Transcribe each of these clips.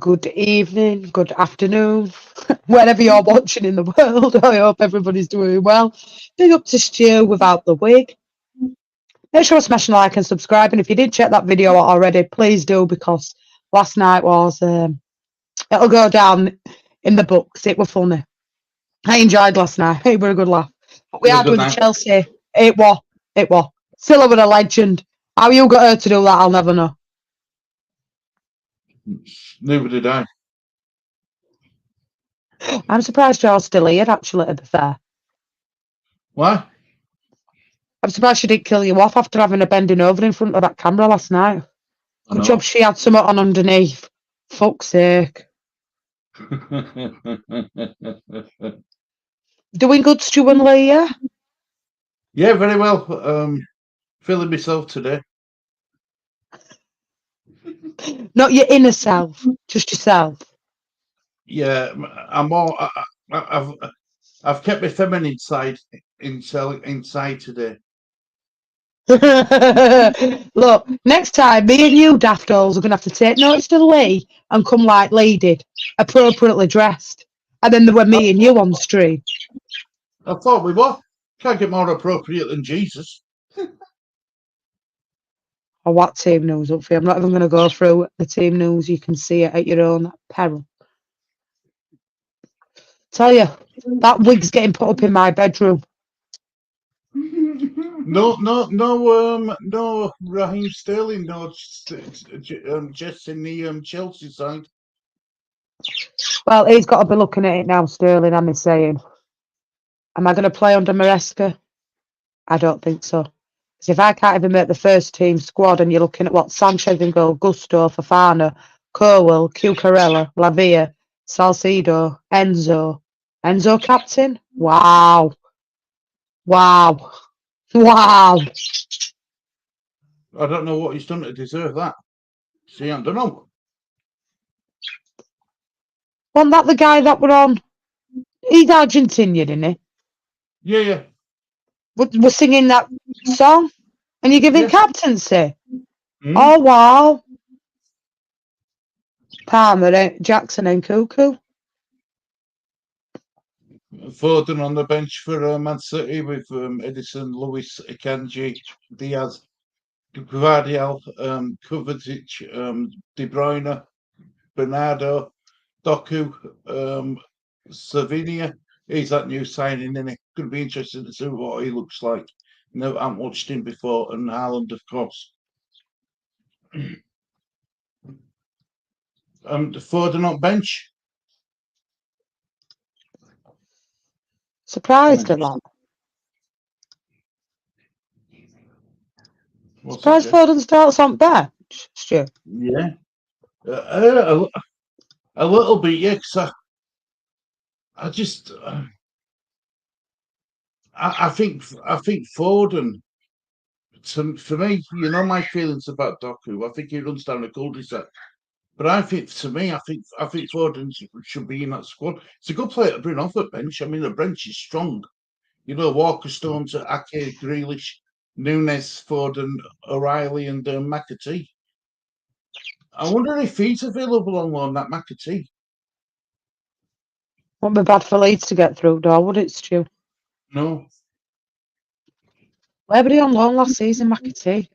good evening, good afternoon, wherever you're watching in the world. I hope everybody's doing well. Big up to Stu without the wig. Make sure to smash a like and subscribe. And if you did check that video out already, please do, because last night was, it'll go down in the books. It was funny. I enjoyed last night. It was a good laugh. What we It was had a good with night. Chelsea, it was. Still with a legend. How you got her to do that, I'll never know. Neither did I. I'm surprised you're still here, actually, to be fair. Why? I'm surprised she didn't kill you off after having a bending over in front of that camera last night. I Good know. job she had something on underneath. Fuck's sake. Doing good, Stu and Leah? Yeah, very well. Feeling myself today. Not your inner self, just yourself. Yeah, I'm more. I've kept my feminine side inside today. Look, next time, me and you, daft dolls, are going to have to take notice to Lee and come like Lee did, appropriately dressed. And then there were me and you on stream. I thought we were. Can't get more appropriate than Jesus. Or what team news up for you? I'm not even going to go through the team news. You can see it at your own peril. Tell you, that wig's getting put up in my bedroom. No, Raheem Sterling, no, just in the Chelsea side. Well, he's got to be looking at it now, Sterling, I'm saying. Am I going to play under Maresca? I don't think so. Because if I can't even make the first team squad and you're looking at what Sanchez in goal, Gusto, Fofana, Cowell, Cucurella, Lavia, Salcido, Enzo captain? Wow. I don't know what he's done to deserve that. See, I don't know. Wasn't that the guy that were on? He's Argentinian, isn't he? Yeah. We're singing that song and you're giving captaincy. Oh, wow. Palmer, Jackson and Cuckoo. Foden on the bench for Man City with Edison, Lewis, Akanji, Diaz, Gvardiol, Kovacic, De Bruyne, Bernardo, Doku, Slovenia. He's that new signing, and it's going to be interesting to see what he looks like. No, I haven't watched him before, and Haaland, of course. Foden on bench. Surprised at that. Surprised Foden starts on bench, Stu. Yeah. A little bit, yeah, because I just... I think Foden, for me, you know my feelings about Doku. I think he runs down a cul-de-sac. But I think Foden should be in that squad. It's a good player to bring off the bench. I mean, the bench is strong. You know, Walker, Stones, Ake, Grealish, Nunes, Foden, O'Reilly, and McAtee. I wonder if he's available on loan, that McAtee. Wouldn't be bad for Leeds to get through, though, would it, Stu? No. Where were he on loan last season, McAtee?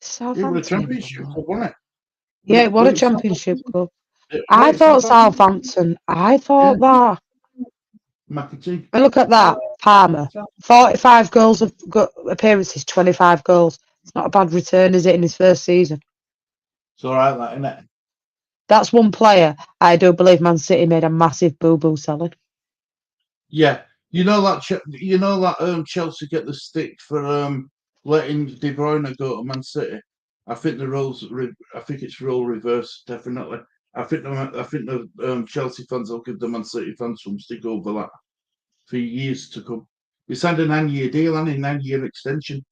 It was a Championship Cup, wasn't it? Yeah, it was a Championship Cup. I thought Southampton. I thought that. McAtee. And look at that, Palmer. 45 goals of appearances, 25 goals. It's not a bad return, is it, in his first season? It's all right, that, isn't it? That's one player I do believe Man City made a massive boo-boo selling. Yeah, you know that Chelsea get the stick for letting De Bruyne go to Man City. I think it's role reversed, definitely. I think the Chelsea fans will give the Man City fans some stick over that for years to come. He signed a 9-year deal and a 9-year extension.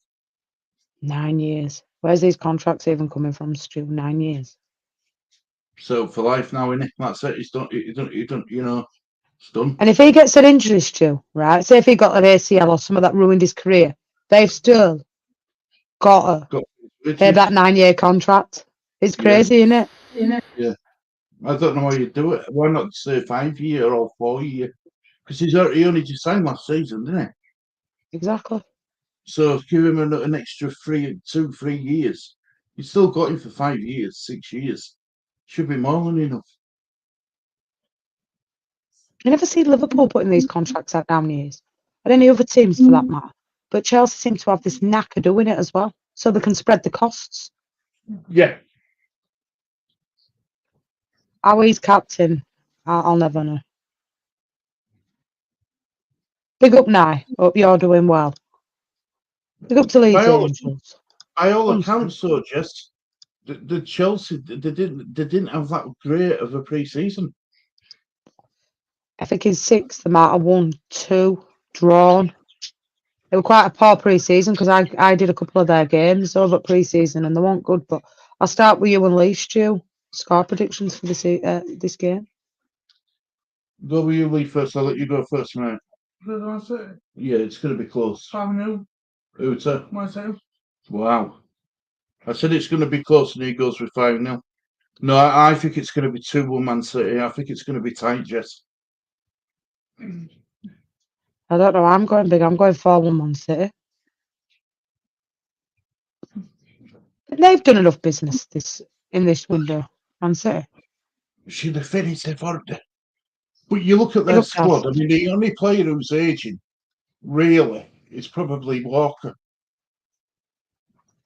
9 years. Where's these contracts even coming from, Stu? 9 years. So for life now, innit? That's it. He's done. It's done. And if he gets an injury, Stu, right? Say if he got an ACL or something that ruined his career, they've still got to pay that 9-year contract. It's crazy, isn't it? Yeah. I don't know how you do it. Why not say 5 year or 4 year? Because he only just signed last season, didn't he? Exactly. So give him an extra 3 years. You still got him for 5 years, 6 years. Should be more than enough. I never see Liverpool putting these contracts out nowadays, or any other teams for that matter. But Chelsea seem to have this knack of doing it as well, so they can spread the costs. Yeah. How he's captain, I'll never know. Big up, Nye. Hope you're doing well. Big up to Leeds Angels. By all Honestly. accounts, though, Jess, the Chelsea they didn't have that great of a pre-season. I think in sixth, they might have won 2, drawn. It was quite a poor pre-season because I did a couple of their games over pre-season and they weren't good. But I'll start with you and Lee, Stu. Score predictions for this game. Go with you, Lee, first. I'll let you go first, mate. Yeah, it's going to be close. 5-0. Who to? Myself. Wow. I said it's going to be close and he goes with 5-0. No, I think it's going to be 2-1 Man City. I think it's going to be tight, Jess. I don't know. I'm going big. I'm going 4-1 Man City. They've done enough business in this window, Man City. Should have finished it for it. But you look at their squad. I mean, the only player who's aging, really, is probably Walker.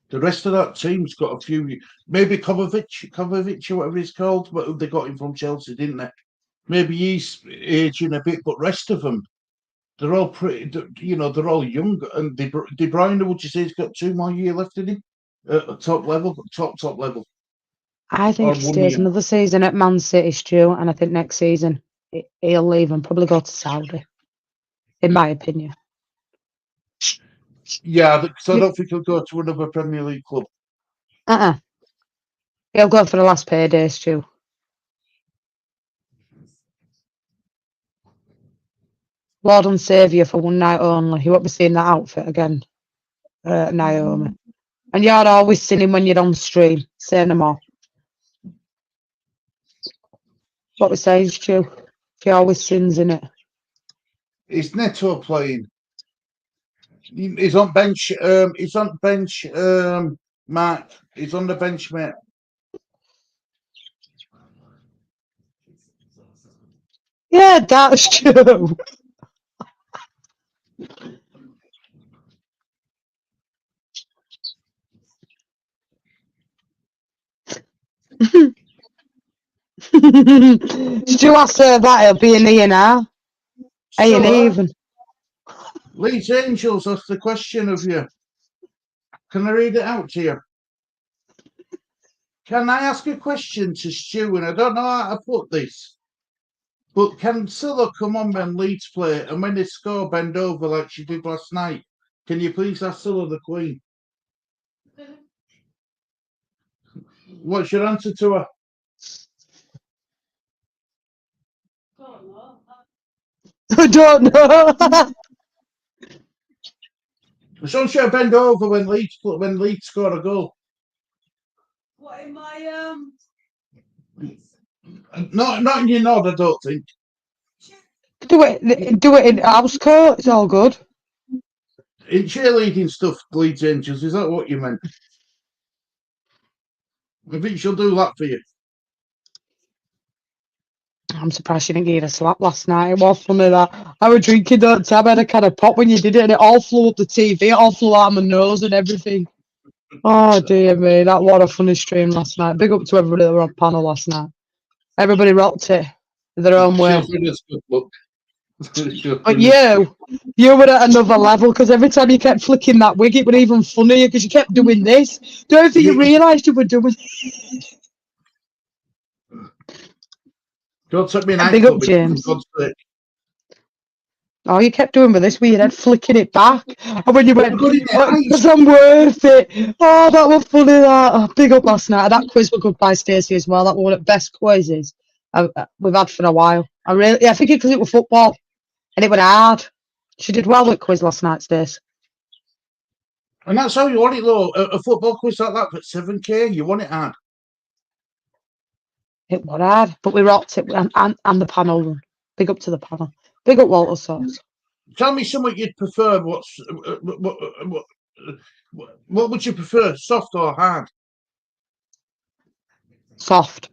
The rest of that team's got a few. Maybe Kovacic, or whatever he's called, but they got him from Chelsea, didn't they? Maybe he's aging a bit, but rest of them, they're all pretty. They're all young. And De Bruyne, would you say, he's got 2 more years left in him at top level? I think he stays another season at Man City, Stu, and I think next season he'll leave and probably go to Saudi, in my opinion. Yeah, because I don't think he'll go to another Premier League club. He'll go for the last payday, Stu. Lord and Saviour for one night only. You won't be seeing that outfit again, Naomi. And you're always sinning when you're on stream. Say no more. What we saying, Stu? He always sins in it. Is Neto playing? He's on bench. He's on bench. Mark. He's on the bench, mate. Yeah, that's true. Stu, I say that it'll be an E&R. A&E even. Leeds Angels, that's the question of you. Can I read it out to you? Can I ask a question to Stu? And I don't know how to put this. But can Silla come on when Leeds play and when they score bend over like she did last night? Can you please ask Silla the Queen? What's your answer to her? I don't know. So she'll bend over when Leeds score a goal. What in my Not in your nod, I don't think. Do it in house court. It's all good. In cheerleading stuff, Leeds Angels, is that what you meant? I think she'll do that for you. I'm surprised she didn't get a slap last night. It was funny that I was drinking that time. I had a kind of pop when you did it, and it all flew up the TV. It all flew out of my nose and everything. Oh dear me, that was a funny stream last night. Big up to everybody that were on panel last night. Everybody rocked it their own way. But you were at another level because every time you kept flicking that wig, it was even funnier because you kept doing this. Don't think you realised you were doing. Don't take me an Big up, James. Oh, you kept doing with this with your head flicking it back. And when you went, because I'm worth it. Oh, that was funny, that. Oh, big up last night. That quiz was good by Stacey as well. That was one of the best quizzes we've had for a while. I think because it was football and it was hard. She did well with quiz last night, Stacey. And that's how you want it, though. A football quiz like that for 7K, you want it hard. It was hard, but we rocked it, and the panel. Big up to the panel. Big up Walter Sauce. Tell me something you'd prefer. What would you prefer, soft or hard? Soft.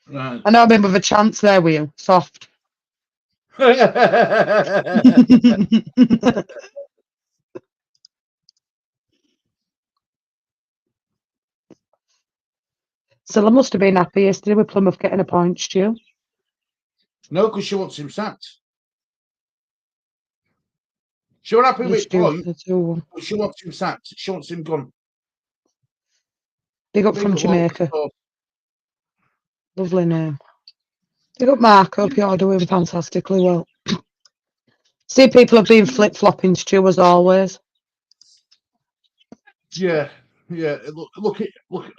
Right. I know I've been with a chance there with you. Soft. So I must have been happy yesterday with Plymouth getting a point, Stu. No, because she wants him sacked. She was happy with point, but she wants him sacked. She wants him gone. Big up from Jamaica. Lovely name. Big up Mark. Hope you're doing fantastically well. See, people have been flip-flopping, Stu, as always. Yeah. Look.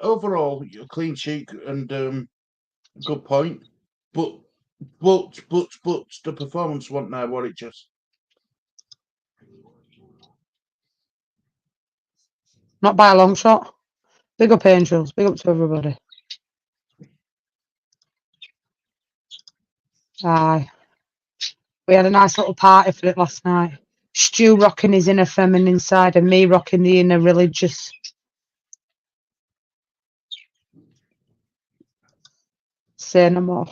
Overall, a clean sheet and good point, but the performance wasn't there. What it just. Not by a long shot. Big up Angels. Big up to everybody. Aye. We had a nice little party for it last night. Stu rocking his inner feminine side and me rocking the inner religious. Say no more.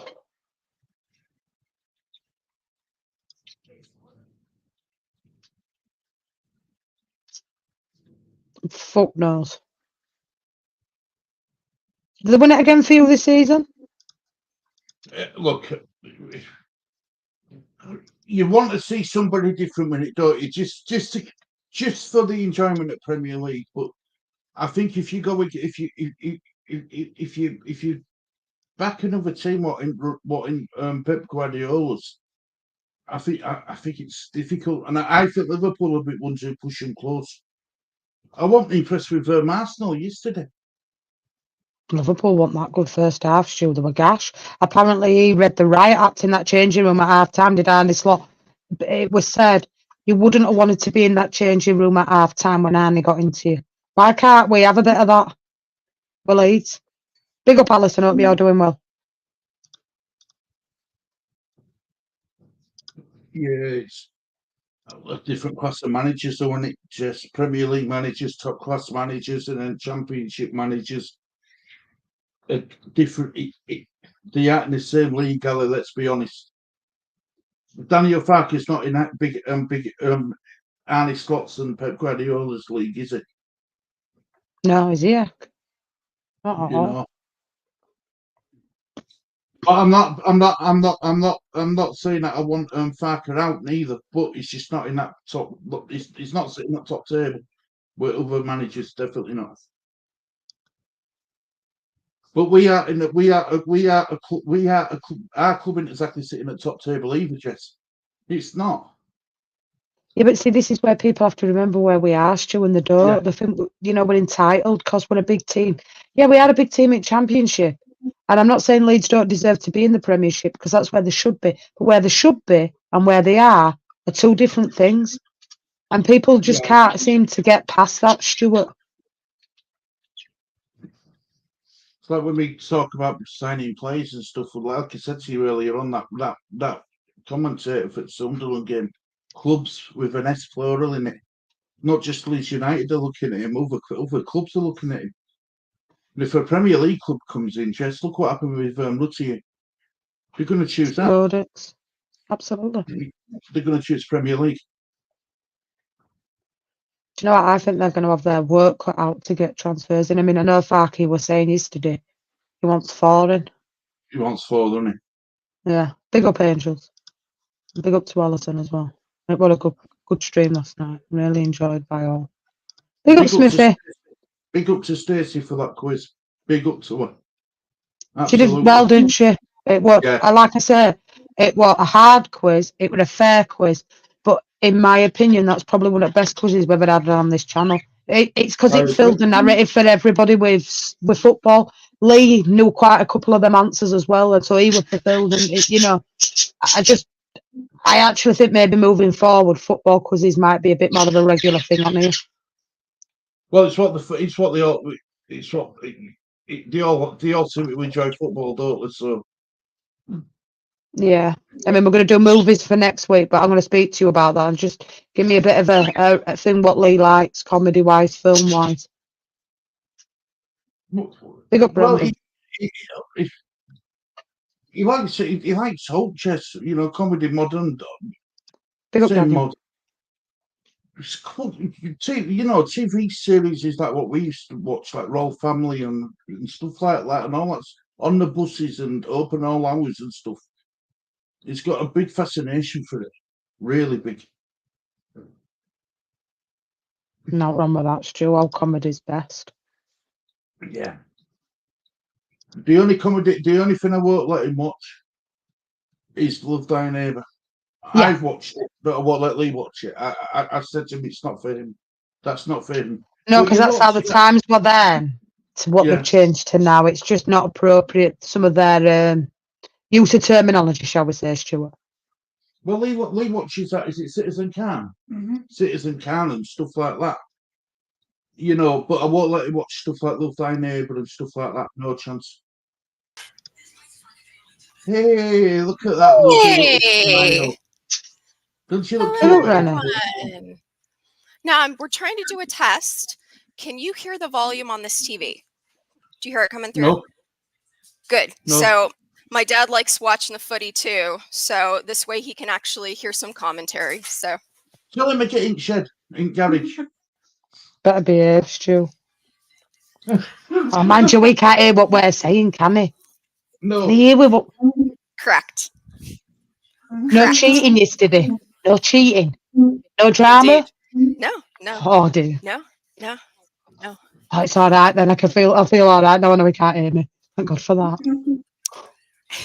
Fuck knows. Did they win it again for you this season? Look, you want to see somebody different when it don't you? Just for the enjoyment of Premier League. But I think if you go if you back another team, what in Pep Guardiola's, I think it's difficult, and I think Liverpool will be ones who push them close. I wasn't impressed with Arsenal yesterday. Liverpool weren't that good first half, Stu. They were gash. Apparently, he read the riot act in that changing room at half time, did Arnie Slot? It was said you wouldn't have wanted to be in that changing room at half time when Arnie got into you. Why can't we have a bit of that? Well, Leeds. Big up, Alison. Hope you're doing well. Yeah, it's a different class of managers, though, isn't it? Just Premier League managers, top class managers, and then Championship managers. Different. They aren't in the same league, Gally. Let's be honest. Daniel Farke's not in that big Arnie Slots and Pep Guardiola's league, is it? No, is he? Not at You all. know. But I'm not saying that I want Farker out neither. But it's just not in that top. Look, he's not sitting at top table with other managers. Definitely not. But our club isn't exactly sitting at top table either, Jess. It's not. Yeah, but see, this is where people have to remember where we are, Stu, and they don't. Yeah. They think, we're entitled because we're a big team. Yeah, we are a big team in Championship. And I'm not saying Leeds don't deserve to be in the Premiership because that's where they should be. But where they should be and where they are two different things. And people just can't seem to get past that, Stuart. It's like when we talk about signing players and stuff. Like I said to you earlier on, that commentator for the Sunderland game, clubs with an S plural in it. Not just Leeds United are looking at him, other clubs are looking at him. And if a Premier League club comes in, Jess, look what happened with Ruttier. They're going to choose that. Products. Absolutely. They're going to choose Premier League. Do you know what? I think they're going to have their work cut out to get transfers in. I mean, I know Farke was saying yesterday he wants foreign. He wants four, doesn't he? Yeah. Big up Angels. Big up to Allison as well. It was a good stream last night. Really enjoyed by all. Big up Smithy. Big up to Stacey for that quiz. Big up to her. Absolutely. She did well, didn't she? It was, like I said, it was a hard quiz. It was a fair quiz. But in my opinion, that's probably one of the best quizzes we've ever had on this channel. It's because it filled the narrative for everybody with football. Lee knew quite a couple of them answers as well, and so he was fulfilled. And I actually think maybe moving forward, football quizzes might be a bit more of a regular thing on here. Well, it's what they all seem to enjoy football, don't they? So Yeah. I mean, we're going to do movies for next week, but I'm going to speak to you about that and just give me a bit of a thing what Lee likes, comedy-wise, film-wise. Big up, well, Brandon. he likes old chess, comedy, modern, Big up, same Daddy. modern. It's cool. TV series is like what we used to watch, like Royal Family and stuff like that, and all that's on the buses and open all hours and stuff. It's got a big fascination for it, really big. Not wrong with that, Stu. All comedy's best. Yeah. The only thing I won't let him watch is Love Thy Neighbour. Yeah. I've watched it, but I won't let Lee watch it. I said to him, it's not for him. That's not for him. No, But because you that's how watch the it. times were then to what Yeah. they've changed to now. It's just not appropriate. Some of their use of terminology, shall we say, Stuart? Well, Lee watches that. Is it Citizen Khan? Citizen Khan and stuff like that. But I won't let him watch stuff like Love Thy Neighbour and stuff like that. No chance. Hey, look at that lovely little smile. Hey! Don't she look Hello, cute? Renee. Everyone. Now, we're trying to do a test. Can you hear the volume on this TV? Do you hear it coming through? No. Good. No. So my dad likes watching the footy too. So this way he can actually hear some commentary. So Tell him to get in shed, in garage. Better behave, Stu. Oh, mind you, we can't hear what we're saying, can he? No. Can he hear what? correct. No Correct. cheating yesterday. No cheating. No drama. Indeed. No. Oh dear. No. Oh, it's all right then. I feel all right now. I know he can't hear me. Thank God for that.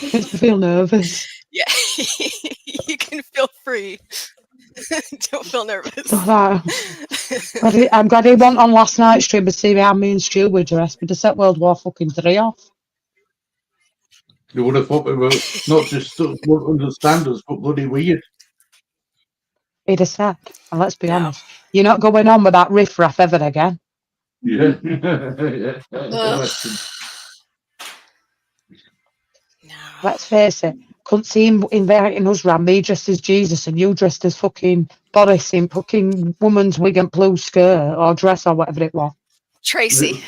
Makes me feel nervous. Yeah. You can feel free. Don't feel nervous. All right. I'm glad he went on last night's stream to see how me and Stu were dressed. We'd have set World War fucking 3 off. You would have thought we were not just won't understand us, but bloody weird. He'd have said, and let's be No. honest, you're not going on with that riff-raff ever again. Yeah. Ugh. No. Let's face it. Couldn't see him inviting us round, me dressed as Jesus and you dressed as fucking Boris in fucking woman's wig and blue skirt or dress or whatever it was. Tracy.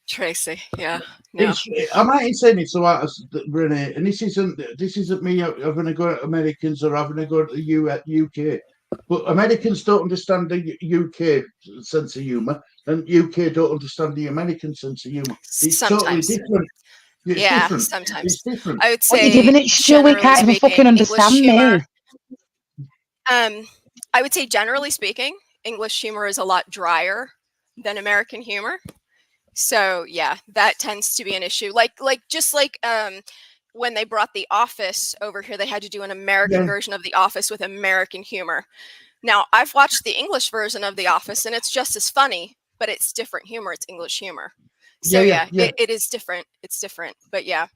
Tracy. Yeah. No. I might be saying it so out as Renee, and this isn't me having a go at Americans or having a go at the UK. But Americans don't understand the UK sense of humour, and UK don't understand the American sense of humour. It's Sometimes. totally different. It's Yeah, different. sometimes. It's different. I would What are say you giving it, Stu? We generally can't even speaking, fucking understand English humor, me. I would say generally speaking, English humor is a lot drier than American humor. So yeah, that tends to be an issue. Like when they brought The Office over here, they had to do an American version of The Office with American humor. Now, I've watched the English version of The Office and it's just as funny, but it's different humor. It's English humor. So yeah. It is different. It's different. But yeah,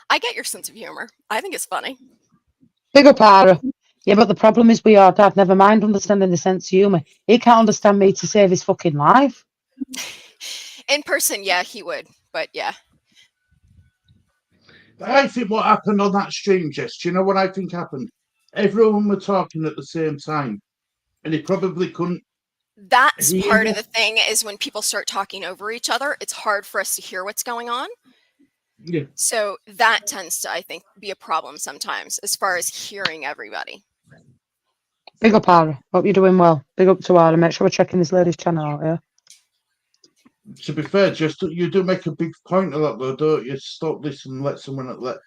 I get your sense of humor. I think it's funny. Big up, Ara. Yeah, but the problem is we are, Dad, never mind understanding the sense of humour. He can't understand me to save his fucking life. In person, yeah, he would. But yeah. I think what happened on that stream, Jess, do you know what I think happened? Everyone were talking at the same time, and he probably couldn't. That's part of the thing is when people start talking over each other, it's hard for us to hear what's going on. Yeah. So that tends to, I think, be a problem sometimes as far as hearing everybody. Big up, Ara. Hope you're doing well. Big up to Ara. Make sure we're checking this lady's channel out, yeah? To be fair, just you do make a big point of that, though, don't you? Stop this and let someone let.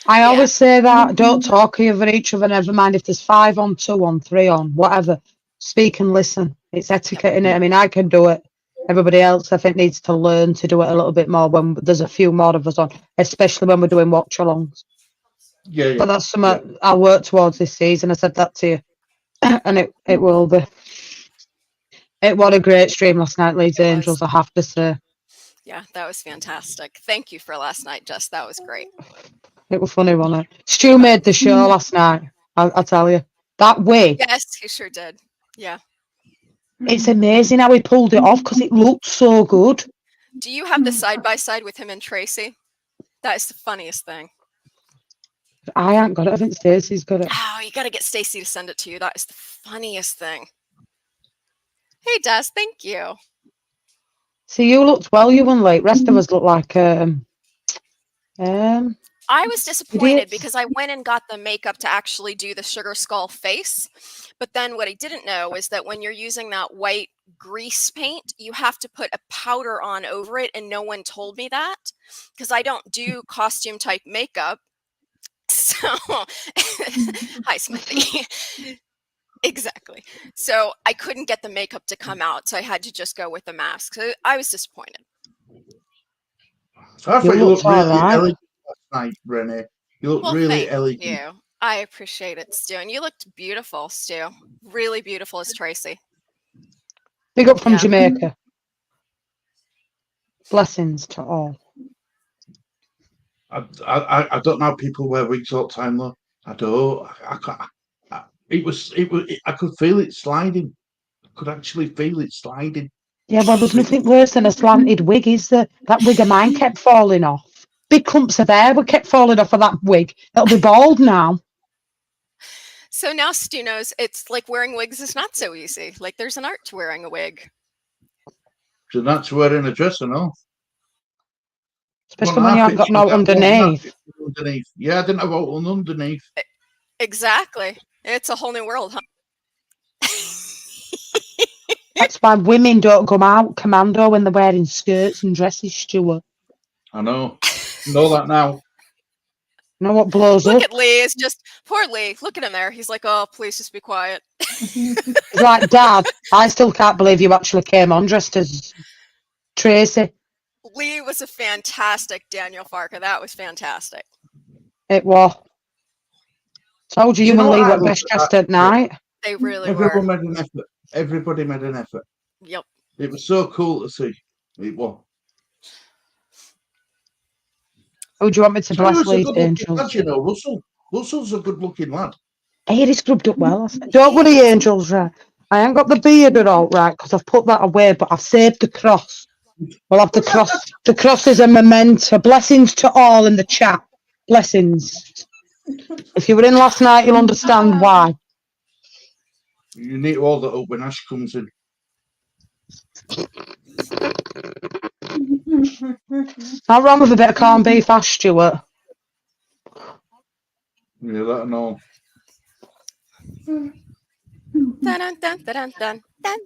I always say that. Don't talk over each other. Never mind if there's 5 on, 2 on, 3 on, whatever. Speak and listen. It's etiquette, innit? I mean, I can do it. Everybody else, I think, needs to learn to do it a little bit more when there's a few more of us on, especially when we're doing watch-alongs. Yeah. But that's something I'll work towards this season. I said that to you. And it will be. It was a great stream last night, Leeds Angels, I have to say. Yeah, that was fantastic. Thank you for last night, Jess. That was great. It was funny, wasn't it? Stu made the show last night, I'll tell you. That wig. Yes, he sure did. Yeah. It's amazing how he pulled it off because it looked so good. Do you have the side by side with him and Tracy? That is the funniest thing. I ain't got it. I think Stacey's got it. Oh, you got to get Stacey to send it to you. That is the funniest thing. Hey, Des, thank you. See, you looked well, you and like rest of us look like I was disappointed idiots. because I went and got the makeup to actually do the sugar skull face. But then what I didn't know is that when you're using that white grease paint, you have to put a powder on over it. And no one told me that because I don't do costume type makeup. So, hi, Smithy. Exactly. So I couldn't get the makeup to come out. So I had to just go with the mask. So I was disappointed. I thought you looked looked really all right. elegant last night, Renee. You looked really thank elegant. you. I appreciate it, Stu. And you looked beautiful, Stu. Really beautiful as Tracy. Big up from Yeah. Jamaica. Blessings to all. I don't know how people wear wigs all the time though. I don't. I can't. I could feel it sliding. I could actually feel it sliding. Yeah, well, there's nothing worse than a slanted wig, is there? That wig of mine kept falling off. Big clumps of hair kept falling off of that wig. It'll be bald now. So now Stu knows it's like wearing wigs is not so easy. Like there's an art to wearing a wig. So that's wearing a dress and all. Especially when you haven't got no underneath. Yeah, I didn't have one underneath. Exactly. It's a whole new world, huh? That's why women don't come out commando when they're wearing skirts and dresses, Stuart. I know. Know that now. You know what blows Look up? at Lee. It's just poor Lee. Look at him there. He's like, oh, please just be quiet. It's like, Dad, I still can't believe you actually came on dressed as Tracy. Lee was a fantastic Daniel Farker. That was fantastic. It was. Told you Do and know Lee what I were love best about dressed at night. They really Everyone were. made an effort. Everybody made an effort. Yep. It was so cool to see. It was. Oh, do you want me to So he bless was a Lee's good-looking angels? lad, you know, Russell. Russell's a good-looking lad. Hey, he scrubbed up well. Don't worry, angels, right? I ain't got the beard at all, right, because I've put that away, but I've saved the cross. We'll have the cross. The cross is a memento. Blessings to all in the chat. Blessings. If you were in last night, you'll understand why. You need to hold that up when Ash comes in. Not wrong with a bit of corned beef hash, Stuart. Yeah, that and all. Dun, dun, dun, dun, dun, dun.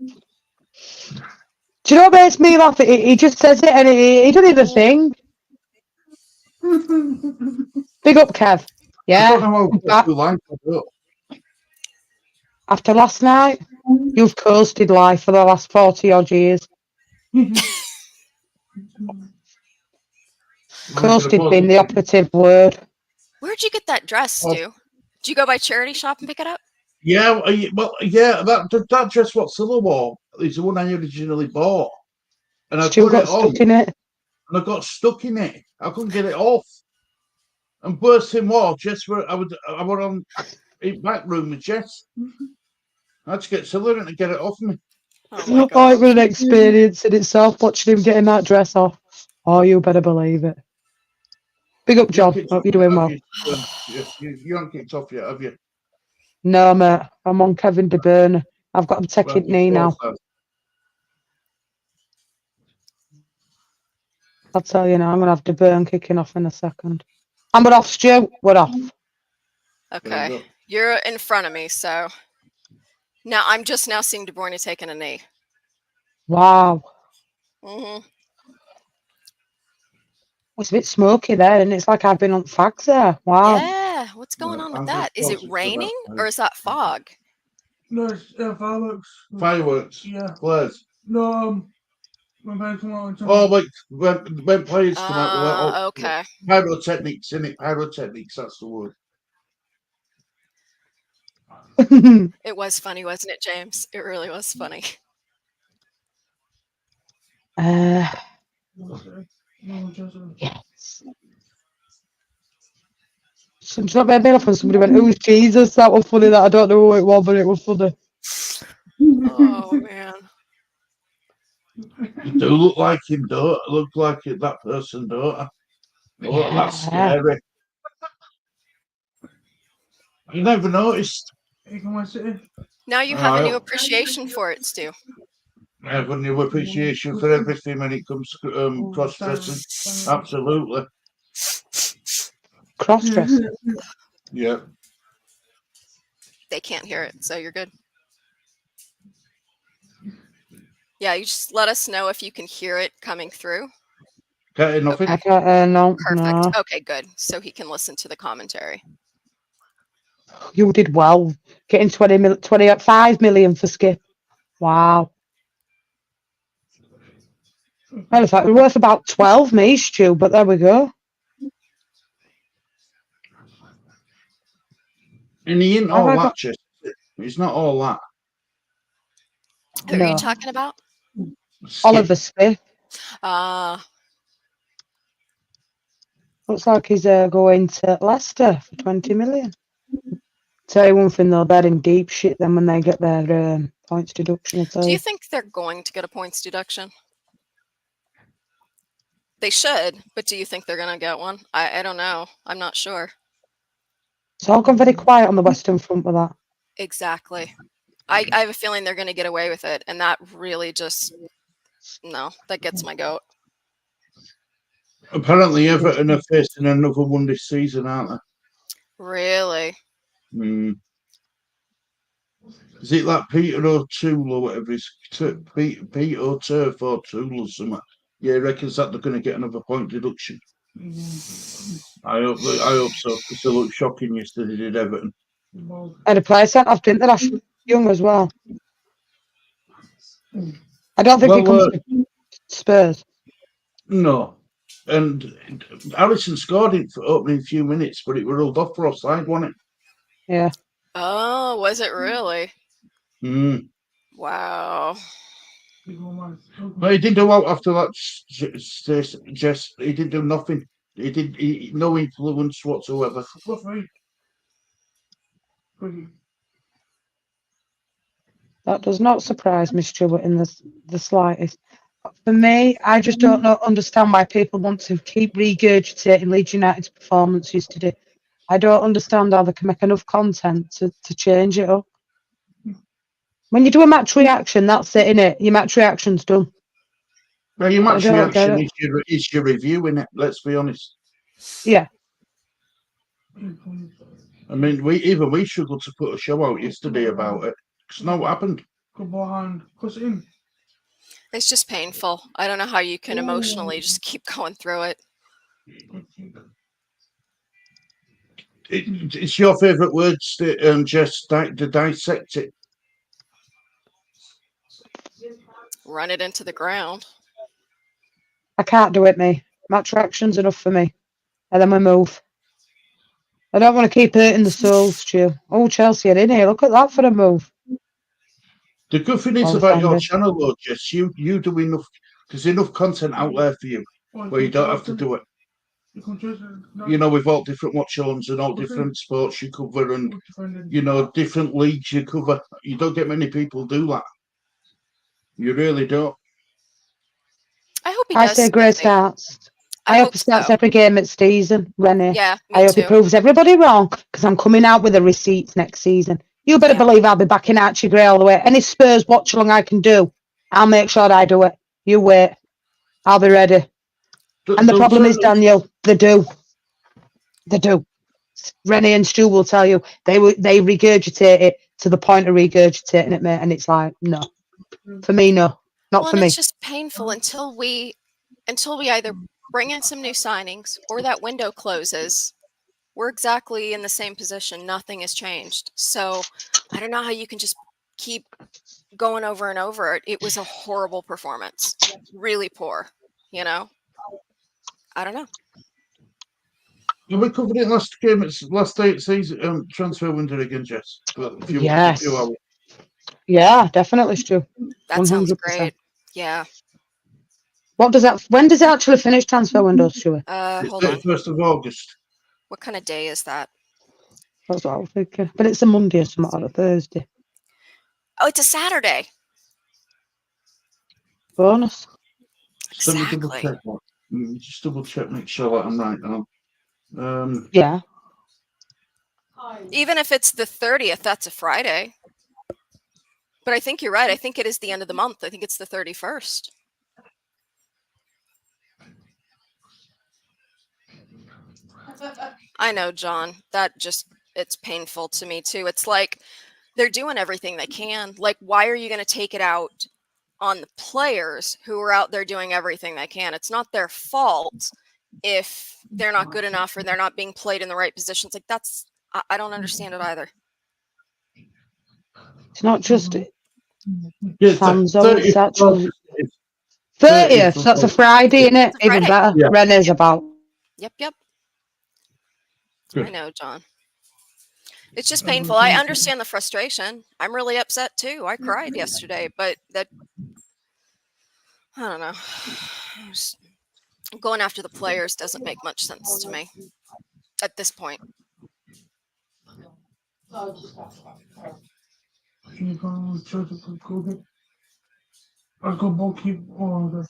Do you know what makes me laugh? He just says it and he doesn't even think. Big up, Kev. I don't know Yeah. how you like it. After last night, you've coasted life for the last 40 odd years. Coasted being the operative word. Where'd you get that dress, Stu? Did you go by charity shop and pick it up? Yeah, well, yeah, that dress what Scylla wore is the one I originally bought. And I Stu put got it on, stuck in it. and I got stuck in it. I couldn't get it off. And worse thing was, Jess, I was on in back room with Jess. I had to get Scylla in to get it off me. Oh my Oh, god. it was an experience in itself watching him getting that dress off. Oh, you better believe it. Big up, John. Hope you're doing well. You haven't kicked off yet, have you? No, mate. I'm on Kevin De Bruyne. I've got to take it knee now. I'll tell you now, I'm going to have De Bruyne kicking off in a second. And we're off, Stu. We're off. Okay. You're in front of me, so now I'm just now seeing De Bruyne taking a knee. Wow. Mm-hmm. It's a bit smoky there, and it's like I've been on fags there. Wow. Yeah. What's going on with that? Is it raining or is that fog? No, it's fireworks. Fireworks. Yeah. Flares. No, when they come out. Oh, wait, when players come out, Okay. Pyrotechnics, innit? Pyrotechnics, that's the word. It was funny, wasn't it, James? It really was funny. Yes. It's not been off and somebody went, "Who's Jesus?" That was funny. That I don't know who it was, but it was funny. Oh man. You do look like him, don't look like that person, don't I? Oh, that's scary. You never noticed. Hey, come on, City. Now you have a I- new appreciation for it, Stu. I have a new appreciation for everything when it comes to cross-dressing. Absolutely. Cross-dressing. Yeah. They can't hear it, so you're good. Yeah, you just let us know if you can hear it coming through. Getting nothing. I can't, no, Perfect. no. Okay, good. So he can listen to the commentary. You did well. Getting 25 million for Skip. Wow. Well, in fact, we're worth about 12, me, Stu, but there we go. And he ain't Have all I that, got- just. He's not all that. Who are No. you talking about? Skip. Oliver Smith. Looks like he's going to Leicester for 20 million. Tell you one thing though, they're in deep shit then when they get their points deduction. Do you think they're going to get a points deduction? They should, but do you think they're going to get one? I don't know. I'm not sure. It's all gone very quiet on the Western Front with that. Exactly. I have a feeling they're going to get away with it, and that really just, no, that gets my goat. Apparently, Everton are facing another one this season, aren't they? Really? Is it like Peter O'Toole or whatever? It's Peter O'Turf or Toole or something. Yeah, he reckons that they're going to get another point deduction. I hope so, because they looked shocking yesterday, did Everton. And a player sent off, didn't they? Ash Young as well. I don't think he comes to Spurs. No. And Alisson scored it for opening few minutes, but it were rolled off for offside, wasn't it? Yeah. Oh, was it really? Wow. But he didn't do out after that. Just he didn't do nothing. He did no influence whatsoever. That does not surprise me, Stuart, in the slightest. For me, I just don't understand why people want to keep regurgitating Leeds United's performance yesterday. I don't understand how they can make enough content to change it up. When you do a match reaction, that's it, innit? Your match reaction's done. Well, your match I don't get reaction it. is your review, innit? Let's be honest. Yeah. I mean, we struggled to put a show out yesterday about it because no, what happened. It's just painful. I don't know how you can emotionally just keep going through it. It's your favourite words to just to dissect it. Run it into the ground. I can't do it, me. Match reaction's enough for me. And then we move. I don't want to keep hurting the soul, Stu. Oh, Chelsea are in here. Look at that for a move. The good thing is about your channel, though, Jess, you do enough. There's enough content out there for you where you don't have to do it. You know, with all different watch-alongs and all different sports you cover, and you know, different leagues you cover. You don't get many people do that. You really don't. I hope he does. I say great starts. I hope he starts so. every game at season, Rennie. Yeah, I hope he proves everybody wrong because I'm coming out with the receipts next season. You better believe I'll be back in Archie Gray all the way. Any Spurs watch along I can do, I'll make sure I do it. You wait. I'll be ready. And the problem is, Daniel, they do. They do. Rennie and Stu will tell you they regurgitate it to the point of regurgitating it, mate. And it's like, no. For me, no. Not for me. It's just painful until we either bring in some new signings or that window closes. We're exactly in the same position. Nothing has changed. So I don't know how you can just keep going over and over it. It was a horrible performance. Really poor, you know? I don't know. We covered it last game. It's last day at season transfer window again, Jess. Yes. Yeah, definitely, Stu. That 100%. Sounds great. Yeah. When does it actually finish transfer window, Stuart? Hold on. 31st of August. What kind of day is that? That's what I was thinking. But it's a Monday or something, or a Thursday. Oh, it's a Saturday. bonus. Just let me double Exactly. check that. Just double check, make sure that I'm right now. Yeah. Even if it's the 30th, that's a Friday. But I think you're right. I think it is the end of the month. I think it's the 31st. I know, John. It's painful to me too. It's like they're doing everything they can. Like, why are you going to take it out on the players who are out there doing everything they can? It's not their fault if they're not good enough or they're not being played in the right positions. Like, I don't understand it either. It's not just Yeah, fans, though. It's 30th, actually 30th 30th. That's a Friday, isn't it? It's a Even Friday. better. Yeah. Renee's about. Yep. Good. I know, John. It's just painful. I understand the frustration. I'm really upset too. I cried yesterday, but I don't know. Just going after the players doesn't make much sense to me at this point. You go to the football. I'll go bookkeep order.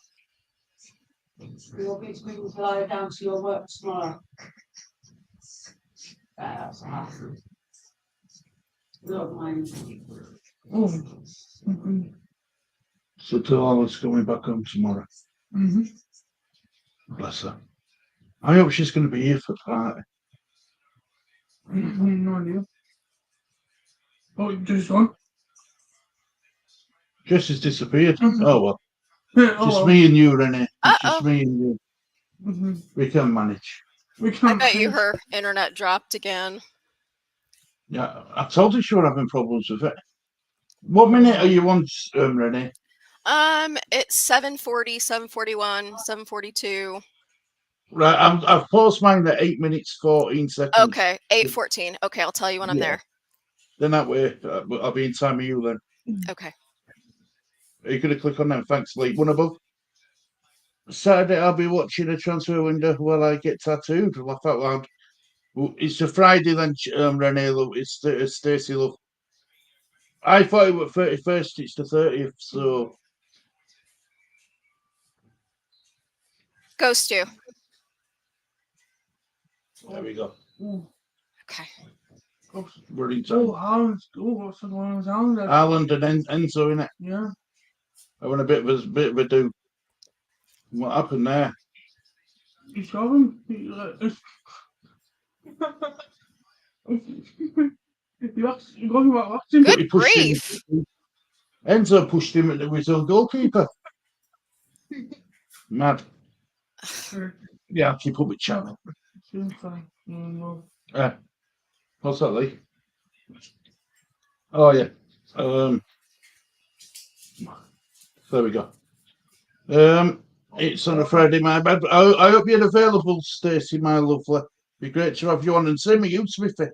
You want me to bring the flyer down to your work tomorrow? Don't mind. Oh. So Delala's coming back home tomorrow. Mm-hmm. Bless her. I hope she's going to be here for the party. No idea. Oh, just gone. Jess has disappeared. Mhm. Oh well. Yeah, Just me and you, Renee. It's Uh-oh. just me and you. Mm-hmm. We can manage. We I can't bet you change. her internet dropped again. Yeah, I told you she was having problems with it. What minute are you on, Renee? It's 7:40, 7:41, 7:42. Right, I've paused mine at 8 minutes 14 seconds. Okay, 8:14. Okay, I'll tell you when I'm Yeah. there. Then that way, I'll be in time with you then. Okay. Are you going to click on that? Thanks, Lee. One above. Saturday, I'll be watching a transfer window while I get tattooed. Laugh out loud. Well, it's a Friday then, Renee, love. It's Stacey, love. I thought it was 31st, it's the 30th, so. Go, Stu. There we go. Okay. We're in Oh, time. what's the one on sound? Ireland and Enzo, innit? Yeah. I want a bit of a do. What happened there? He's going. You're going about watching. Good He pushed him. grief. Enzo pushed him into his own goalkeeper. Mad. Yeah, I'll keep up with channel. What's that, Lee? Oh yeah. There we go. It's on a Friday, my bad. I hope you're available, Stacey, my lovely. Be great to have you on, and same with you, Smithy.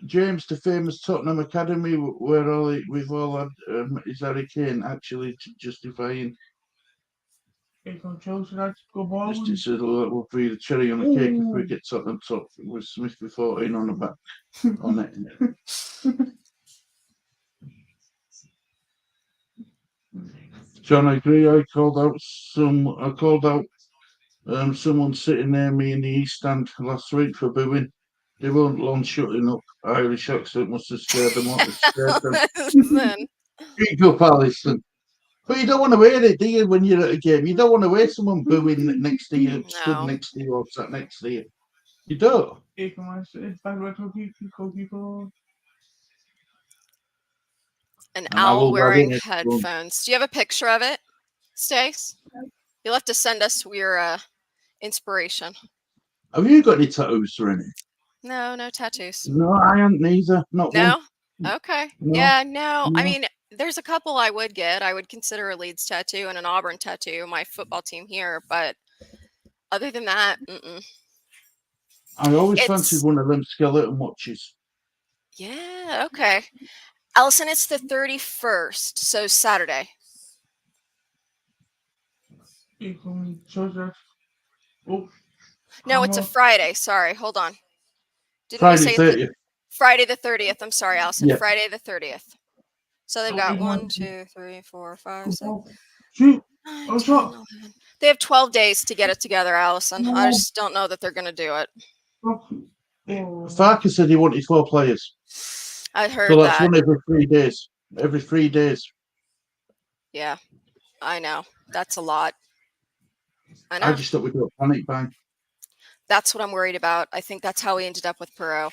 James, the famous Tottenham Academy, where we've all had is Harry Kane actually justifying. Just a little be the cherry on the cake if we get Tottenham top with Smithy 14 on the back on it. John, I agree. I called out someone sitting near me in the East Stand last week for booing. They weren't long shutting up. Irish accent must have scared them off. Listen. Speak up, Alison. But you don't want to hear it, do you, when you're at a game? You don't want to hear someone booing next to you, stood No. next to you, or sat next to you. You don't. An And I owl will wearing add in headphones. Do you have a picture of it, Stace? You'll have to send us your inspiration. Have you got any tattoos, Rennie? No tattoos. No, I haven't neither. Not No? one. Okay. No. Yeah, no. I No. mean, there's a couple I would get. I would consider a Leeds tattoo and an Auburn tattoo, my football team here, but other than that, I always It's- fancied one of them skeleton watches. yeah, okay. Allison, it's the 31st, so Saturday. No, it's a Friday. Sorry, hold on. Didn't we Friday say it's 30th. Friday the 30th? I'm sorry, Allison. Yeah. Friday the 30th. So they've got 1, 2, 3, 4, 5, 6, Shoot. 9, Oh, 10, shot. 11. They have 12 days to get it together, Allison. I just don't know that they're going to do it. Farker said he wanted 4 players. I heard So that's that. one every 3 days. Every 3 days. Yeah, I know. That's a lot. I know. I just thought we got panic buying. That's what I'm worried about. I think that's how we ended up with Perot.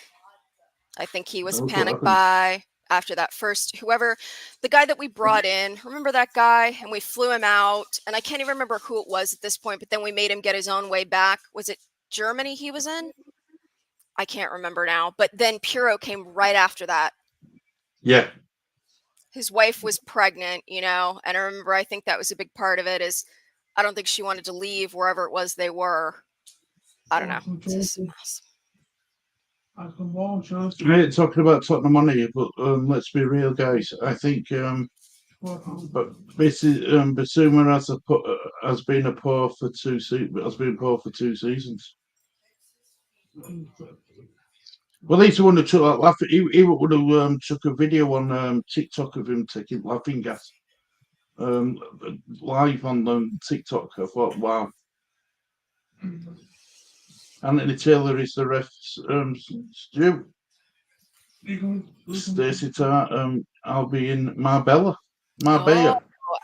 I think he was a Okay, I panic think- buy after that first, the guy that we brought in, remember that guy? And we flew him out. And I can't even remember who it was at this point, but then we made him get his own way back. Was it Germany he was in? I can't remember now. But then Perot came right after that. Yeah. His wife was pregnant, and I remember, I think that was a big part of it is I don't think she wanted to leave wherever it was they were. I don't know. It's just a mess. I ain't talking about Tottenham on here, but let's be real, guys. I think but basically Basuma has been poor for 2 seasons. Well, he's the one that took that laughing. He would have took a video on TikTok of him taking laughing gas live on TikTok. I thought, wow. Anthony Taylor is the ref. Stu. Stacey Tart. I'll be in Marbella. Oh,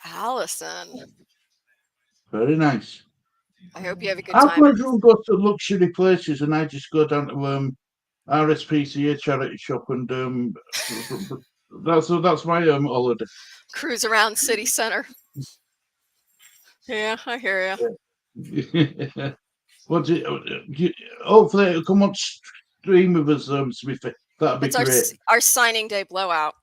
Allison. Very nice. I hope you have a good How time. come everyone goes to luxury places and I just go down to RSPCA charity shop and that's my holiday. Cruise around city center. Yeah, I hear you. Hopefully it'll come on stream with us, Smithy. That'd be It's great. our signing day blowout.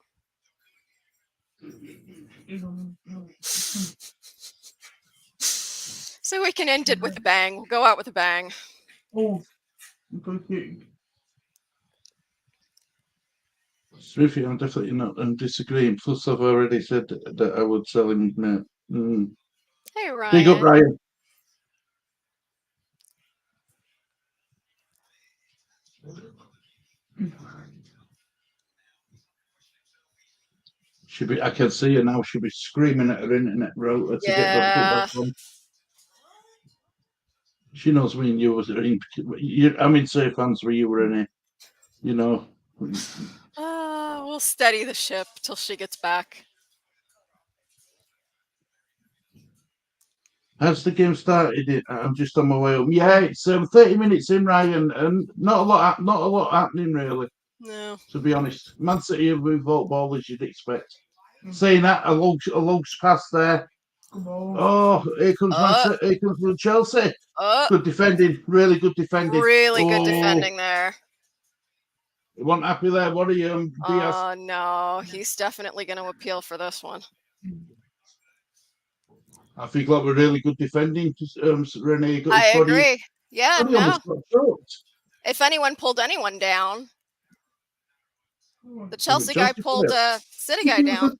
So we can end it with a bang. We'll go out with a bang. Oh, okay. Smithy, I'm definitely not disagreeing. Plus, I've already said that I would sell him now. Hey, Ryan. Big up, Ryan. I can see her now. She'll be screaming at her internet router to get the foot back on. She knows me and you was I'm in safe hands where you were in it. We'll steady the ship till she gets back. Has the game started? I'm just on my way home. Yeah, it's 30 minutes in, Ryan, and not a lot happening really. No. To be honest, Man City have moved ball as you'd expect. Saying that, a Lugs pass there. Oh, here comes Chelsea. Good defending, really good defending. Really good defending there. You weren't happy there, what are you, Diaz? Oh, no. He's definitely going to appeal for this one. I think that was really good defending. Renee got I his body. agree. Yeah, Body no. almost got choked. If anyone pulled anyone down, the Chelsea guy pulled a City guy down.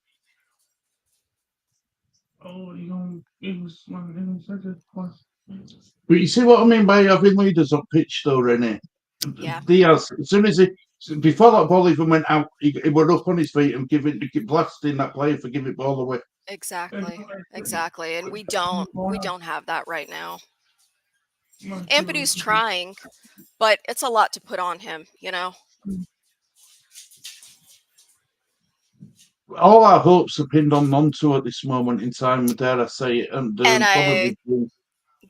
Oh, it was such a plus. But you see what I mean by having leaders on pitch, though, Renee? Yeah. Diaz, as soon as before that ball even went out, he were up on his feet and blasting that player for giving ball away. Exactly. And we don't have that right now. Ampadu's trying, but it's a lot to put on him, All our hopes are pinned on Monto at this moment in time, dare I say it. And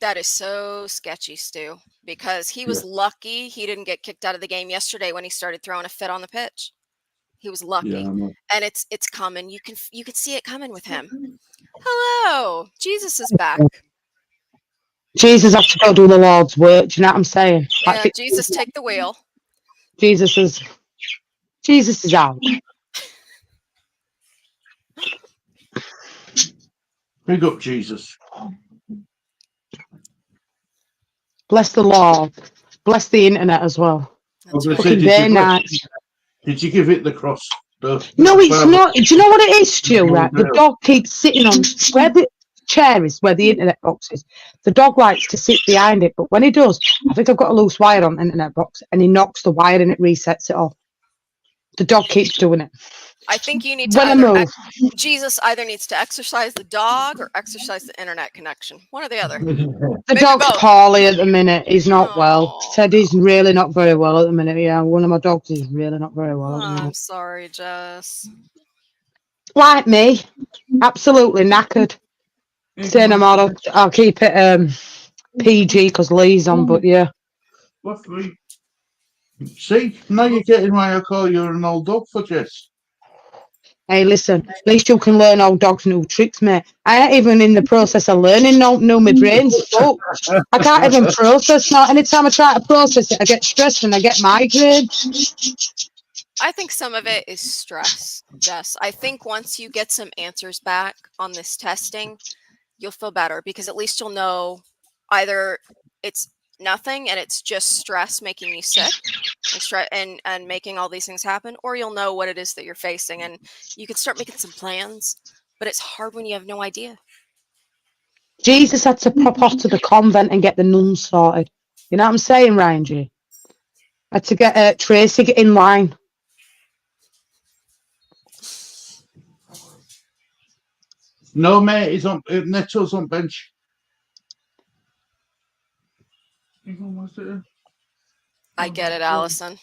that is so sketchy, Stu, because he was lucky he didn't get kicked out of the game yesterday when he started throwing a fit on the pitch. He was lucky. Yeah, and it's coming. You can see it coming with him. Hello. Jesus is back. Jesus has to go do the Lord's work. Do you know what I'm saying? Yeah, Jesus, take the wheel. Jesus is out. Big up, Jesus. Bless the Lord. Bless the internet as well. Did you give it the cross? No, it's not. Do you know what it is, Stu? Right? The dog keeps sitting on where the chair is, where the internet box is. The dog likes to sit behind it, but when he does, I think I've got a loose wire on the internet box, and he knocks the wire and it resets it off. The dog keeps doing it. I think you need to When I either move. Jesus either needs to exercise the dog or exercise the internet connection. One or the other. The Maybe dog's both. poorly at the minute. He's not well. Oh, Teddy's really not very well at the minute. Yeah, one of my dogs is really not very well at the I'm minute. sorry, Jess. Like me, absolutely knackered. Saying I'll keep it PG because Lee's on, but yeah. What's three? See, now you're getting why I call you an old dog for Jess. Hey, listen, at least you can learn old dogs new tricks, mate. I ain't even in the process of learning no my brain's fucked. I can't even process now. Anytime I try to process it, I get stressed and I get migraines. I think some of it is stress, Jess. I think once you get some answers back on this testing, you'll feel better because at least you'll know either it's nothing and it's just stress making you sick and making all these things happen, or you'll know what it is that you're facing and you can start making some plans, but it's hard when you have no idea. Jesus had to pop off to the convent and get the nuns sorted. You know what I'm saying, Ryan G? I had to get Tracy in line. No, mate, he's on Neto's on bench. I get it, Allison.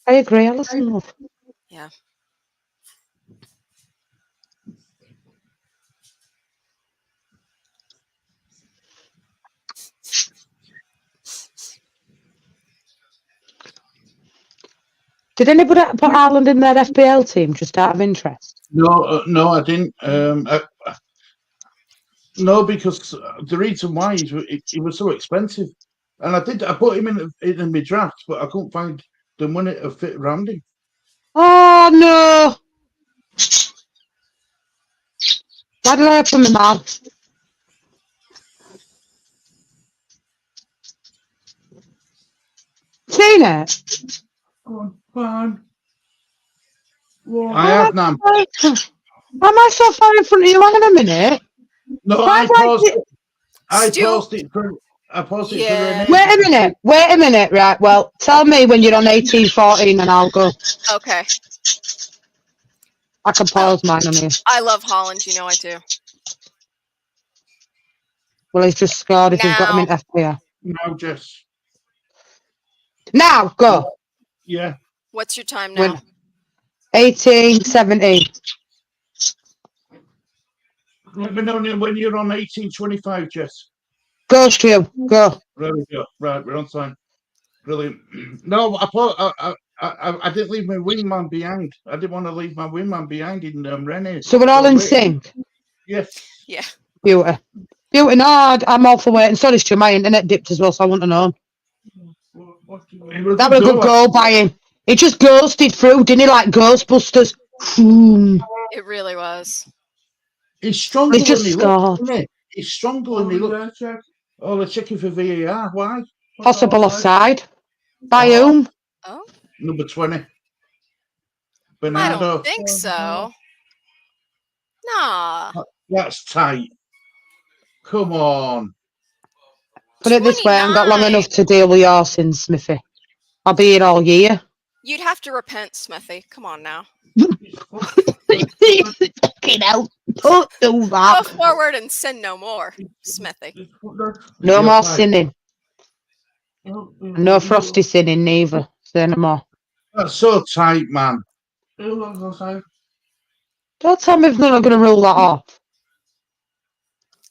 I agree, Alison, love. Yeah. Did anybody put Ireland in their FPL team just out of interest? No, I didn't. No, because the reason why he was so expensive, and I put him in my draft, but I couldn't find the money to fit around him. Oh no! Why did I open my mouth? Seen it? I have now. Am I so far in front of you? Hang on a minute. No, Why I do paused I it. I Stu- paused it for. I paused it for Yeah. Renee. Wait a minute, right? Well, tell me when you're on 1814 and I'll go. Okay. I can pause mine on here. I love Holland, you know I do. Well, he's just scored if you've got him in Now. FPL. No, Jess. Now, go. Yeah. What's your time now? Win. 1817. Let me know when you're on 1825, Jess. Go, Stu. Go. There we go. Right, we're on time. Brilliant. No, I didn't leave my wingman behind. I didn't want to leave my wingman behind in Rennie. So we're all in sync. Yes. Yeah. Beauty. Beauty. No, I'm all for waiting. Sorry, Stu. My internet dipped as well, so I want to know. That was a good goal by him. He just ghosted through, didn't he? Like Ghostbusters. It really was. He's stronger just than he scored. looks, isn't he? He's stronger than he looks. Oh, they're checking for VAR. Why? Possible offside. By Oh. whom? Oh, Number 20. I Bernardo. don't think so. Nah. That's tight. Come on. Put it this way, I haven't got long 29. enough to deal with your sins, Smithy. I'll be here all year. You'd have to repent, Smithy. Come on now. Fucking hell. Don't do Go that. forward and sin no more, Smithy. No more sinning. And no frosty sinning neither. Say no more. That's so tight, man. Don't tell me if they're not going to rule that off.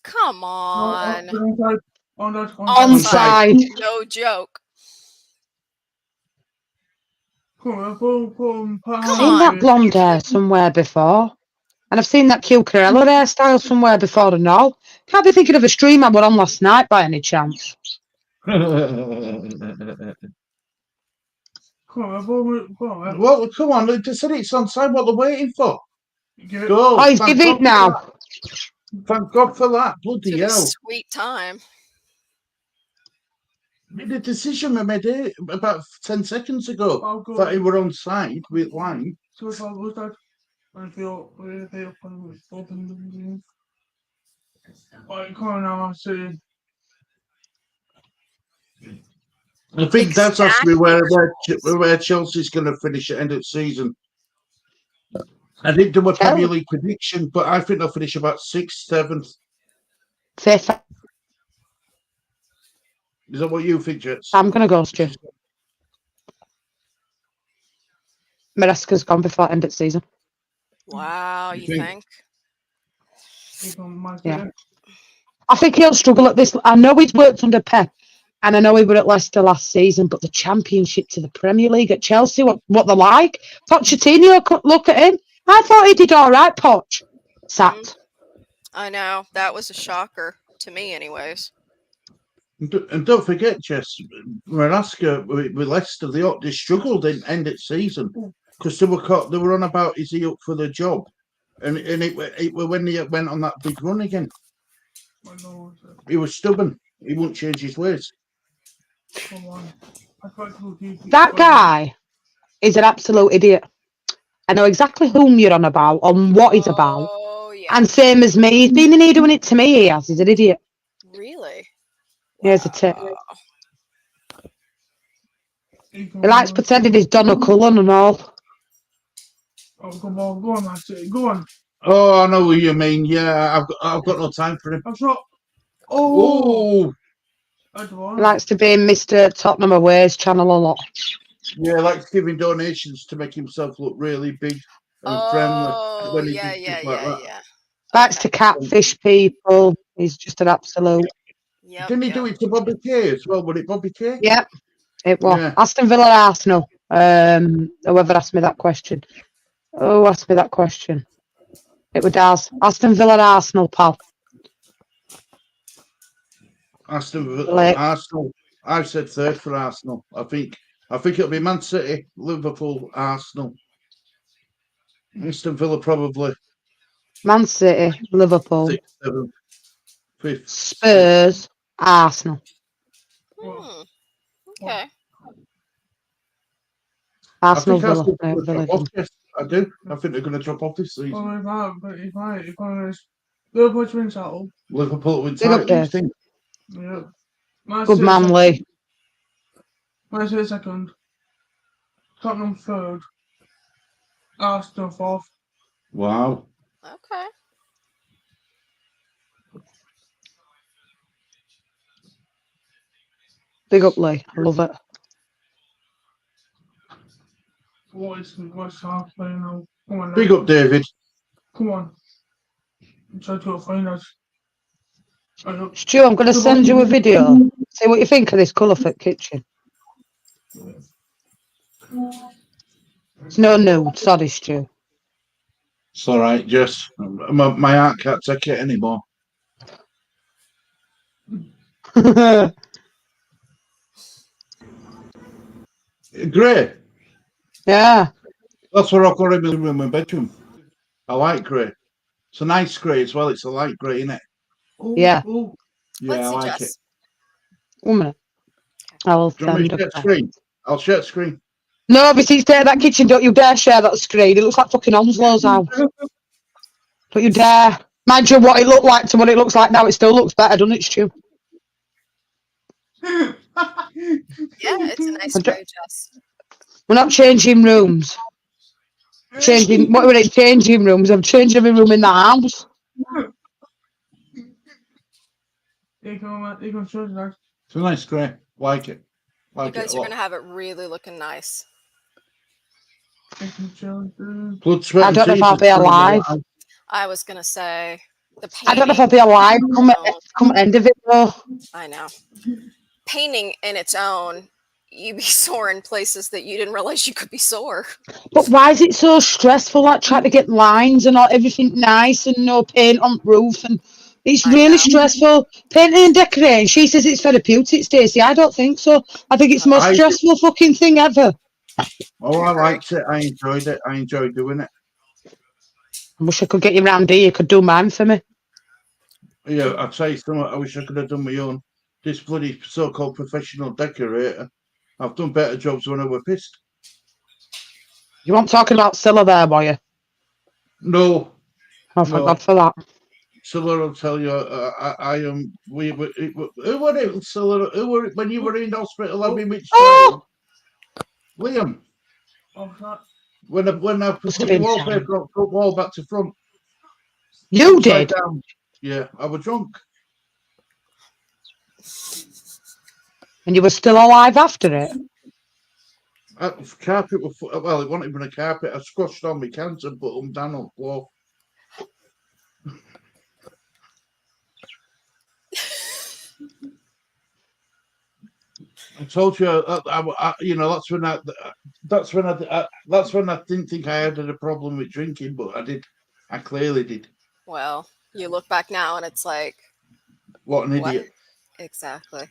Come on. Onside. No joke. I've Come seen that on. blonde hair somewhere before. And I've seen that Cucurella hairstyle somewhere before and all. Can't be thinking of a stream I went on last night by any chance. Well, come on. They said it's on time. What they're waiting for? Go. Oh, he's giving it now. Thank God for that. Bloody Took a hell. sweet time. The decision we made it about 10 seconds ago that he were on side with line. I think that's actually Exactly. where Chelsea's going to finish at the end of the season. I didn't do a Premier League prediction, but I think they'll finish about 6th, 7th. 5th. Is that what you think, Jets? I'm going to go, Stu. Maresca's gone before end of season. Wow, you think? Yeah. I think he'll struggle at this. I know he's worked under Pep, and I know he were at Leicester last season, but the Championship to the Premier League at Chelsea, what they're like. Pochettino, look at him. I thought he did all right, Poch. Sacked. I know. That was a shocker to me, anyways. And don't forget, Jess, Maresca with Leicester, they struggled in end of season because they were on about, is he up for the job? And it when he went on that big run again. He was stubborn. He wouldn't change his ways. That guy is an absolute idiot. I know exactly whom you're on about, on what he's about. Oh, yeah. And same as me. He's been in here doing it to me, he has. He's an idiot. Really? Here's a tip. He likes pretending he's Donna Cullen and all. Oh, come on, go on, Matty, go on. Oh, I know what you mean. Yeah, I've got no time for him. That's not. Oh, He likes to be in Mr. Tottenham Aways channel a lot. yeah, likes giving donations to make himself look really big and friendly. When he does stuff like that. Likes to catfish people. He's just an absolute. Yep, Didn't he do it to Bobby Kay as well? Was it Bobby Kay? Yeah, it was. Yeah. Aston Villa, Arsenal. Whoever asked me that question. Oh, asked me that question. It was Daz. Aston Villa, Arsenal, pal. Aston Villa, Arsenal. I've said 3rd for Arsenal. I think it'll be Man City, Liverpool, Arsenal. Aston Villa probably. Man City, Liverpool, 6th, 7th, 5th. Spurs, Arsenal. Okay. Arsenal, I think Villa. Arsenal are gonna drop off, yes, I do. I think they're going to drop off this season. If I Liverpool to win title. Liverpool win Big up, title. Dave. Yeah. Good man, Lee. Man City 2nd. Tottenham 3rd. Arsenal 4th. Wow. Okay. Big up, Lee. I love it. What's half playing now? Come on. Big up, David. Come on. I'm trying to find us. Stu, I'm going to send you a video. See what you think of this colour fit kitchen. It's no nude. Sorry, Stu. It's all right, Jess. My heart can't take it anymore. Grey. Yeah. That's what I've got in my bedroom. I like grey. It's a nice grey as well. It's a light grey, isn't it? Yeah. Yeah, I like it. 1 minute. I will Do you want me to share the screen? I'll share the screen. No, but see, stay at that kitchen. Don't you dare share that screen. It looks like fucking Onslow's house. Don't you dare. Mind you, what it looked like to what it looks like now, it still looks better, doesn't it, Stu? Yeah, it's a nice grey, Jess. We're not changing rooms. What were it? Changing rooms. I'm changing every room in the house. It's a nice grey. Like it. You guys are going to have it really looking nice. Blood, sweat, I don't know if I'll be alive. I was going to say, the painting. I don't know if I'll be alive come end of it, though. I know. Painting in its own, you'd be sore in places that you didn't realize you could be sore. But why is it so stressful, like trying to get lines and all, everything nice and no paint on roof? And it's really stressful. Painting and decorating, she says it's therapeutic, Stacey. I don't think so. I think it's the most stressful fucking thing ever. Oh, I liked it. I enjoyed it. I enjoyed doing it. I wish I could get you round here. You could do mine for me. Yeah, I'd say something. I wish I could have done my own. This bloody so-called professional decorator. I've done better jobs when I were pissed. You weren't talking about Scylla there, were you? No. Oh, thank God for that. Scylla will tell you. I am. Who were it, Scylla? Who were it when you were in hospital having which child? Liam. Oh, that. When I put Must have your been wallpaper on, put wall back to front. You upside did? down. Yeah, I was drunk. And you were still alive after it? Carpet was, well, it wasn't even a carpet. I squashed on my cans and put them down on the floor. I told you, you know, that's when I didn't think I had a problem with drinking, but I did. I clearly did. Well, you look back now and it's like, What an what? idiot! Exactly.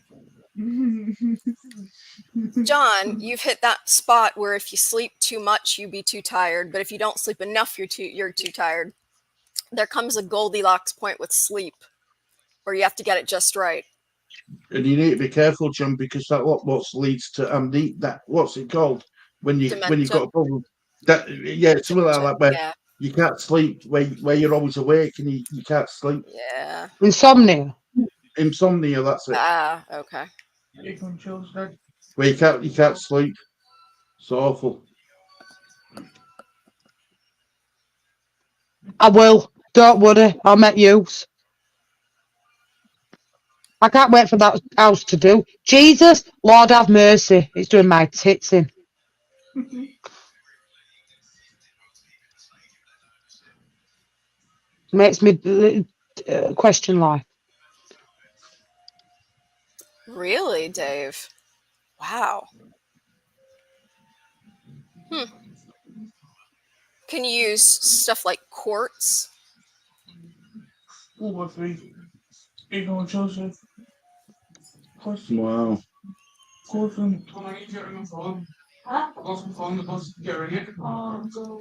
John, you've hit that spot where if you sleep too much, you be too tired, but if you don't sleep enough, you're too tired. There comes a Goldilocks point with sleep, where you have to get it just right. And you need to be careful, John, because that what leads to that what's it called when you've Dementia. got a problem. That something like that where Yeah. you can't sleep, where you're always awake and you can't sleep. Yeah. Insomnia. Insomnia, that's it. Ah, okay. Where you can't sleep. It's awful. I will. Don't worry. I'll make use. I can't wait for that house to do. Jesus, Lord have mercy. It's doing my tits in. Makes me question life. Really, Dave? Wow. Can you use stuff like quartz? Wow.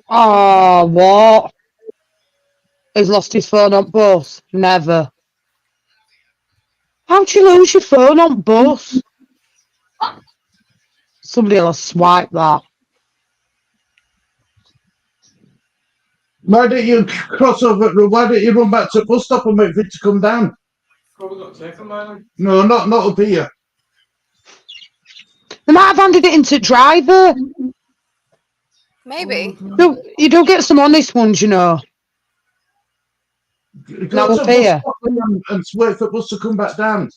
Oh, what? He's lost his phone on bus? Never. How'd you lose your phone on bus? Somebody will swipe that. Why don't you cross over? Why don't you run back to the bus stop and wait for it to come down? Probably got taken by them. No, not up here. They might have handed it into driver. Maybe. No, you don't get some honest ones, you know. Go Now to up the bus here. stop and wait for the bus to come back down.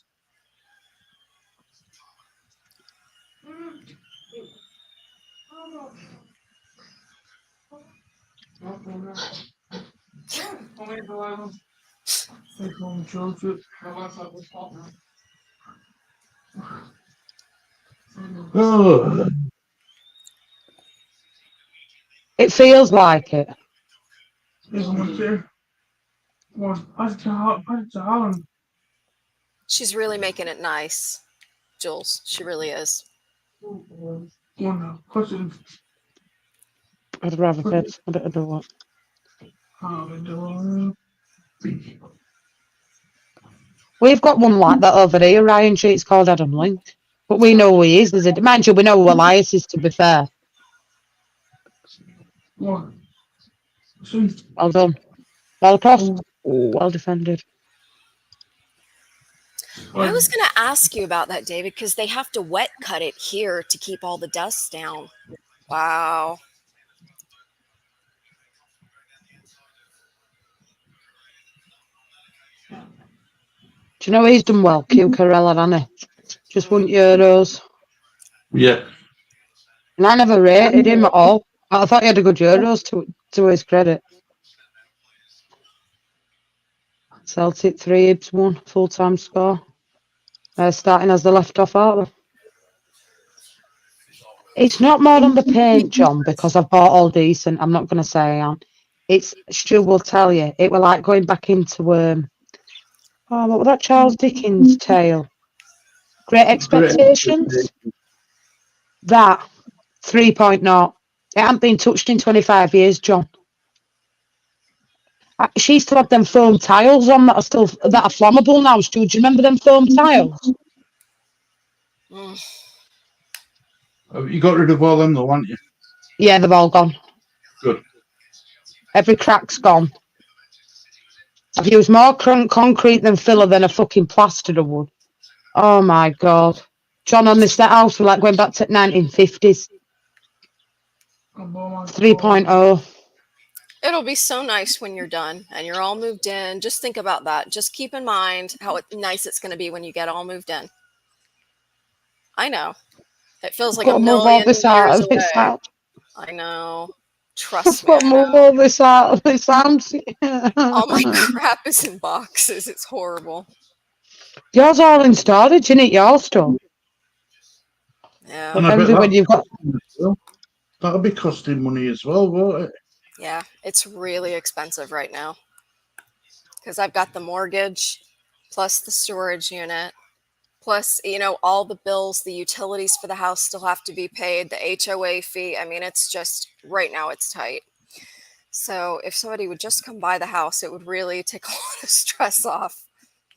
Oh. It feels like it. She's really making it nice, Jules. She really is. I'd rather fit. I don't know what. We've got one like that over here, Ryan G. It's called Adam Link. But we know who he is. Mind you, we know who Elias is, to be fair. Well done. Well across. Well defended. I was going to ask you about that, David, because they have to wet cut it here to keep all the dust down. Wow. Do you know he's done well? Q Carella, hasn't he? Just won Euros. Yeah. And I never rated him at all. I thought he had a good Euros to his credit. Celtic 3, Ibs 1, full-time score. Starting as the left-off, aren't they? It's not more on the paint, John, because I've bought all decent. I'm not going to say I am. It's, Stu will tell you, it were like going back into, what was that Charles Dickens tale? Great Expectations? That, 3.0. It hasn't been touched in 25 years, John. She used to have them foam tiles on that are flammable now, Stu. Do you remember them foam tiles? You got rid of all them though, haven't you? Yeah, they've all gone. Good. Every crack's gone. I've used more concrete than filler than a fucking plasterer would. Oh my God. John, on this that house, we're like going back to 1950s. 3.0. It'll be so nice when you're done and you're all moved in. Just think about that. Just keep in mind how nice it's going to be when you get all moved in. I know. It feels like Got a to move all million this out years of this away. house. I know. Trust I've me, got to I move know. all this out of this house. All my crap is in boxes. It's horrible. Yours all in storage, innit? Your stuff. Yeah. And I bet Envy when you've got. that'll be costing money as well, won't it? Yeah. It's really expensive right now because I've got the mortgage plus the storage unit. Plus, all the bills, the utilities for the house still have to be paid, the HOA fee. I mean, it's just right now it's tight. So if somebody would just come by the house, it would really take a lot of stress off.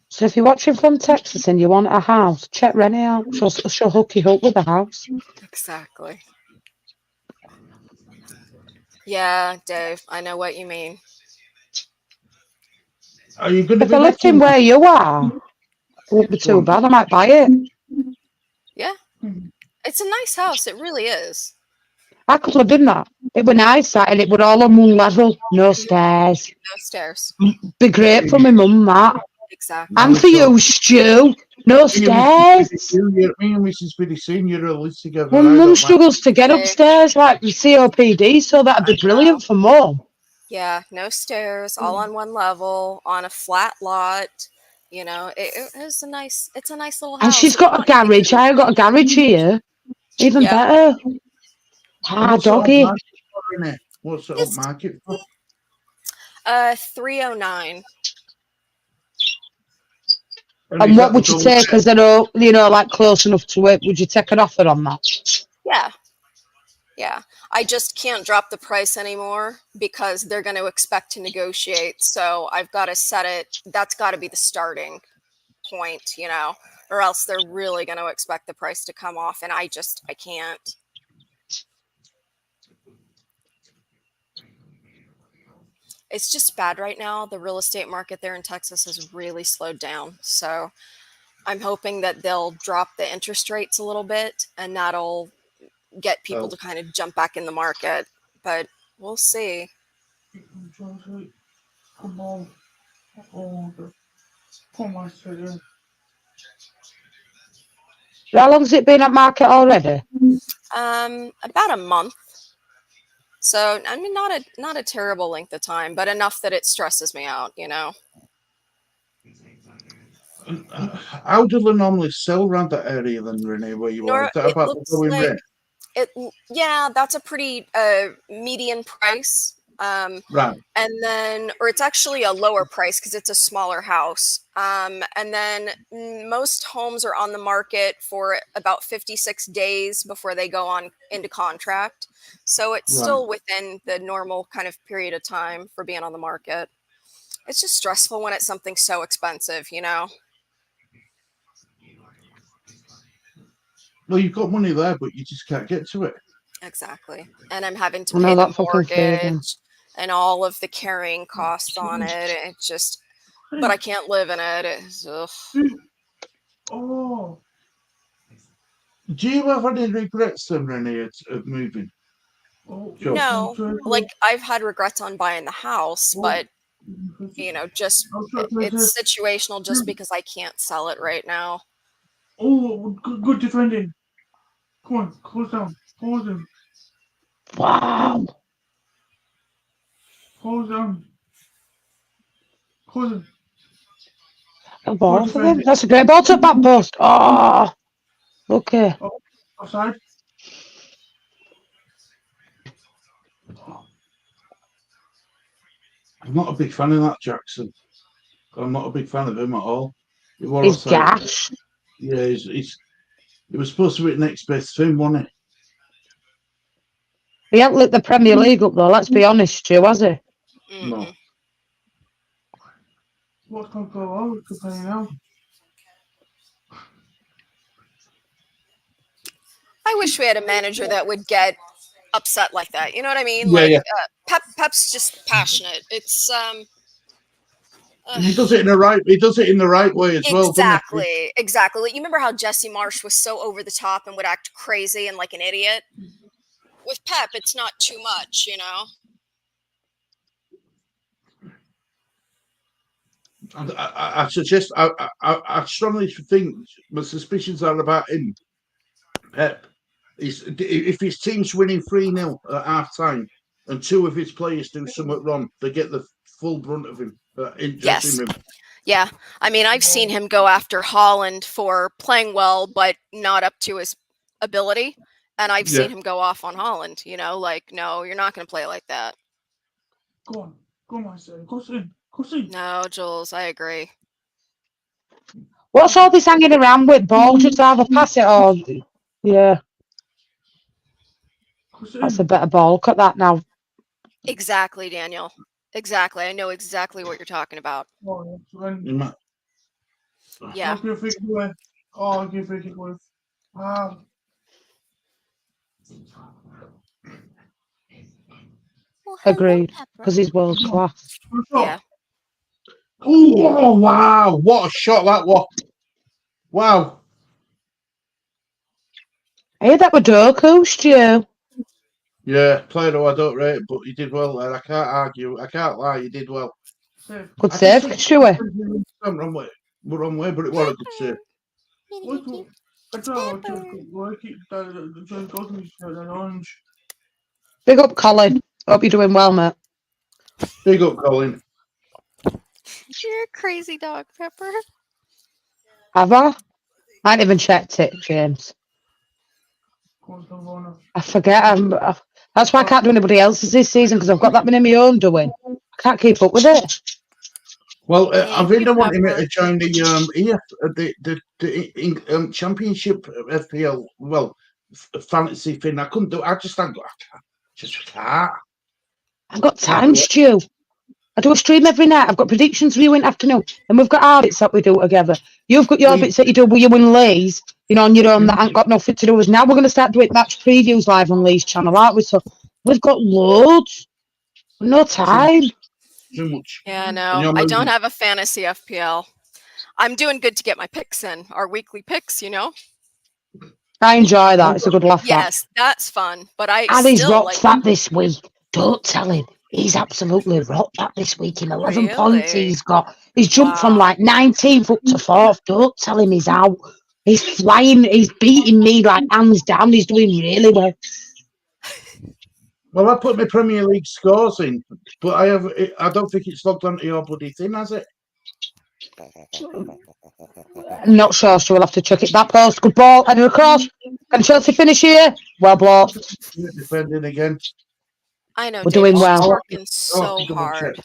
So if you're watching from Texas and you want a house, check Rennie out. She'll hook you up with a house. Exactly. Yeah, Dave, I know what you mean. Are you going to If be I lived in where you are, it wouldn't be too bad. I might buy it. Yeah. It's a nice house. It really is. I could live in that. It were nice, that, and it were all on one level, no stairs. No stairs. Be great for my mum, that. Exactly. And for you, Stu, no stairs. Me and Mrs. Biddy Senior live together. Well, I mum don't mind. struggles to get upstairs, like with COPD, so that'd be brilliant for mum. Yeah, no stairs, all on one level, on a flat lot. It is it's a nice little house. And she's got a garage. I've got a garage here. Even better. Ah, doggy. What's it up market for? 309. And what would you take as like close enough to it? Would you take an offer on that? Yeah. I just can't drop the price anymore because they're going to expect to negotiate. So I've got to set it. That's got to be the starting point, or else they're really going to expect the price to come off. And I can't. It's just bad right now. The real estate market there in Texas has really slowed down. So I'm hoping that they'll drop the interest rates a little bit and that'll get people to kind of jump back in the market. But we'll see. How long's it been at market already? About a month. So I mean, not a terrible length of time, but enough that it stresses me out. How do they normally sell around that area then, Renee, where you are? Is that about the going rate? That's a pretty median price. Right. And then, or it's actually a lower price because it's a smaller house. And then most homes are on the market for about 56 days before they go on into contract. So it's still within the normal kind of period of time for being on the market. It's just stressful when it's something so expensive, Well, you've got money there, but you just can't get to it. Exactly. And I'm having to pay the mortgage and all of the carrying costs on it. It's just, but I can't live in it. Do you have any regrets then, Renee, of moving? No, like I've had regrets on buying the house, but just it's situational just because I can't sell it right now. Oh, good defending. Come on, close down. Close him. Wow. Close down. Close him. A ball for them. That's a great ball to back post. Oh, okay. Offside. I'm not a big fan of that Jackson. I'm not a big fan of him at all. He's gas. Yeah, he was supposed to be next best thing, wasn't he? He hasn't lit the Premier League up though, let's be honest, Stu, has he? No. What's going to go on to play now? I wish we had a manager that would get upset like that. You know what I mean? Yeah, Pep's just passionate. It's He does it in the right. He does it in the right way as well, doesn't he? Exactly. Like, you remember how Jesse Marsh was so over the top and would act crazy and like an idiot? With Pep, it's not too much, you know. I suggest. I strongly think my suspicions are about him. Pep. If his team's winning 3-0 at half time and two of his players do something wrong, they get the full brunt of him. Yes. Yeah. I mean, I've seen him go after Haaland for playing well, but not up to his ability. And I've seen him go off on Haaland, you know, like, no, you're not going to play like that. Go on, I say. Go in. No, Jules, I agree. What's all this hanging around with? Ball, just either pass it or... Yeah, that's a better ball. Look at that now. Exactly, Daniel. Exactly. I know exactly what you're talking about. Yeah. I'll give it away. Well, Agreed, because he's world class. Yeah. Oh, wow. What a shot that was. Wow. Hey, that was Doku, Stu. Yeah, player who I don't rate, but he did well there. I can't argue. I can't lie. He did well. Good save, Stewie. Wrong way, but it was a good save. Big up, Colin. Hope you're doing well, mate. Big up, Colin. You're a crazy dog, Pepper. Have I? I ain't even checked it, James. I forget. That's why I can't do anybody else's this season, because I've got that many of my own doing. I can't keep up with it. Well, I've been wanting to join the Championship FPL. Well, fantasy thing. I couldn't do. I can't. I've got time, Stu. I do a stream every night. I've got predictions viewing afternoon, and we've got our bits that we do together. You've got your bits that you do with you and Lee's, you know, on your own that ain't got nothing to do with us. Now we're going to start doing match previews live on Lee's channel, aren't we? So we've got loads. No time. Too much. Yeah, no, I don't have a fantasy FPL. I'm doing good to get my picks in, our weekly picks, you know. I enjoy that. It's a good laugh. Yes, that's fun. But and he's rocked that this week. Don't tell him. He's absolutely rocked that this week. In 11 points he's got. He's jumped from like 19th up to 4th. Don't tell him he's out. He's flying. He's beating me like hands down. He's doing really well. Well, I put my Premier League scores in, but I don't think it's logged onto your bloody thing, has it? I'm not sure, so we'll have to check it. That post, good ball, headed across. Can Chelsea finish here? Well blocked. Defending again. I know. We're doing well. She's working so hard.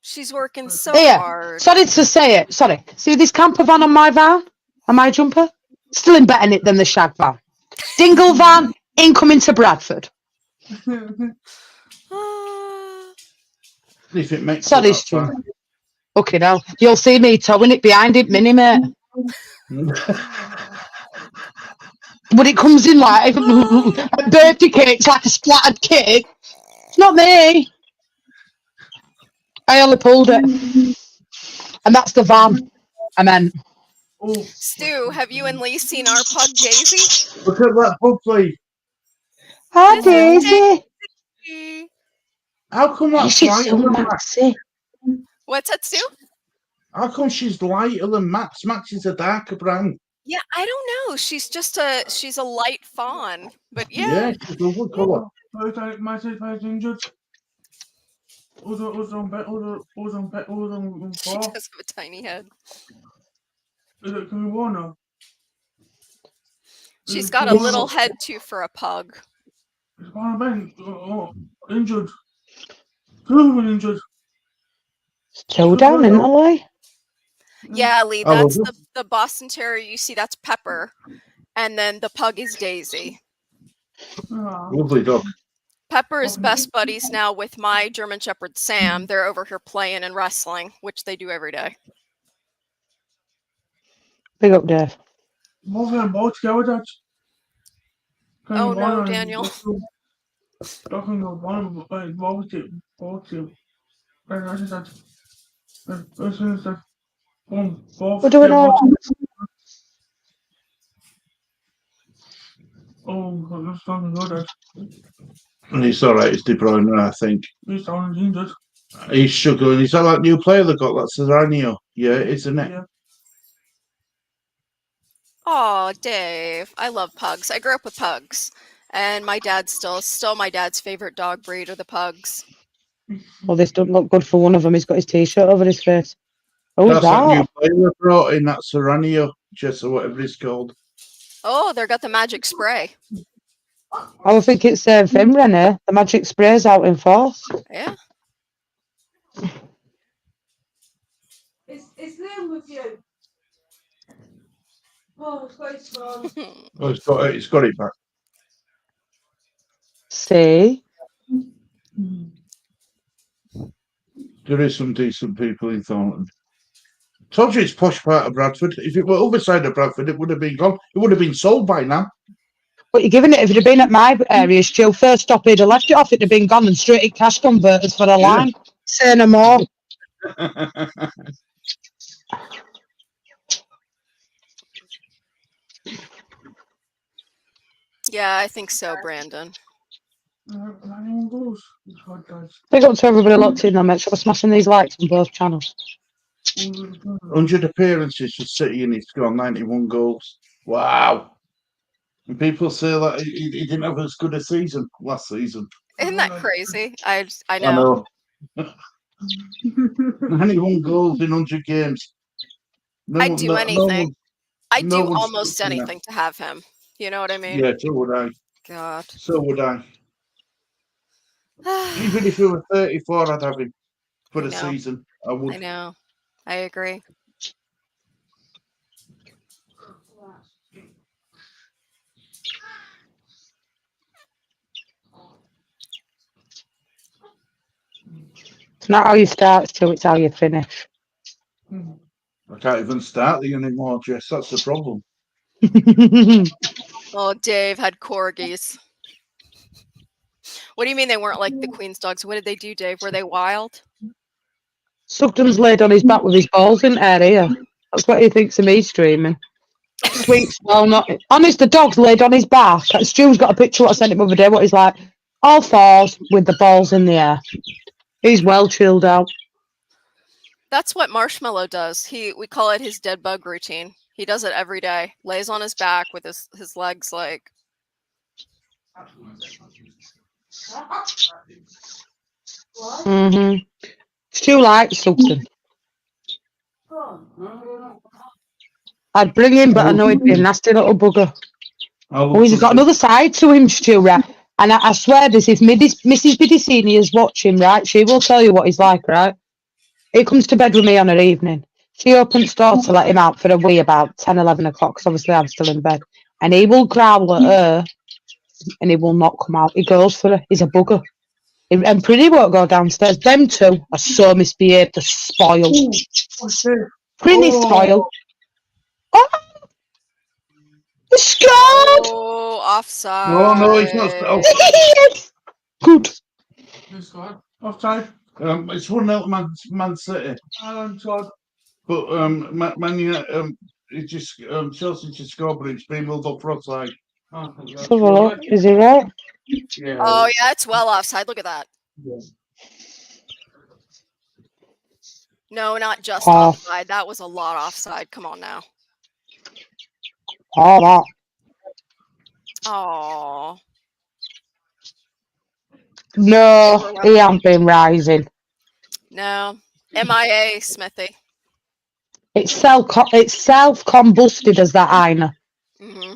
She's working so hard. Sorry to say it. Sorry. See this camper van on my van? On my jumper? Still in better it than the shag van. Dingle van, incoming to Bradford. If it makes Sorry, Stu. Okay, now you'll see me towing it behind it, mini mate. But it comes in like a birthday cake, it's like a splattered cake. It's not me. I only pulled it. And that's the van. I meant. Stu, have you and Lee seen our pug Daisy? Look at that pug, please. Hi, Daisy. How come that's lighter than Max? What's that, Stu? How come she's lighter than Max? Max is a darker brown. Yeah, I don't know. She's just she's a light fawn. But yeah. Yeah, she's a good colour. Injured. She does have a tiny head. She's got a little head too for a pug. Injured. Injured. Still down, isn't it? Yeah, Lee, that's the Boston Terrier you see, that's Pepper. And then the pug is Daisy. Lovely dog. Pepper is best buddies now with my German Shepherd Sam. They're over here playing and wrestling, which they do every day. Big up, Dave. Oh no, Daniel. I just said, this is the both We're doing all right. Oh, that's sounding good. And he's all right. It's De Bruyne, I think. He's sounding injured. He's struggling. Is that that new player they got? That's Serrano. Yeah, isn't it? Yeah. Oh, Dave, I love pugs. I grew up with pugs, and my dad's still my dad's favorite dog breed are the pugs. Well, this doesn't look good for one of them. He's got his t-shirt over his face. Who's That's that new that? player they brought in, that Serrano, Jess, or whatever it's called. Oh, they've got the magic spray. I think it's Finn Renner. The magic spray's out in force. Yeah. It's Liam with you. Oh, it's got his phone. Oh, it's got it back. See? There is some decent people in Thornton. Told you it's posh part of Bradford. If it were other side of Bradford, it would have been gone. It would have been sold by now. What you're giving it? If it had been at my area, Stu, first stop, he'd have left it off. It'd have been gone and straight at cash converters for a line. Say no more. Yeah, I think so, Brandon. Anyone goes. It's hard, guys. Big up to everybody locked in. I'll make sure we're smashing these likes on both channels. 100 appearances for City and he's got 91 goals. Wow. And people say that he didn't have as good a season last season. Isn't that crazy? I I know. know. 91 goals in 100 games. No I'd one- do no- no anything. one- I'd no do one's almost touching that. anything to have him. You know what I mean? Yeah, so would I. God. So would I. Even if he were 34, I'd have him for I the know. season. I would. I know. I agree. It's not how you start, Stu, it's how you finish. I can't even start the anymore, Jess. That's the problem. Oh, Dave had corgis. What do you mean they weren't like the Queen's dogs? What did they do, Dave? Were they wild? Sugden's laid on his back with his balls in air here. That's what he thinks of me streaming. Sweet smell, not honest. The dog's laid on his back. Stu's got a picture what I sent him the other day. What he's like, all fours with the balls in the air. He's well chilled out. That's what Marshmallow does. We call it his dead bug routine. He does it every day. Lays on his back with his legs like. Stu likes Sugden. I'd bring him, but I know he'd be a nasty little bugger. Oh, he's got another side to him, Stu, right? And I swear this, if Mrs. Biddy is watching, right, she will tell you what he's like, right? He comes to bed with me on an evening. She opens the door to let him out for a wee about 10, 11 o'clock, because obviously I'm still in bed. And he will growl at her, and he will not come out. He goes for her. He's a bugger. And Pretty won't go downstairs. Them two are so misbehaved, they're spoiled. Pretty spoiled. Oh! He scored! Oh, offside. No, he's not. Oh, Yes! Good. This guy. Offside. it's 1-0 Man City. Alan Todd. But it just Chelsea just scored, but it's been ruled up for offside. Let's have a look. Is he right? Yeah. Oh yeah, it's well offside. Look at that. No, not just Oh. offside. That was a lot offside. Come on now. Oh, that. Oh. No, he hasn't been rising. No. MIA, Smithy. It's self-combusted as that Aina. Mm-hmm.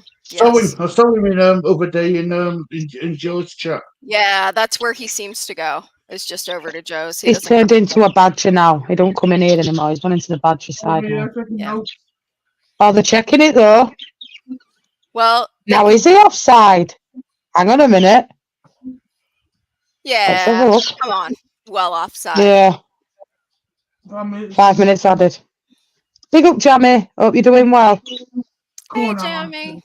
I saw him in other day in Joe's chat. Yeah, that's where he seems to go. It's just over to Joe's. He He's doesn't turned come into a badger now. He don't come in here anymore. He's gone into the badger side now. Yeah. Oh, they're checking it though. Well, Now is he offside? Hang on a minute. Let's have yeah. a look. Come on. Well offside. Yeah, 5 minutes added. Big up, Jamie. Hope you're doing well. Hey, Jamie.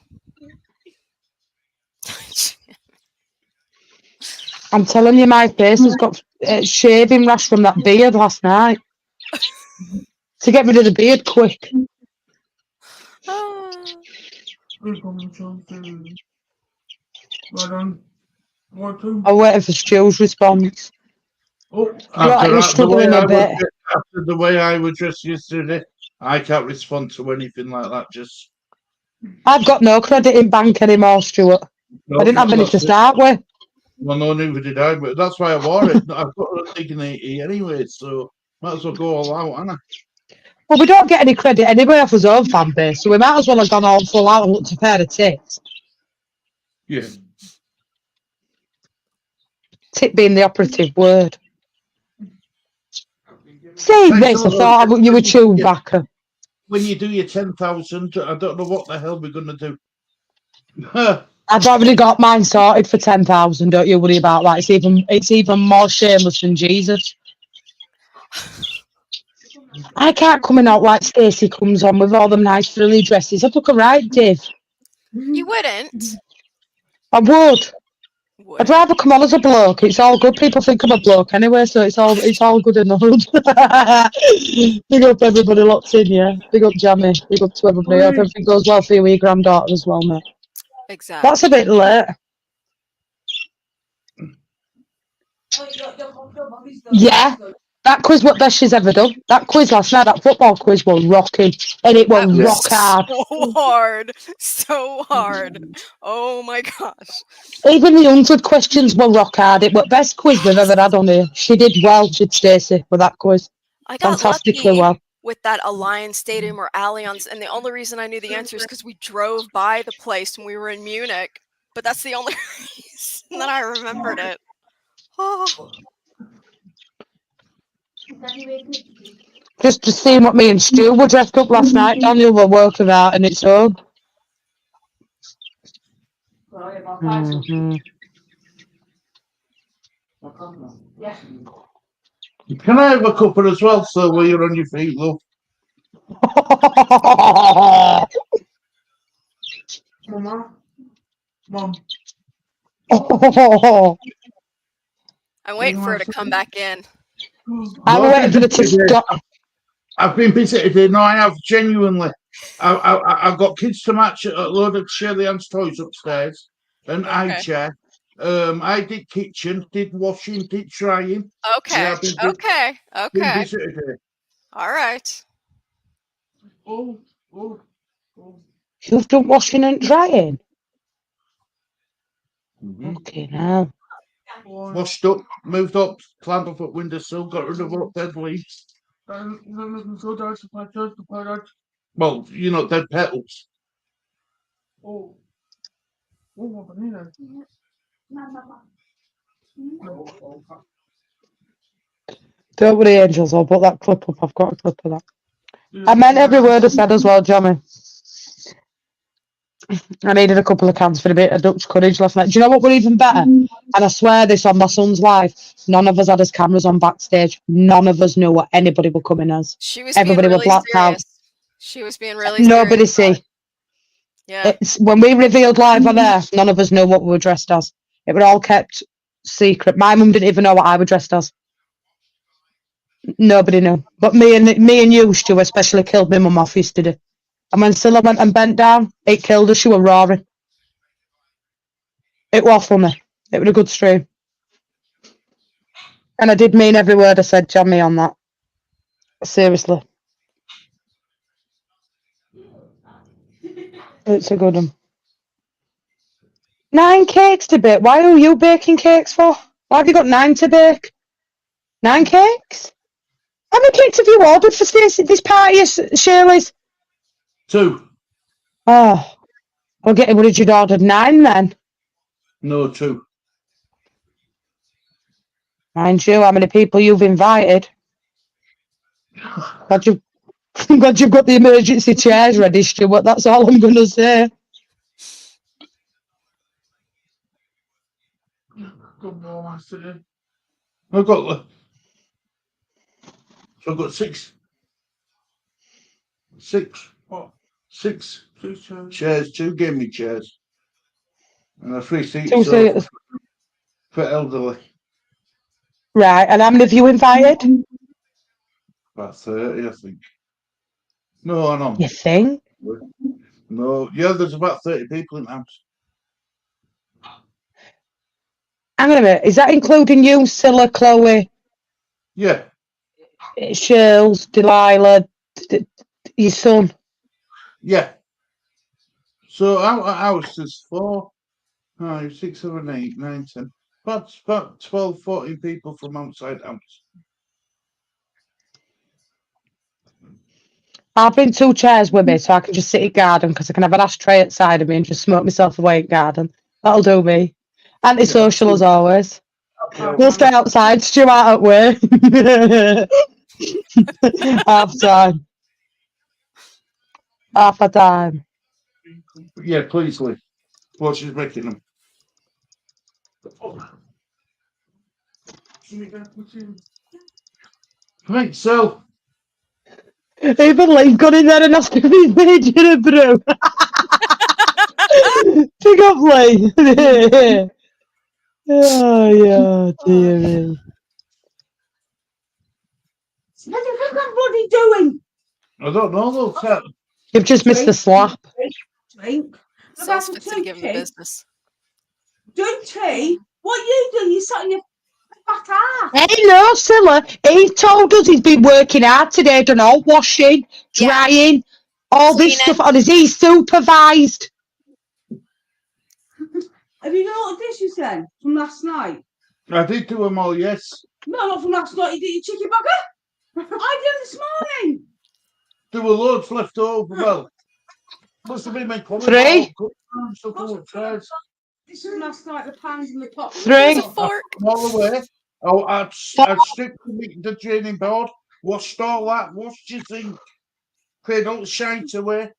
I'm telling you, my face has got shaving rash from that beard last night. To get rid of the beard quick. Ah. Good from Chelsea. Well done. 1-2. I'm waiting for Stu's response. Oh, Feel like you're struggling a bit. After the way I was dressed yesterday, I can't respond to anything like that. Just I've got no credit in bank anymore, Stuart. I didn't have any to start with. Well, no, neither did I, but that's why I wore it. I've got a dignity anyway, so might as well go all out, haven't I? Well, we don't get any credit anyway off his own fan base, so we might as well have gone all full out and looked a pair of tits. Yeah. Tit being the operative word. Saying this, I thought you were Chewbacca. When you do your 10,000, I don't know what the hell we're going to do. I've already got mine sorted for 10,000. Don't you worry about that. It's even more shameless than Jesus. I can't come out like Stacey comes on with all them nice frilly dresses. I'd look alright, Dave. You wouldn't. I would. Would. I'd rather come on as a bloke. It's all good. People think I'm a bloke anyway, so it's all good in the hood. Big up everybody locked in, yeah. Big up Jamie. Big up to everybody. Hope everything goes well for you with your granddaughter as well, mate. Exactly. That's a bit late. Yeah. That quiz, what best she's ever done. That quiz last night, that football quiz was rocking. And it was rock hard. So hard. So hard. Oh my gosh. Even the 100 questions were rock hard. It was the best quiz we've ever had on here. She did well, did Stacey, with that quiz. I got Fantastically lucky well. with that Alliance Stadium or Allianz, and the only reason I knew the answer is because we drove by the place when we were in Munich. But that's the only reason that I remembered it. Oh. Just seeing what me and Stu were dressed up last night. Daniel were working out and it's own. Can I have a cuppa as well, so while you're on your feet, love? Mom. I'm waiting for her to come back in. I'm waiting for the to stop. I've been busy today. No, I have genuinely. I've got kids to match a load of Shirley Ann's toys upstairs, an eye chair. I did kitchen, did washing, did drying. Okay. Yeah, Okay. been busy today. All right. You've done washing and drying? Mm-hmm. Okay, now. Washed up, moved up, climbed up at windowsill, got rid of all dead leaves. Well, you know, dead petals. Don't worry, Angels, I'll put that clip up. I've got a clip of that. I meant every word I said as well, Johnny. I needed a couple of cans for a bit of Dutch courage last night. Do you know what were even better? And I swear this on my son's life. None of us had his cameras on backstage. None of us knew what anybody were coming as. She was Everybody being were really blacked out. serious. She was being really Nobody serious. see. Yeah. It's when we revealed live on there, none of us knew what we were dressed as. It were all kept secret. My mum didn't even know what I was dressed as. Nobody knew. But me and you, Stu, especially killed my mum off yesterday. And when Scylla went and bent down, it killed her. She was roaring. It was funny. It was a good stream. And I did mean every word I said, Jamie, on that. Seriously. It's a good one. 9 cakes to bake. Why are you baking cakes for? Why have you got 9 to bake? 9 cakes? How many cakes have you ordered for this party, Shirley's? 2. Oh. Would you ordered 9 then? No, 2. Mind you, how many people you've invited? Glad you've got the emergency chairs ready, Stuart. That's all I'm going to say. I've got 6. 6. What? 6 chairs. 2 gaming chairs. And a 3-seat 2 seaters. for elderly. Right, and how many have you invited? About 30, I think. No, hang on. You think? No, yeah, there's about 30 people in the house. Hang on a minute. Is that including you, Scylla, Chloe, Yeah, Shirls, Delilah, your son? yeah. So our house is 4, 5, 6, 7, 8, 9, 10. About 12, 14 people from outside house. I'll bring 2 chairs with me so I can just sit in garden because I can have an ashtray outside of me and just smoke myself away in garden. That'll do me. Antisocial as always. We'll stay outside, Stuart at way. Half time. Half a time. Yeah, please, Lee. Well, she's making them. Right, so Even Lee got in there and asked if he's made you a brew. Pick up Lee. Oh, yeah, dear me. What the fuck am bloody doing? I don't know though. Tell. You've just missed the slap. Drink. Cells fits to give him the business. Do tea? What are you doing? You sat in your fat ass. Hey, no, Scylla. He told us he's been working hard today, done all washing, Yeah. drying, all this Cleaning. stuff on his. He's supervised. Have you done all the dishes then from last night? I did do them all, yes. No, not from last night. You did your chicken burger. I did this morning. There were loads left over. Well, must have been my comment. 3. This was last night. The pans and the pots. 3. There's a fork. All the way. Oh, I'd stripped the draining board, washed all that, washed your sink, cleared all the shite away,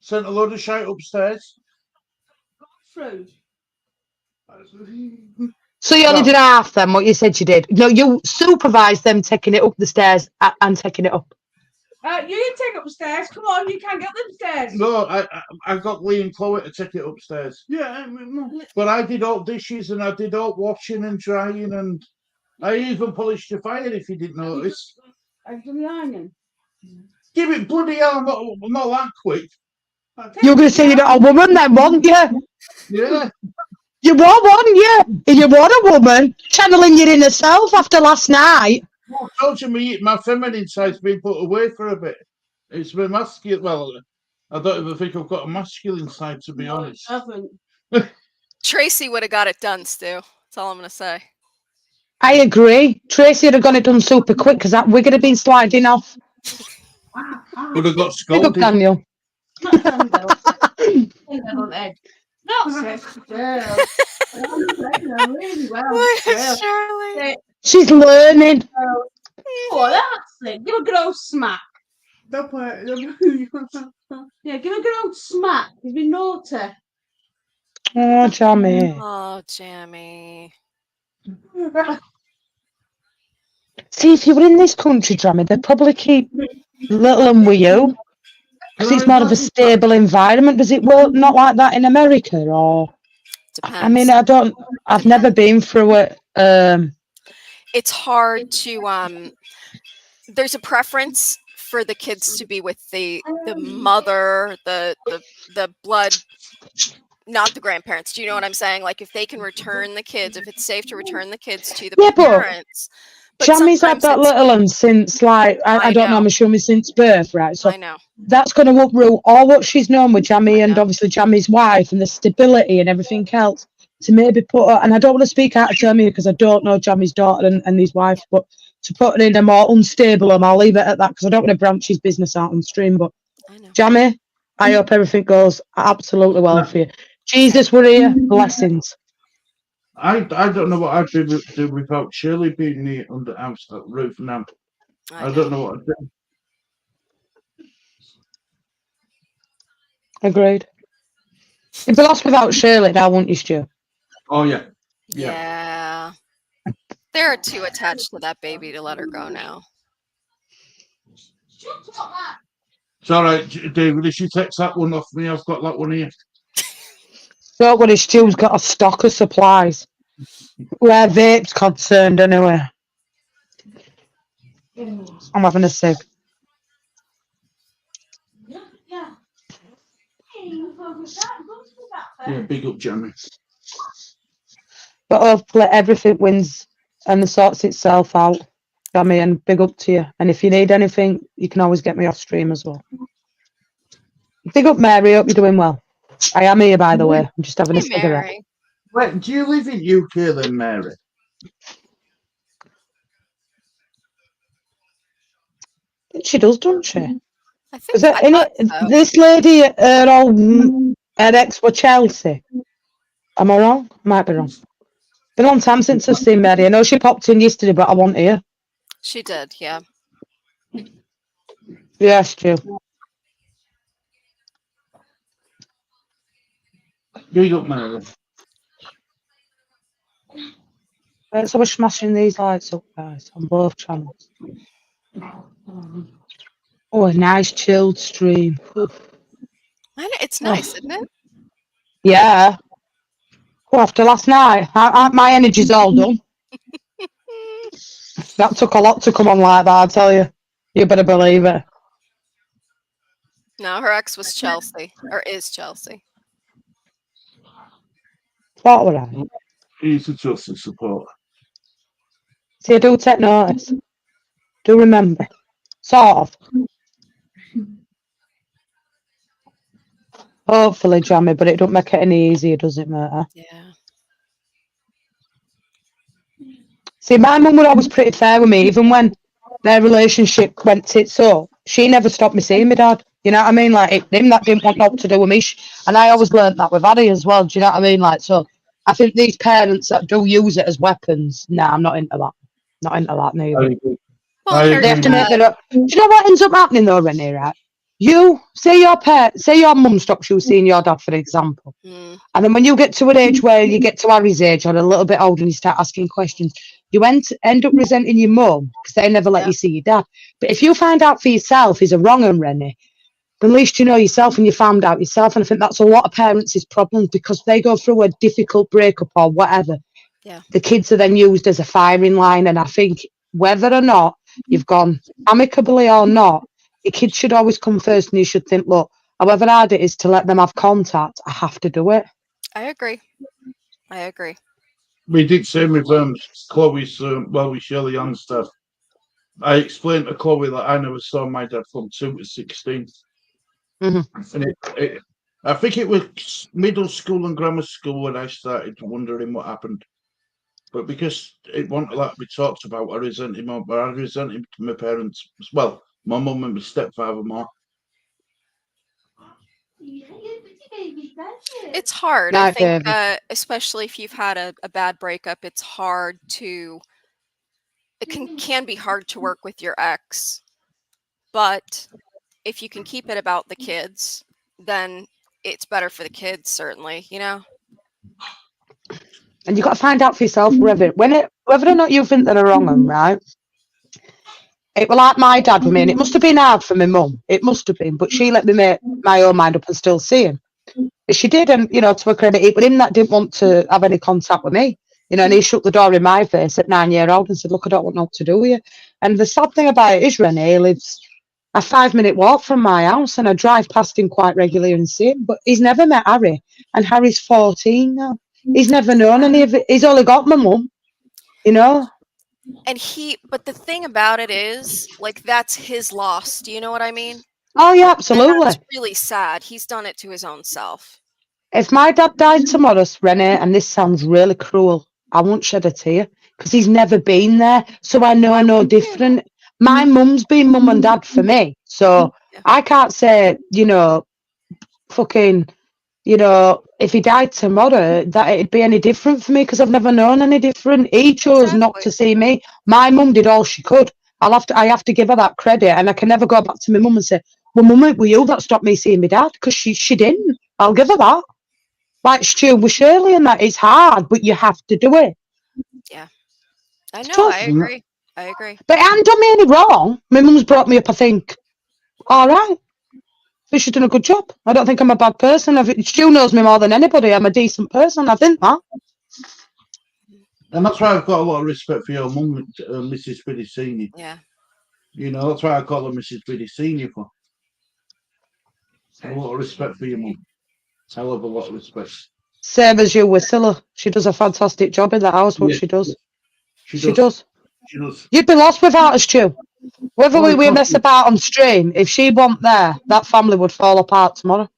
sent a load of shite upstairs. Through. So you only did half then, what you said you did. No, you supervised them taking it up the stairs and taking it up. You didn't take it upstairs. Come on, you can't get upstairs. No, I got Lee and Chloe to take it upstairs. Yeah, But I did all dishes and I did all washing and drying and I even polished the fire if you didn't notice. Have you done the ironing? Give it bloody hell, not that quick. You're going to say you're not a woman then, weren't you? Yeah. You were one, yeah. You were a woman, channeling your inner self after last night. I told you my feminine side's been put away for a bit. It's my masculine. Well, I don't even think I've got a masculine side, to be honest. I haven't. Tracy would have got it done, Stu. That's all I'm going to say. I agree. Tracy would have got it done super quick because that wig would have been sliding off. Would have got Pick up scolded. Daniel. Not sexy girl. Really well. Charlie. She's learning. Oh, that's it. Give a good old smack. don't play. Yeah, give a good old smack. You've been naughty. Oh, Jamie. Oh, Jamie. See, if you were in this country, Jamie, they'd probably keep little and with you. Because it's more of a stable environment. Does it work not like that in America? Or Depends. I mean, I've never been through it. It's hard to there's a preference for the kids to be with the mother, the blood, not the grandparents. Do you know what I'm saying? Like if they can return the kids, if it's safe to return the kids to the parents. But Jamie's had that little one since, like, I don't know, I'm assuming since birth, right? So I know. that's going to uproot all what she's known with Jamie and obviously Jamie's wife and the stability and everything else to maybe put her, and I don't want to speak out of Jamie because I don't know Jamie's daughter and his wife, but to put her in a more unstable home, I'll leave it at that because I don't want to branch his business out on stream. But Jamie, I hope everything goes absolutely well for you. Jesus, we're here. Blessings. I don't know what I'd do without Shirley being near under house roof now. I don't know what I'd do. Agreed. You'd be lost without Shirley now, wouldn't you, Stu? Oh yeah. Yeah. They're too attached to that baby to let her go now. It's all right, David. If she takes that one off me, I've got that one here. Don't worry, Stu's got a stock of supplies. Where vape's concerned, anyway. I'm having a cig. Yeah. Hey, you focus that. Go to that Yeah, big up, Jamie. But hopefully everything wins and sorts itself out. Jamie, and big up to you. And if you need anything, you can always get me off stream as well. Big up, Mary. Hope you're doing well. I am here, by the way. I'm just having a Hey, cigarette. Mary. Wait, do you live in UK then, Mary? I think she does, doesn't she? I think Is it, I thought so. this lady, her ex were Chelsea. Am I wrong? Might be wrong. Been a long time since I've seen Mary. I know she popped in yesterday, but I want her. She did, yeah. Yeah, Stu. Big up, Mary. Right, so we're smashing these lights up, guys, on both channels. Oh, a nice chilled stream. It's nice, isn't it? Yeah. Oh, after last night, my energy's all done. That took a lot to come on like that, I tell you. You better believe it. No, her ex was Chelsea, or is Chelsea. What were I? He's a Chelsea supporter. See, I do take notice. Do remember. Sort of. Hopefully, Jammy, but it don't make it any easier, does it, mate? Yeah. See, my mum was always pretty fair with me, even when their relationship went tits up. She never stopped me seeing my dad. You know what I mean? Like, him that didn't want nothing to do with me. And I always learnt that with Addy as well. Do you know what I mean? Like, so I think these parents that do use it as weapons, nah, I'm not into that. Not into that, neither. Well, I here They have to you make have- their own. Do you know what ends up happening though, Renee, right? You say your mum stops you seeing your dad, for example. Mm, And then when you get to an age where you get to Harry's age or a little bit older and you start asking questions, you end up resenting your mum because they never let Yeah. you see your dad. But if you find out for yourself he's a wrong un, Rennie, then at least you know yourself and you found out yourself. And I think that's a lot of parents' problems because they go through a difficult breakup or whatever. Yeah. The kids are then used as a firing line. And I think whether or not you've gone amicably or not, your kids should always come first and you should think, look, however hard it is to let them have contact, I have to do it. I agree. I agree. We did say with Chloe's, with Shirley Young stuff. I explained to Chloe that I never saw my dad from 2 to 16. Mm-hmm. And I think it was middle school and grammar school when I started wondering what happened. But because it wasn't like we talked about, I resent him to my parents. Well, my mum and my stepfather more. It's hard. No, I think, David. especially if you've had a bad breakup, it's hard to. It can be hard to work with your ex, but if you can keep it about the kids, then it's better for the kids, certainly. You know. And you've got to find out for yourself whether or not you think they're wrong one, right? It was like my dad with me, and it must have been hard for my mum. It must have been, but she let me make my own mind up and still see him. She did, and to her credit, it was him that didn't want to have any contact with me. And he shut the door in my face at 9-year-old and said, "Look, I don't want nothing to do with you." And the sad thing about it is, Renee, he lives a 5-minute walk from my house, and I drive past him quite regularly and see him. But he's never met Harry, and Harry's 14 now. He's never known any of it. He's only got my mum, And but the thing about it is, like, that's his loss. Do you know what I mean? Oh yeah, And absolutely. that's really sad. He's done it to his own self. If my dad died tomorrow, Renee, and this sounds really cruel, I won't shed a tear because he's never been there. So I know no different. My mum's been mum and dad for me. So Yeah. I can't say, fucking, if he died tomorrow, that it'd be any different for me because I've never known any different. He chose not Exactly. to see me. My mum did all she could. I have to give her that credit, and I can never go back to my mum and say, "Well, mum, it were you that stopped me seeing my dad," because she didn't. I'll give her that. Like Stu with Shirley and that, it's hard, but you have to do it. I know. tough. I agree. I agree. But it hasn't done me any wrong. My mum's brought me up, I think, all right. But she's done a good job. I don't think I'm a bad person. Stu knows me more than anybody. I'm a decent person. I think that. And that's why I've got a lot of respect for your mum, Mrs. Biddy Senior. Yeah. You know, that's why I call her Mrs. Biddy Senior for. A lot of respect for your mum. Hell of a lot of respect. Same as you with Scylla. She does a fantastic job in the house, what Yeah. she does. She She does. does. She does. You'd be lost without us, Stu. Whether Oh, we of mess course. about on stream, if she wasn't there, that family would fall apart tomorrow.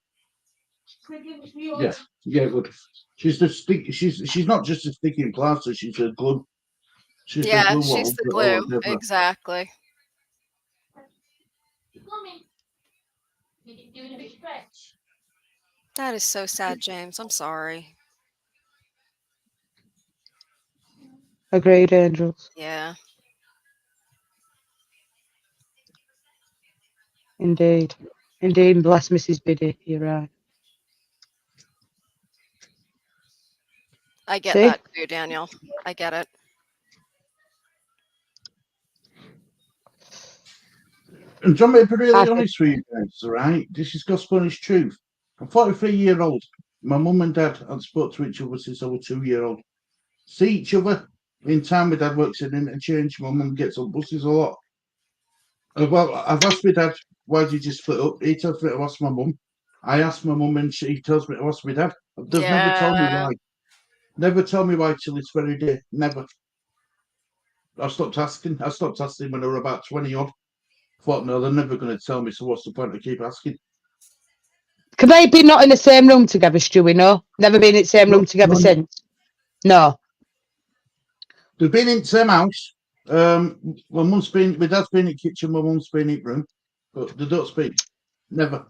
Yes. Yeah, good. She's the stick. She's not just a sticking plaster. She's a glue. She's the Yeah, glue. she's the glue. Exactly. That is so sad, James. I'm sorry. Agreed, Angels. Yeah. Indeed. Indeed, bless Mrs. Biddy. You're right. I get See? that too, Daniel. I get it. And John, to be really I think- honest with you guys, all right? This is gospel honest truth. I'm 43-year-old. My mum and dad had spoke to each other since I was 2-year-old. See each other in time. My dad works in interchange. My mum gets on buses a lot. Well, I've asked my dad, why did you split up? He tells me to ask my mum. I asked my mum and she tells me to ask my dad. They've never told me why. Never told me why till this very day. Never. I stopped asking. I stopped asking when I were about 20 odd. Thought, no, they're never going to tell me, so what's the point of keep asking? Can they be not in the same room together, Stewie? No? Never been in the same room together since? No. They've been in the same house. My dad's been in the kitchen, my mum's been in the room, but they don't speak. Never.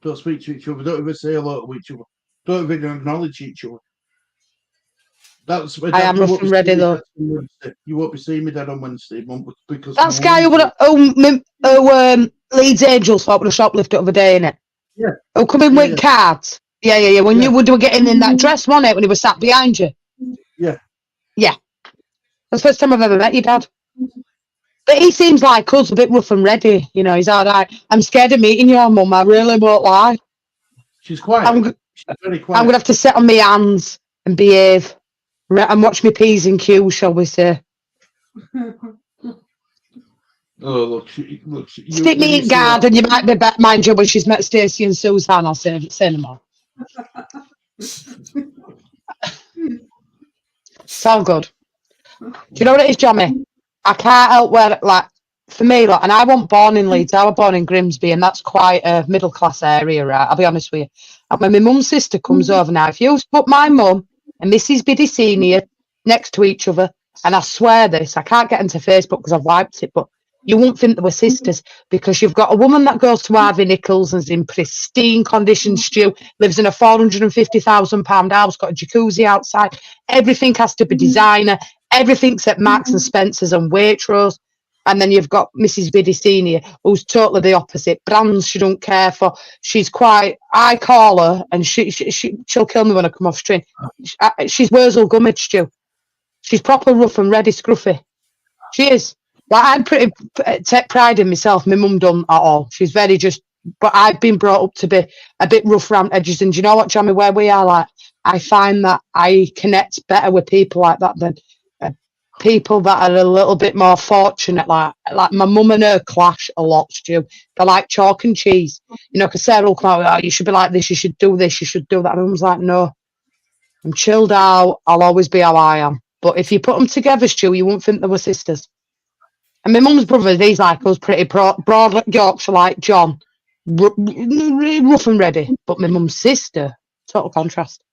Don't speak to each other. Don't even say hello to each other. Don't even acknowledge each other. That's I am rough and ready, though. You won't be seeing me dad on Wednesday, Mum, because That's guy who Leeds Angels thought would have shoplifted the other day, innit? Yeah. Who come in with cards. Yeah. When Yeah. you were getting in that dress, wasn't it? When he was sat behind you. Yeah. Yeah. That's the first time I've ever met your dad. But he seems like us, a bit rough and ready. You know, he's all right. I'm scared of meeting your mum. I really won't lie. She's quiet. She's very quiet. I'm going to have to sit on my hands and behave and watch my P's and Q's, shall we say. Oh, look. Stick me in guard and you might be back, mind you, when she's met Stacey and Suzanne, I'll say no more. It's all good. Do you know what it is, Johnny? I can't help where, like, for me, like, and I wasn't born in Leeds, I was born in Grimsby, and that's quite a middle class area, right? I'll be honest with you. And when my mum's sister comes over now, if you put my mum and Mrs. Biddy Senior next to each other, and I swear this, I can't get into Facebook because I've wiped it, but you wouldn't think they were sisters because you've got a woman that goes to Harvey Nichols and is in pristine condition, Stu, lives in a £450,000 house, got a jacuzzi outside. Everything has to be designer. Everything's at Marks and Spencer's and Waitrose. And then you've got Mrs. Biddy Senior, who's totally the opposite. Brands she don't care for. She's quite, I call her, and she'll kill me when I come off stream. She's Wurzel Gummidge, Stu. She's proper rough and ready, scruffy. She is. Like, I'm pretty take pride in myself. My mum don't at all. She's very just, but I've been brought up to be a bit rough around edges. And do you know what, Jamie, where we are, like, I find that I connect better with people like that than people that are a little bit more fortunate. Like my mum and her clash a lot, Stu. They're like chalk and cheese. You know, because Sarah will come out, oh, you should be like this, you should do this, you should do that. And mum's like, no, I'm chilled out. I'll always be how I am. But if you put them together, Stu, you wouldn't think they were sisters. And my mum's brother, he's like us, pretty broad Yorkshire like John, rough and ready. But my mum's sister, total contrast.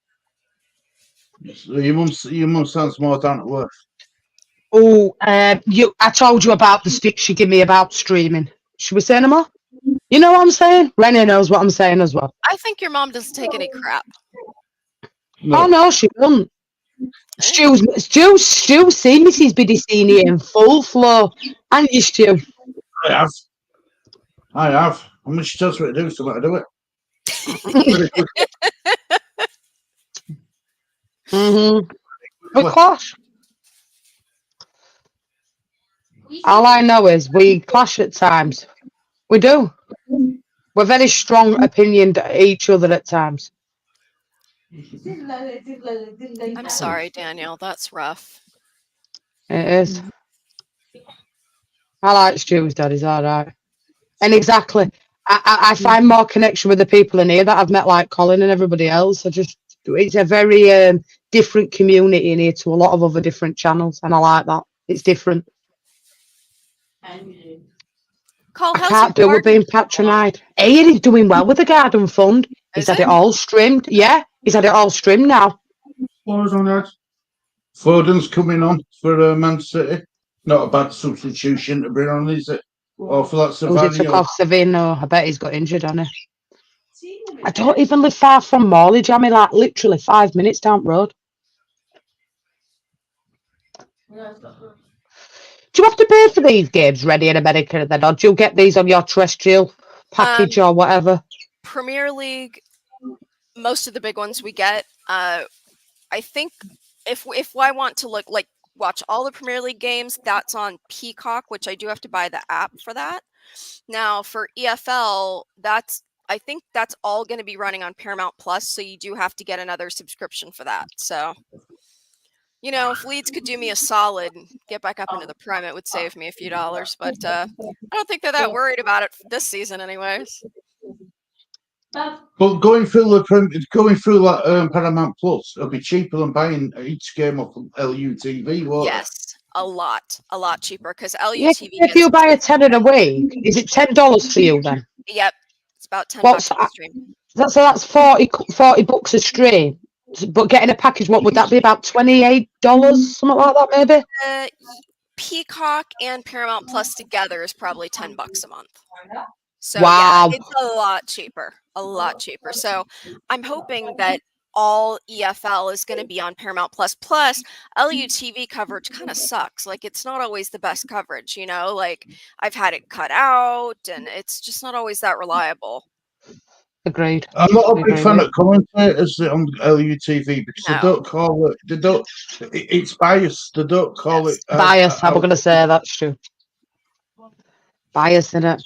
So your mum sounds more down to earth. Oh, I told you about the stick she gave me about streaming. Should we say no more? You know what I'm saying? Rennie knows what I'm saying as well. I think your mom doesn't take any crap. No. Oh no, she doesn't. Stu seen Mrs. Biddy Senior in full flow. And you, Stu? I have. And when she tells me to do something, I do it. We clash. All I know is we clash at times. We do. We're very strong opinioned at each other at times. I'm sorry, Daniel. That's rough. It is. I like Stu's dad. He's all right. And exactly, I find more connection with the people in here that I've met, like Colin and everybody else. It's a very different community in here to a lot of other different channels, and I like that. It's different. Cole, I how's can't do your with garden? being patronised. Ian is doing well with the garden fund. He's Is had it? it all streamed. Yeah, he's had it all streamed now. What on that? Foden's coming on for Man City. Not a bad substitution to bring on, is it? Or for that Was it took Savannah. off Savino? I bet he's got injured, hasn't he? I don't even live far from Morley, Jamie, like literally 5 minutes down the road. Do you have to pay for these games ready in America then, or do you get these on your terrestrial package or whatever? Premier League, most of the big ones we get. I think if I want to watch all the Premier League games, that's on Peacock, which I do have to buy the app for that. Now for EFL, I think that's all going to be running on Paramount Plus, so you do have to get another subscription for that. So, if Leeds could do me a solid and get back up into the Prem, it would save me a few dollars. But I don't think they're that worried about it this season, anyways. But going through that Paramount Plus, it'll be cheaper than buying each game off LUTV, won't it? Yes, a lot cheaper because Yeah, LUTV. if you buy a tenner a week, is it $10 for you then? Yep, it's about $10 What's a stream. that's 40 bucks a stream. But getting a package, what would that be? About $28, something like that, maybe. Peacock and Paramount Plus together is probably $10 a month. So Wow. yeah, it's a lot cheaper. So I'm hoping that all EFL is going to be on Paramount Plus. Plus, LUTV coverage kind of sucks. Like, it's not always the best coverage, Like, I've had it cut out, and it's just not always that reliable. Agreed. I'm not a big fan of commentators on LUTV because they don't call it. It's biased. They don't call it bias. I'm going to say that's true. Bias in it.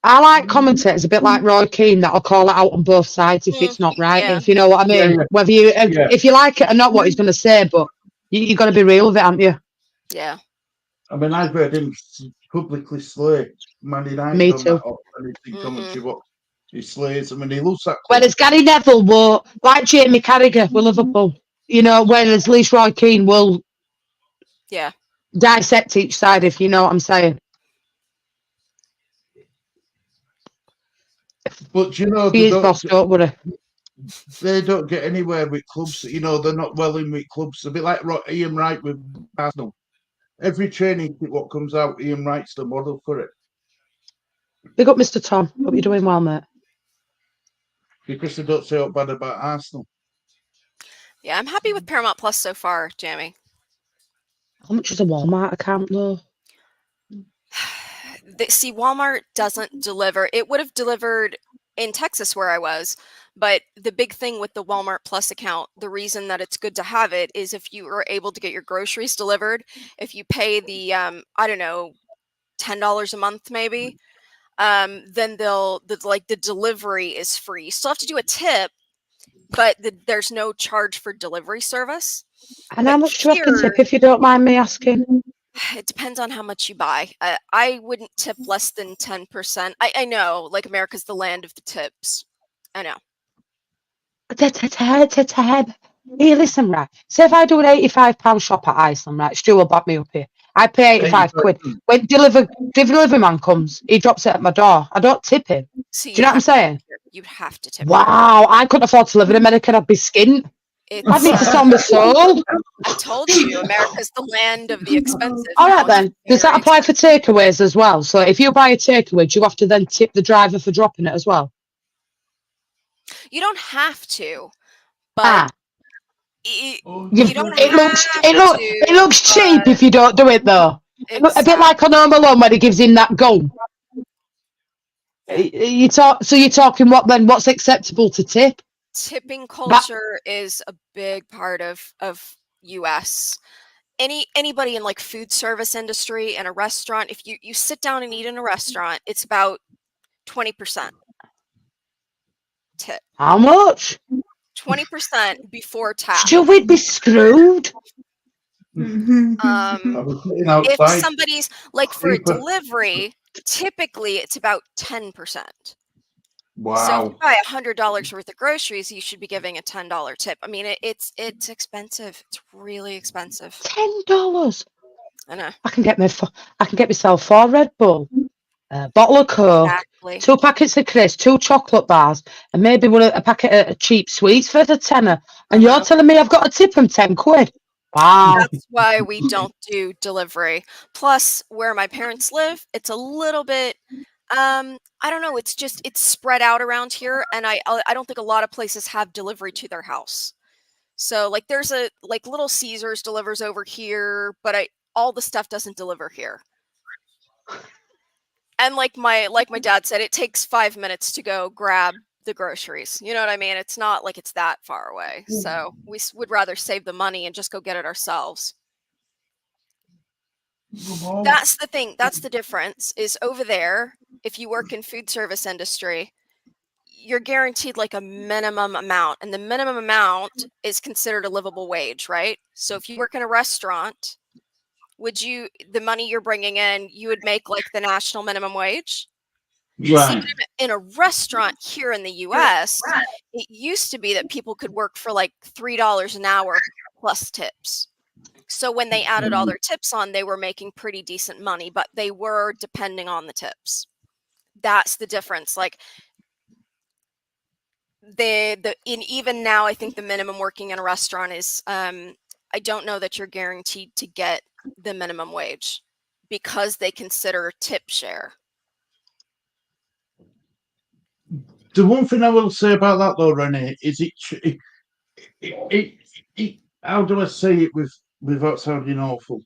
I like commentators a bit like Roy Keane that'll call it out on both sides if it's not right. Yeah. If you know what I mean. Yeah. Whether if you like it or not, what he's going to say, but you got to be real with it, haven't you? Yeah. I mean, I've heard him publicly slay Man United. Me too. Commentary, what he slays. I mean, he loves that. Whereas Gary Neville will, like Jamie Carragher with Liverpool, whereas Lees Roy Keane will dissect each side, if you know what I'm saying. But he is boss, don't worry. They don't get anywhere with clubs. They're not well in with clubs. A bit like Ian Wright with Arsenal. Every training kit what comes out, Ian Wright's the model for it. Big up, Mr. Tom. Hope you're doing well, mate. Because they don't say up bad about Arsenal. Yeah, I'm happy with Paramount Plus so far, Jamie. How much is a Walmart account, though? See, Walmart doesn't deliver. It would have delivered in Texas where I was, but the big thing with the Walmart Plus account, the reason that it's good to have it is if you are able to get your groceries delivered, if you pay the, I don't know, $10 a month maybe, then the delivery is free. You still have to do a tip, but there's no charge for delivery service. And how much do you have to tip, if you don't mind me asking? It depends on how much you buy. I wouldn't tip less than 10%. I know, like, America's the land of the tips. I know. Here, listen, right. Say if I do an £85 shop at Iceland, right? Stu will back me up here. I pay 85 quid. When delivery man comes, he drops it at my door. I don't tip him. See, do you know what I'm saying? You'd have to tip. Wow, I couldn't afford to live in America. I'd be skint. I need to sell my soul. I told you, America's the land of the expensive. All right, then. Does that apply for takeaways as well? So if you buy a takeaway, do you have to then tip the driver for dropping it as well? You don't have to, but you don't it looks cheap if you don't do it, though. Exactly. A bit like on Home Alone when he gives him that gun. You're talking what then? What's acceptable to tip? Tipping culture is a big part of US. Anybody in like food service industry and a restaurant, if you sit down and eat in a restaurant, it's about 20% tip. How much? 20% before tax. Still, we'd be screwed. I was sitting outside. If somebody's like for a Creeper. delivery, typically it's about 10%. So if Wow. you buy $100 worth of groceries, you should be giving a $10 tip. I mean, it's expensive. It's really expensive. $10. I know. I can get myself 4 Red Bull, a bottle of Coke, Exactly. 2 packets of crisps, 2 chocolate bars, and maybe a packet of cheap sweets for the tenner. And you're telling me I've got to tip them 10 quid? Wow. That's why we don't do delivery. Plus, where my parents live, it's a little bit I don't know, it's spread out around here, and I don't think a lot of places have delivery to their house. So like there's a like Little Caesars delivers over here, but all the stuff doesn't deliver here. And like my dad said, it takes 5 minutes to go grab the groceries. You know what I mean? It's not like it's that far away. So we would rather save the money and just go get it ourselves. That's the thing. That's the difference is over there, if you work in food service industry, you're guaranteed like a minimum amount, and the minimum amount is considered a livable wage, right? So if you work in a restaurant, the money you're bringing in, you would make like the national minimum wage? Right. See, in a restaurant here in the US, it used to be that people could work for like $3 an hour plus tips. So when they added all their tips on, they were making pretty decent money, but they were depending on the tips. That's the difference. Like even now, I think the minimum working in a restaurant is I don't know that you're guaranteed to get the minimum wage because they consider tip share. The one thing I will say about that though, Renee, is how do I say it without sounding awful?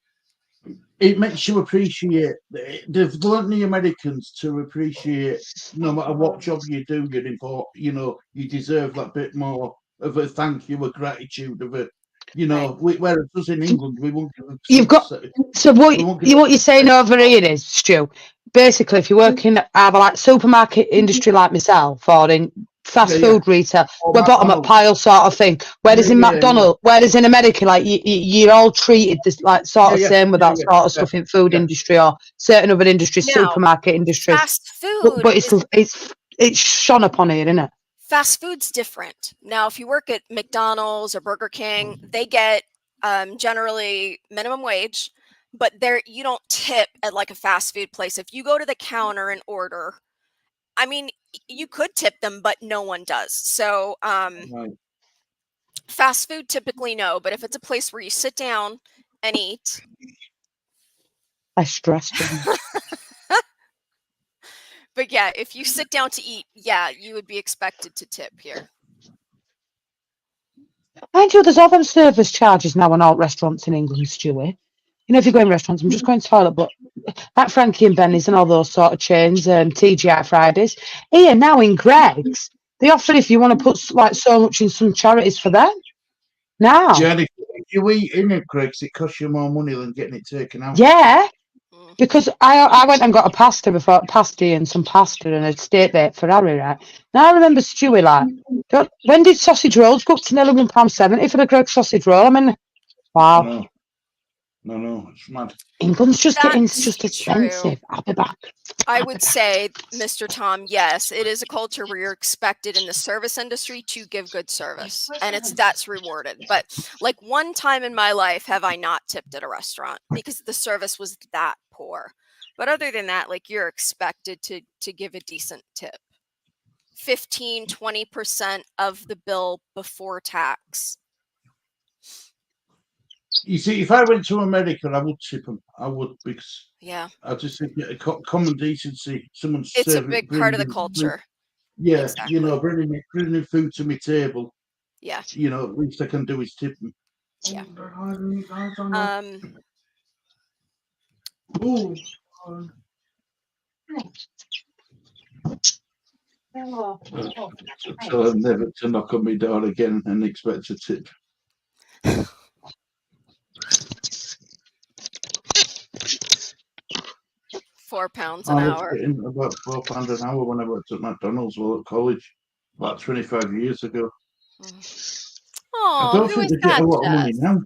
It makes you appreciate. They've learned the Americans to appreciate no matter what job you do, you're important. You know, you deserve that bit more of a thank you, a gratitude, of a, you know. Whereas us in England, we won't give. You've got so what you're saying over here is, Stu. Basically, if you work in either like supermarket industry like myself or in fast food retail, we're bottom up pile sort of thing. Whereas in McDonald's, whereas in America, like you're all treated this like sort of same with that sort of stuff in food industry or certain other industries, Now, supermarket industries. Fast food, but it's shone upon here, isn't it? Fast food's different. Now, if you work at McDonald's or Burger King, they get generally minimum wage, but you don't tip at like a fast food place. If you go to the counter and order, I mean, you could tip them, but no one does. So fast food typically no, but if it's a place where you sit down and eat, I stressed. But yeah, if you sit down to eat, yeah, you would be expected to tip here. Mind you, there's all them service charges now on all restaurants in England, Stewie. You know, if you go in restaurants, I'm just going to toilet, but like Frankie and Benny's and all those sort of chains, TGI Fridays. Here now in Greg's, they offer if you want to put like so much in some charities for them. Now, Jenny, if you eat in it, Greg's, it costs you more money than getting it taken out. Yeah, because I went and got a pasta and some pasta and a steak bake for Harry, right? Now I remember Stewie like, when did sausage rolls go up to nearly £1.70 for a Greg's sausage roll? I mean, wow. No, it's mad. England's just expensive. True. I'll be back. I would say, Mr. Tom, yes, it is a culture where you're expected in the service industry to give good service, and that's rewarded. But like one time in my life have I not tipped at a restaurant because the service was that poor. But other than that, like you're expected to give a decent tip. 15-20% of the bill before tax. You see, if I went to America, I would tip them. I would, because I just think common decency. Someone's it's a big part of the culture. Yeah, exactly. You know, bringing food to my table. Yeah, you know, at least I can do is tip them. Yeah. So I'm never to knock on my door again and expect a tip. £4 I an was hour. getting about £4 an hour when I worked at McDonald's while at college, about 25 years ago. I Oh, don't who think is they get that, a lot of money Jess? now.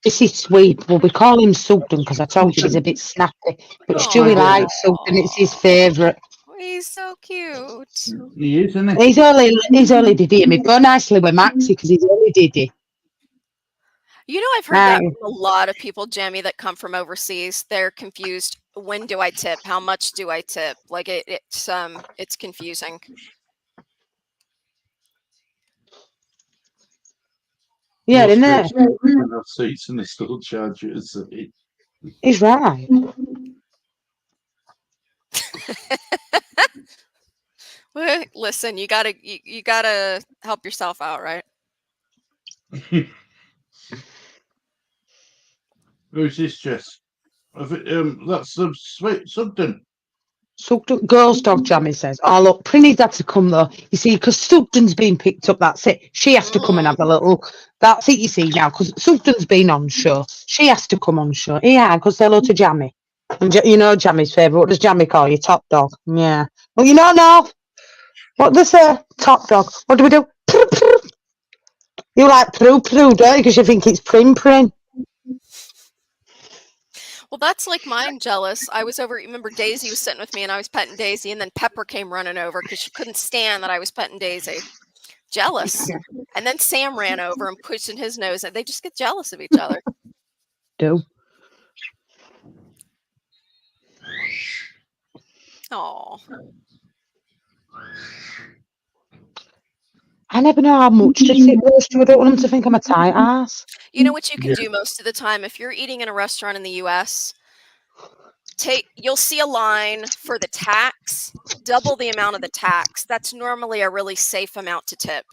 This is sweet. Well, we call him Sugden because I told she's a bit snappy. But That's Stewie my baby. likes Sugden. It's his favourite. He's so cute. He is, isn't he? He's only Diddy. And we go nicely with Maxie because he's only Diddy. You know, I've heard that from a lot of people, Jamie, that come from overseas. They're confused. When do I tip? How much do I tip? Like it's confusing. Yeah, isn't it? Enough seats and they still charge you. He's right. Well, listen, you gotta help yourself out, right? Who's this, Jess? That's Sugden. Sugden, girls' dog, Jamie says. Oh, look, Prinny's had to come, though. You see, because Sugden's been picked up, that's it. She has to come and have a little... That's it, you see, now, because Sugden's been on show. She has to come on show. Yeah, because say hello to Jamie. And you know Jammy's favourite. What does Jamie call you? Top dog. Yeah. Well, you know, no. What do they say? Top dog. What do we do? Prr, prr. You like proo, don't you? Because you think it's prin. Well, that's like mine, jealous. I was over, remember Daisy was sitting with me and I was petting Daisy, and then Pepper came running over because she couldn't stand that I was petting Daisy. Jealous. And then Sam ran over and pushed in his nose, and they just get jealous of each other. Do. Oh. I never know how much to tip those two. I don't want them to think I'm a tight ass. You know what you can do most of the time? If you're eating in a restaurant in the US, you'll see a line for the tax, double the amount of the tax. That's normally a really safe amount to tip.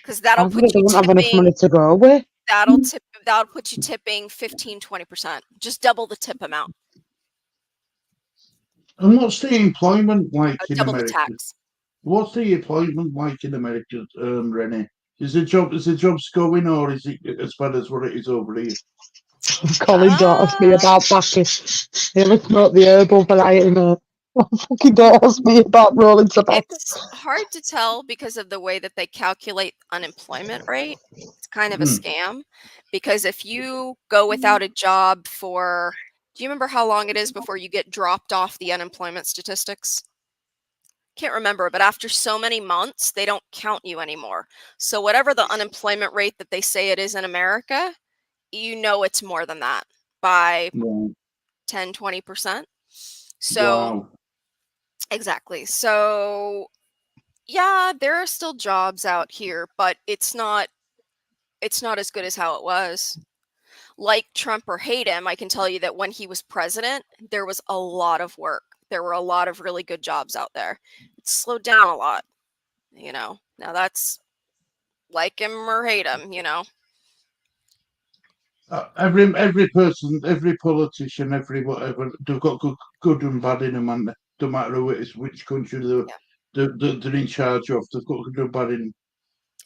Because that'll put you have enough money to go with. That'll put you tipping 15-20%. Just double the tip amount. And what's the employment like in Double the America? tax. What's the employment like in America, Renee? Is the jobs going, or is it as bad as what it is over here? Colin don't ask me about bacchus. He looks not the herbal variety, mate. Fucking don't ask me about rolling tobacco. It's hard to tell because of the way that they calculate unemployment rate. It's kind of a scam, because if you go without a job for, do you remember how long it is before you get dropped off the unemployment statistics? Can't remember, but after so many months, they don't count you anymore. So whatever the unemployment rate that they say it is in America, you know it's more than that by 10-20%. So Wow. Exactly. So yeah, there are still jobs out here, but it's not as good as how it was. Like Trump or hate him, I can tell you that when he was president, there was a lot of work. There were a lot of really good jobs out there. It slowed down a lot, you know. Now that's like him or hate him, you know. Every person, every politician, every whatever, they've got good and bad in them, and no matter who it is, which country they're in charge of, they've got good and bad in them.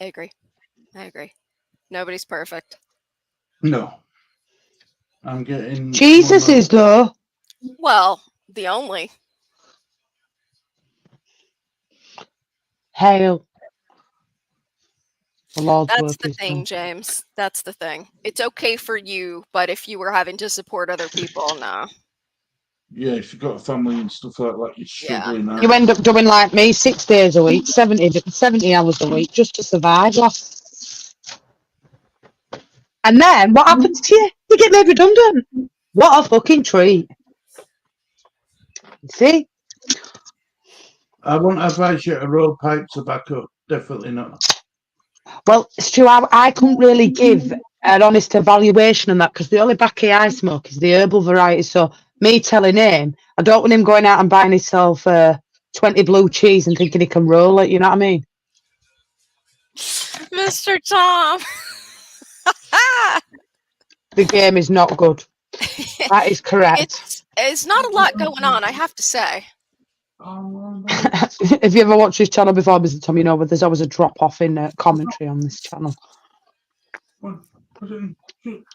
I agree. Nobody's perfect. No. I'm getting... Jesus is, though. Well, the only. Hail. The Lord's That's work the is thing, done. James. That's the thing. It's okay for you, but if you were having to support other people, no. Yeah, if you've got a family and stuff like that, you're struggling now. You end up doing like me, 6 days a week, 70 hours a week, just to survive. And then what happens to you? You get made redundant. What a fucking treat. See? I won't advise you to roll pipe tobacco. Definitely not. Well, Stu, I couldn't really give an honest evaluation on that because the only baccy I smoke is the herbal variety. So me telling him, I don't want him going out and buying himself 20 blue cheese and thinking he can roll it. You know what I mean? Mr. Tom. The game is not good. That is correct. It's not a lot going on, I have to say. If you ever watched this channel before, Mr. Tom, you know but there's always a drop off in commentary on this channel.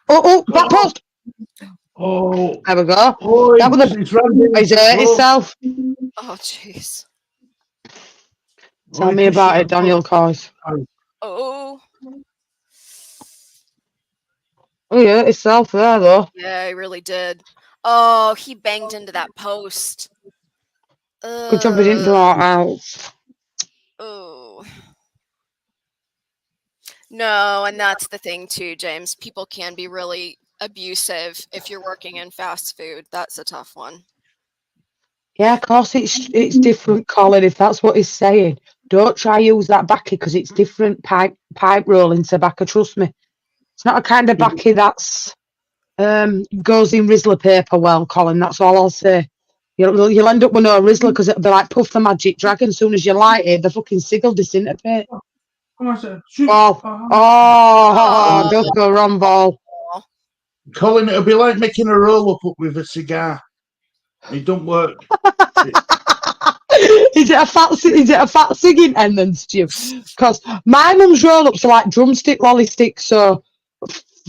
Oh, back post! Oh, There we go. oh, That was he's running. He's hurt himself. Oh, jeez. Tell me about it, Daniel Coyce. Oh, Oh, yeah, it's self there, though. yeah, he really did. Oh, he banged into that post. Good job we didn't do our outs. Oh. No, and that's the thing too, James. People can be really abusive if you're working in fast food. That's a tough one. Yeah, of course it's different, Colin, if that's what he's saying. Don't try use that backy because it's different pipe rolling tobacco, trust me. It's not a kind of backy that's goes in Rizzler paper well, Colin, that's all I'll say. You'll end up with no Rizzler because it'll be like Puff the Magic Dragon. As soon as you light it, the fucking cig will disintegrate. Come on, sir. Shoot. Ball. Oh, Ducker, wrong ball. Colin, it'll be like making a roll-up with a cigar. It don't work. Is it a fat singing end then, Stu? Because my mum's roll-ups are like drumstick lolly sticks, so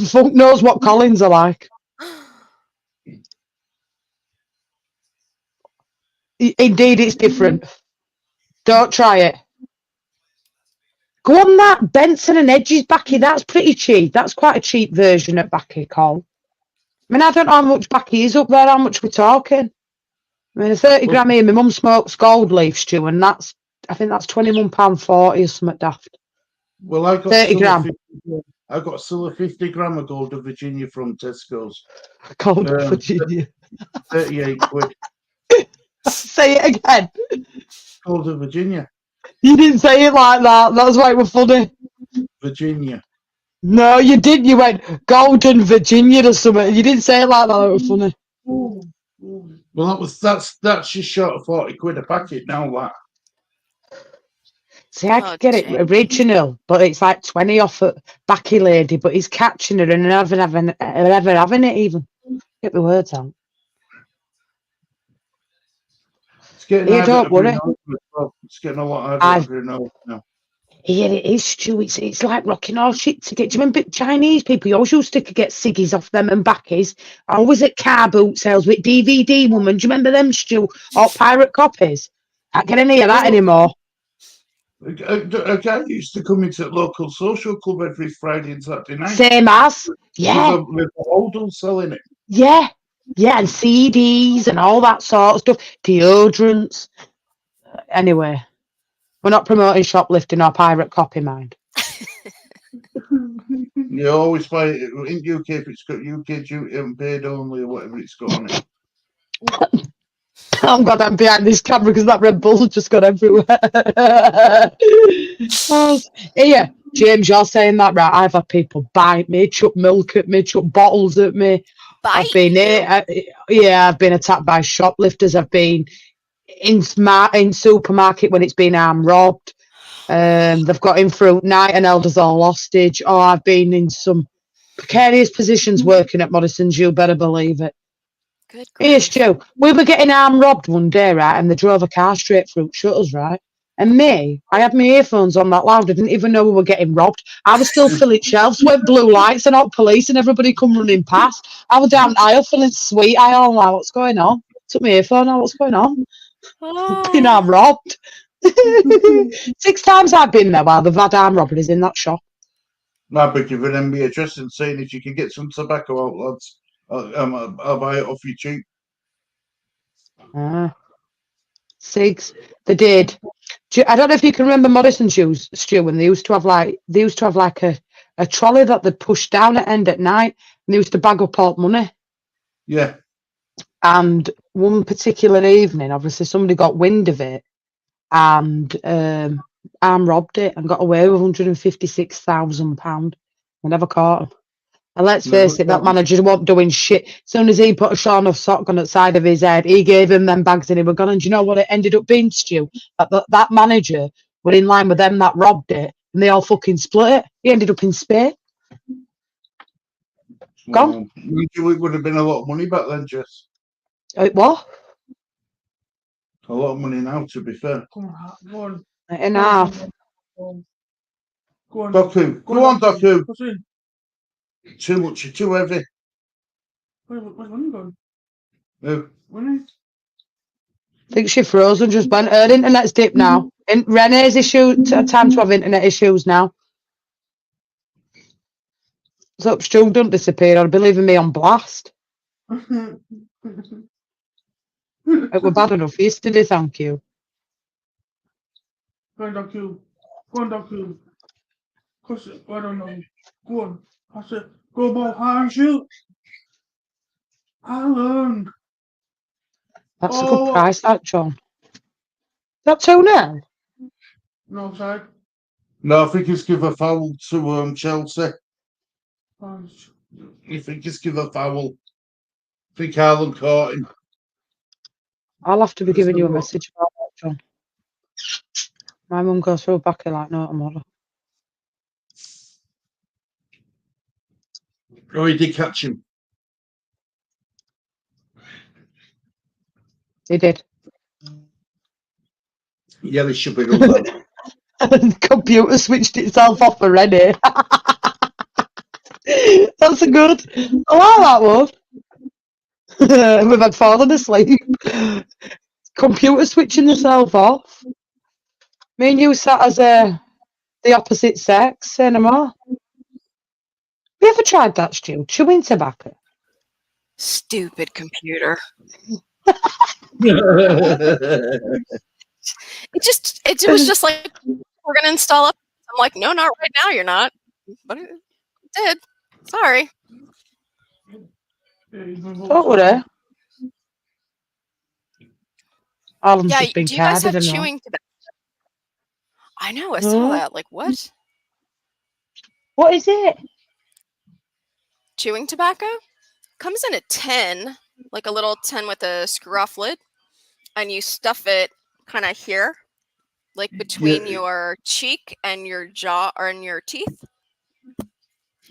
fuck knows what Colin's are like. Indeed, it's different. Don't try it. Go on that Benson and Edges backy. That's pretty cheap. That's quite a cheap version of backy, Col. I mean, I don't know how much backy is up there. How much we're talking? I mean, a 30 gram here. My mum smokes gold leaf, Stu, and I think that's £21.40 or something daft. Well, I got 30 gram. I got still a 50 gram of Golden Virginia from Tesco's. Golden Virginia. 38 quid. Say it again. Golden Virginia. You didn't say it like that. That's why it was funny. Virginia. No, you didn't. You went Golden Virginia or something. You didn't say it like that. It was funny. Well, that's just short of 40 quid a packet now. That. See, I could get it original, but it's like 20 off at Backy Lady, but he's catching her and never having it even. Get the words out. It's getting Yeah, don't worry. It's getting a lot harder now. Yeah, it is, Stu. It's like rocking all shit to get. Do you remember Chinese people? You always used to get ciggies off them and backies. Always at car boot sales with DVD woman. Do you remember them, Stu? Or pirate copies? I can't get any of that anymore. A guy used to come into the local social club every Friday and Saturday night. Same as, yeah. With the Odell selling it. Yeah, and CDs and all that sort of stuff. Deodorants. Anyway, we're not promoting shoplifting or pirate copy, mind. You always buy it in UK if it's got UK duty and paid only or whatever it's got on it. Oh God, I'm behind this camera because that Red Bull just got everywhere. Here, James, you're saying that right. I've had people bite me, chuck milk at me, chuck bottles at me. I've been I've been attacked by shoplifters. I've been in supermarket when it's been armed robbed. They've got in fruit night and elders all hostage. Oh, I've been in some precarious positions working at Morrison's. You better believe it. Good. Here's Joe. We were getting arm robbed one day, right? And they drove a car straight through shutters, right? And I had my earphones on that loud. I didn't even know we were getting robbed. I was still filling shelves with blue lights and hot police and everybody come running past. I was down the aisle feeling sweet. I all know what's going on. Took my earphone out. What's going on? Been arm robbed. 6 times I've been there while they've had arm robberies in that shop. I beg you for an NBA address and saying if you can get some tobacco out, lads. I'll buy it off you cheap. 6. They did. I don't know if you can remember Morrison shoes, Stu, when they used to have like a trolley that they'd push down at end at night, and they used to bag up all money. Yeah. And one particular evening, obviously somebody got wind of it and arm robbed it and got away with £156,000. They never caught him. And let's face it, that manager wasn't doing shit. As soon as he put a shorn of sock on the side of his head, he gave him them bags and he were gone. And do you know what it ended up being, Stu? That manager were in line with them that robbed it and they all fucking split it. He ended up in Spain. Gone. It would have been a lot of money back then, Jess. What? A lot of money now, to be fair. Come on. Enough. Go on. Doku. Go on, Doku. What's in? Too much, you're too heavy. Where's money going? No. When is? I think she froze and just went. Her internet's dipped now. Renee's time to have internet issues now. So Stu, don't disappear. I'll be leaving me on blast. It were bad enough yesterday, thank you. Go on, Doku. Go on, Doku. Cause I don't know. Go on. I said, go ball high and shoot. Alan. That's a good price, that, John. That 2-0? No side. No, I think he's give a foul to Chelsea. You think he's give a foul? I think Haaland caught him. I'll have to be Let's giving you a have a look. message about that, John. My mum goes through back here like no tomorrow. Oh, he did catch him. He did. Yeah, they should be ruled out. The computer switched itself off already. That's a good. I like that one. We've had fallen asleep. Computer switching itself off. Me and you sat as the opposite sex, say no more. Have you ever tried that, Stu? Chewing tobacco? Stupid computer. It was just like, we're gonna install it. I'm like, no, not right now. You're not. But it did. Sorry. Don't worry. Alan's Yeah. just been Do you guys carded have and all. chewing tobacco? I know. I saw Huh? that. Like, what? What is it? Chewing tobacco comes in a tin, like a little tin with a screw-off lid, and you stuff it kind of here, like between your cheek and your jaw or in your teeth.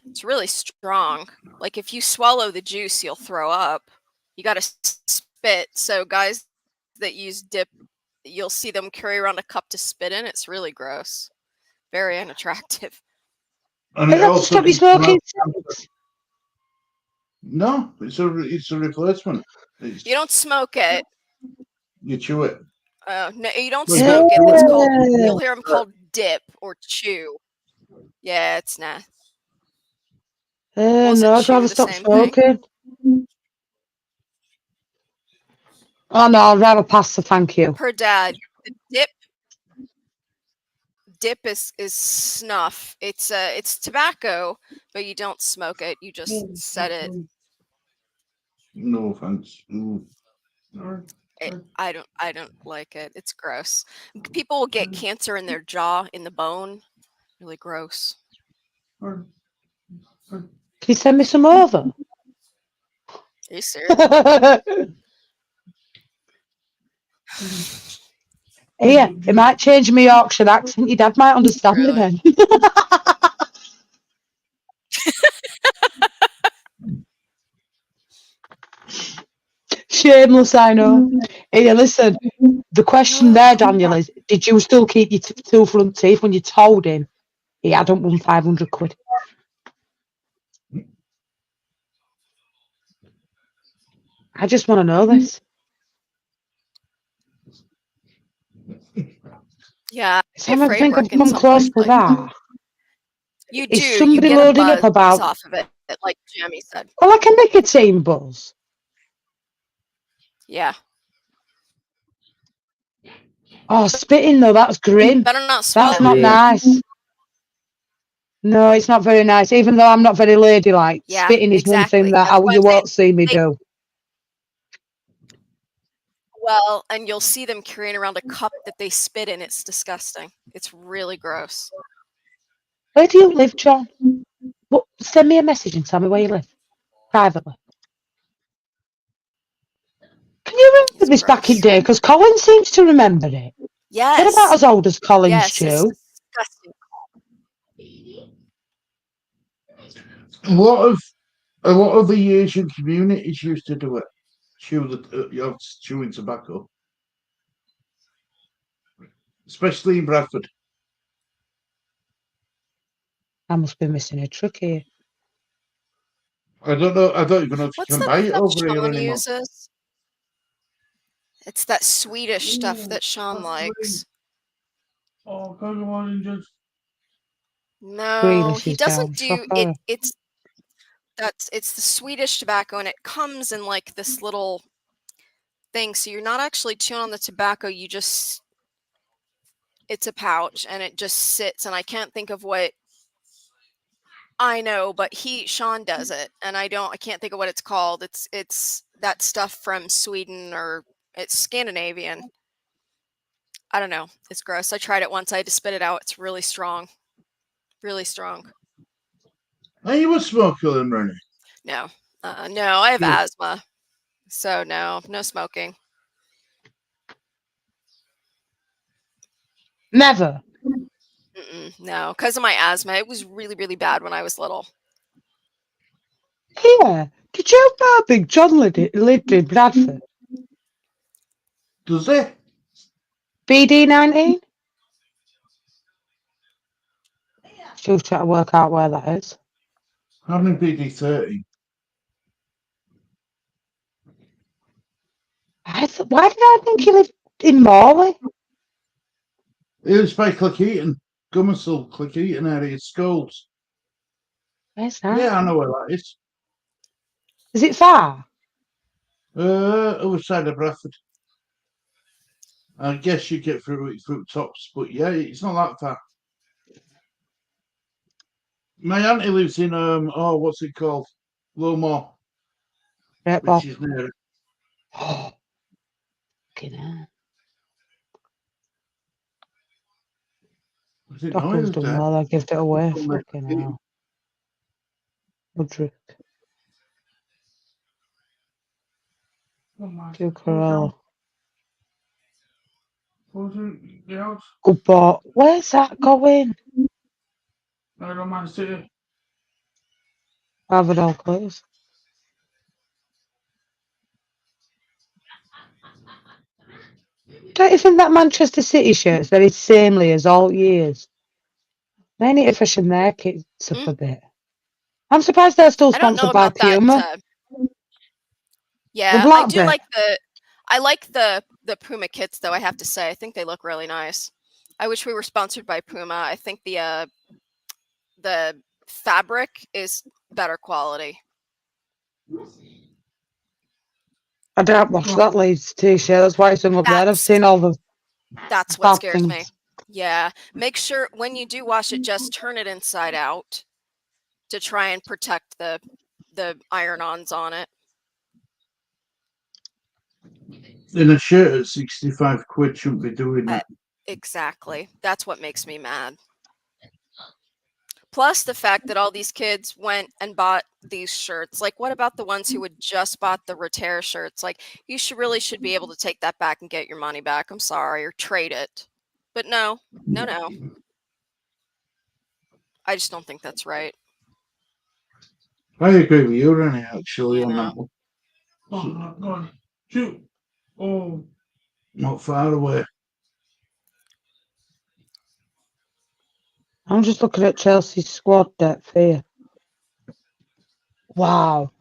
It's really strong. Like if you swallow the juice, you'll throw up. You got to spit. So guys that use dip, you'll see them carry around a cup to spit in. It's really gross. Very unattractive. And Is it that to also stop you gives smoking? No, it's a replacement. You don't smoke it. You chew it. No, you don't Like, smoke it. It's called. Yeah. You'll hear them called dip or chew. Yeah, it's nah. Was No, it I'd chew rather the stop same thing? smoking. Oh no, I'd rather pass the thank you. Per dad, the dip is snuff. It's tobacco, but you don't smoke it. You just set it. No thanks. Ooh. I don't like it. It's gross. People will get cancer in their jaw, in the bone. Really gross. Can you send me some over? Are you serious? Here, it might change my Yorkshire accent. Your dad might understand me Really? then. Shameless, I know. Here, listen. The question there, Daniel, is: did you still keep your two front teeth when you told him he hadn't won 500 quid? I just want to know this. Yeah. So I think I've come close to that. You Is do. You somebody get a loading up buzz about off of it, like Jamie said. well, like a nicotine buzz? Yeah. Oh, spitting though, that's grim. Better not swallow. That's not nice. No, it's not very nice. Even though I'm not very ladylike, Yeah, spitting is one thing exactly. that That's why you I'm won't see me do. Well, and you'll see them carrying around a cup that they spit in. It's disgusting. It's really gross. Where do you live, John? Well, send me a message and tell me where you live privately. Can you remember It's this back in gross. day? Because Colin seems to remember it. Yes. You're about as old as Colin, Yes, Stu. it's disgusting. A lot of the Asian communities used to do it. Chewing tobacco, especially in Bradford. I must be missing a trick here. I don't know. I don't even know if What's you can that buy it stuff over here Sean anymore. uses? It's that Swedish stuff Ooh, that Sean that's likes. Oh, Cocoa Oranges. No, Greenish he is down. doesn't do it. Shocker. It's the Swedish tobacco, and it comes in like this little thing. So you're not actually chewing on the tobacco. It's a pouch, and it just sits. And I can't think of what. I know, but Sean does it, and I can't think of what it's called. It's that stuff from Sweden, or it's Scandinavian. I don't know. It's gross. I tried it once. I had to spit it out. It's really strong. Really strong. Are you a smoker, then, Rennie? No. No, I have Good. asthma. So no smoking. Never. No, because of my asthma. It was really, really bad when I was little. Here. Did you know how Big John lived in Bradford? Does it? BD19? Still trying to work out where that is. I'm in BD30. Why did I think he lived in Morley? It's by Cleckheaton. Gummersall, Cleckheaton area, Schools. Where's that? Yeah, I know where that is. Is it far? Other side of Bradford. I guess you get through tops, but yeah, it's not that far. My auntie lives in what's it called? Lowmore, Right, which is near. Oh, fucking hell. I didn't know he Dockle's was done there. well. I gave it away. From the- Fucking hell. Udrick. Oh my. Ducarello. Yeah, Good ball. Where's that going? I don't mind City. Have it all, please. Don't you think that Manchester City shirt's very samely as all years? They need to freshen their kits up a bit. I'm surprised they're still I don't know sponsored by about that. Puma. The Yeah, I black do bit. I like the Puma kits, though. I have to say, I think they look really nice. I wish we were sponsored by Puma. I think the fabric is better quality. I don't watch that Leeds t-shirt. That's why it's hung up there. I've seen all the That's what bad scares me. things. Yeah, make sure when you do wash it, just turn it inside out to try and protect the iron-ons on it. In a shirt at 65 quid, shouldn't be doing that. Exactly. That's what makes me mad. Plus the fact that all these kids went and bought these shirts. Like, what about the ones who had just bought the Retear shirts? Like, you should be able to take that back and get your money back. I'm sorry, or trade it. But no. I just don't think that's right. I agree with you, Rennie, actually, on that one. Oh, God. Shoot. Oh, Not far away. I'm just looking at Chelsea's squad depth here. Wow.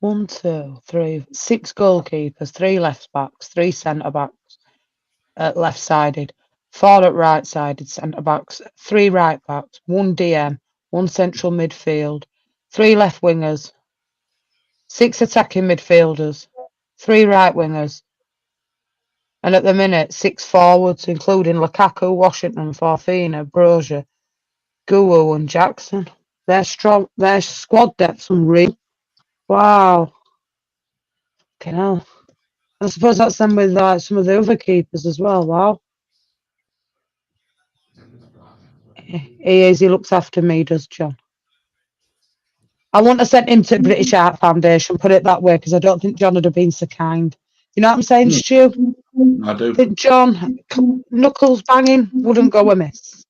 1, 2, 3, 6 goalkeepers, 3 left backs, 3 centre backs left sided, 4 at right sided centre backs, 3 right backs, 1 DM, 1 central midfield, 3 left wingers, 6 attacking midfielders, 3 right wingers, and at the minute 6 forwards, including Lukaku, Washington, Fofana, Brozier, Guo, and Jackson. They're strong. Their squad depth's unreal. Wow. Fucking hell. I suppose that's them with some of the other keepers as well. Wow. He looks after me, does John. I wouldn't have sent him to British Art Foundation, put it that way, because I don't think John would have been so kind. You know what I'm saying, Stu? I do. I think John, knuckles banging, wouldn't go amiss.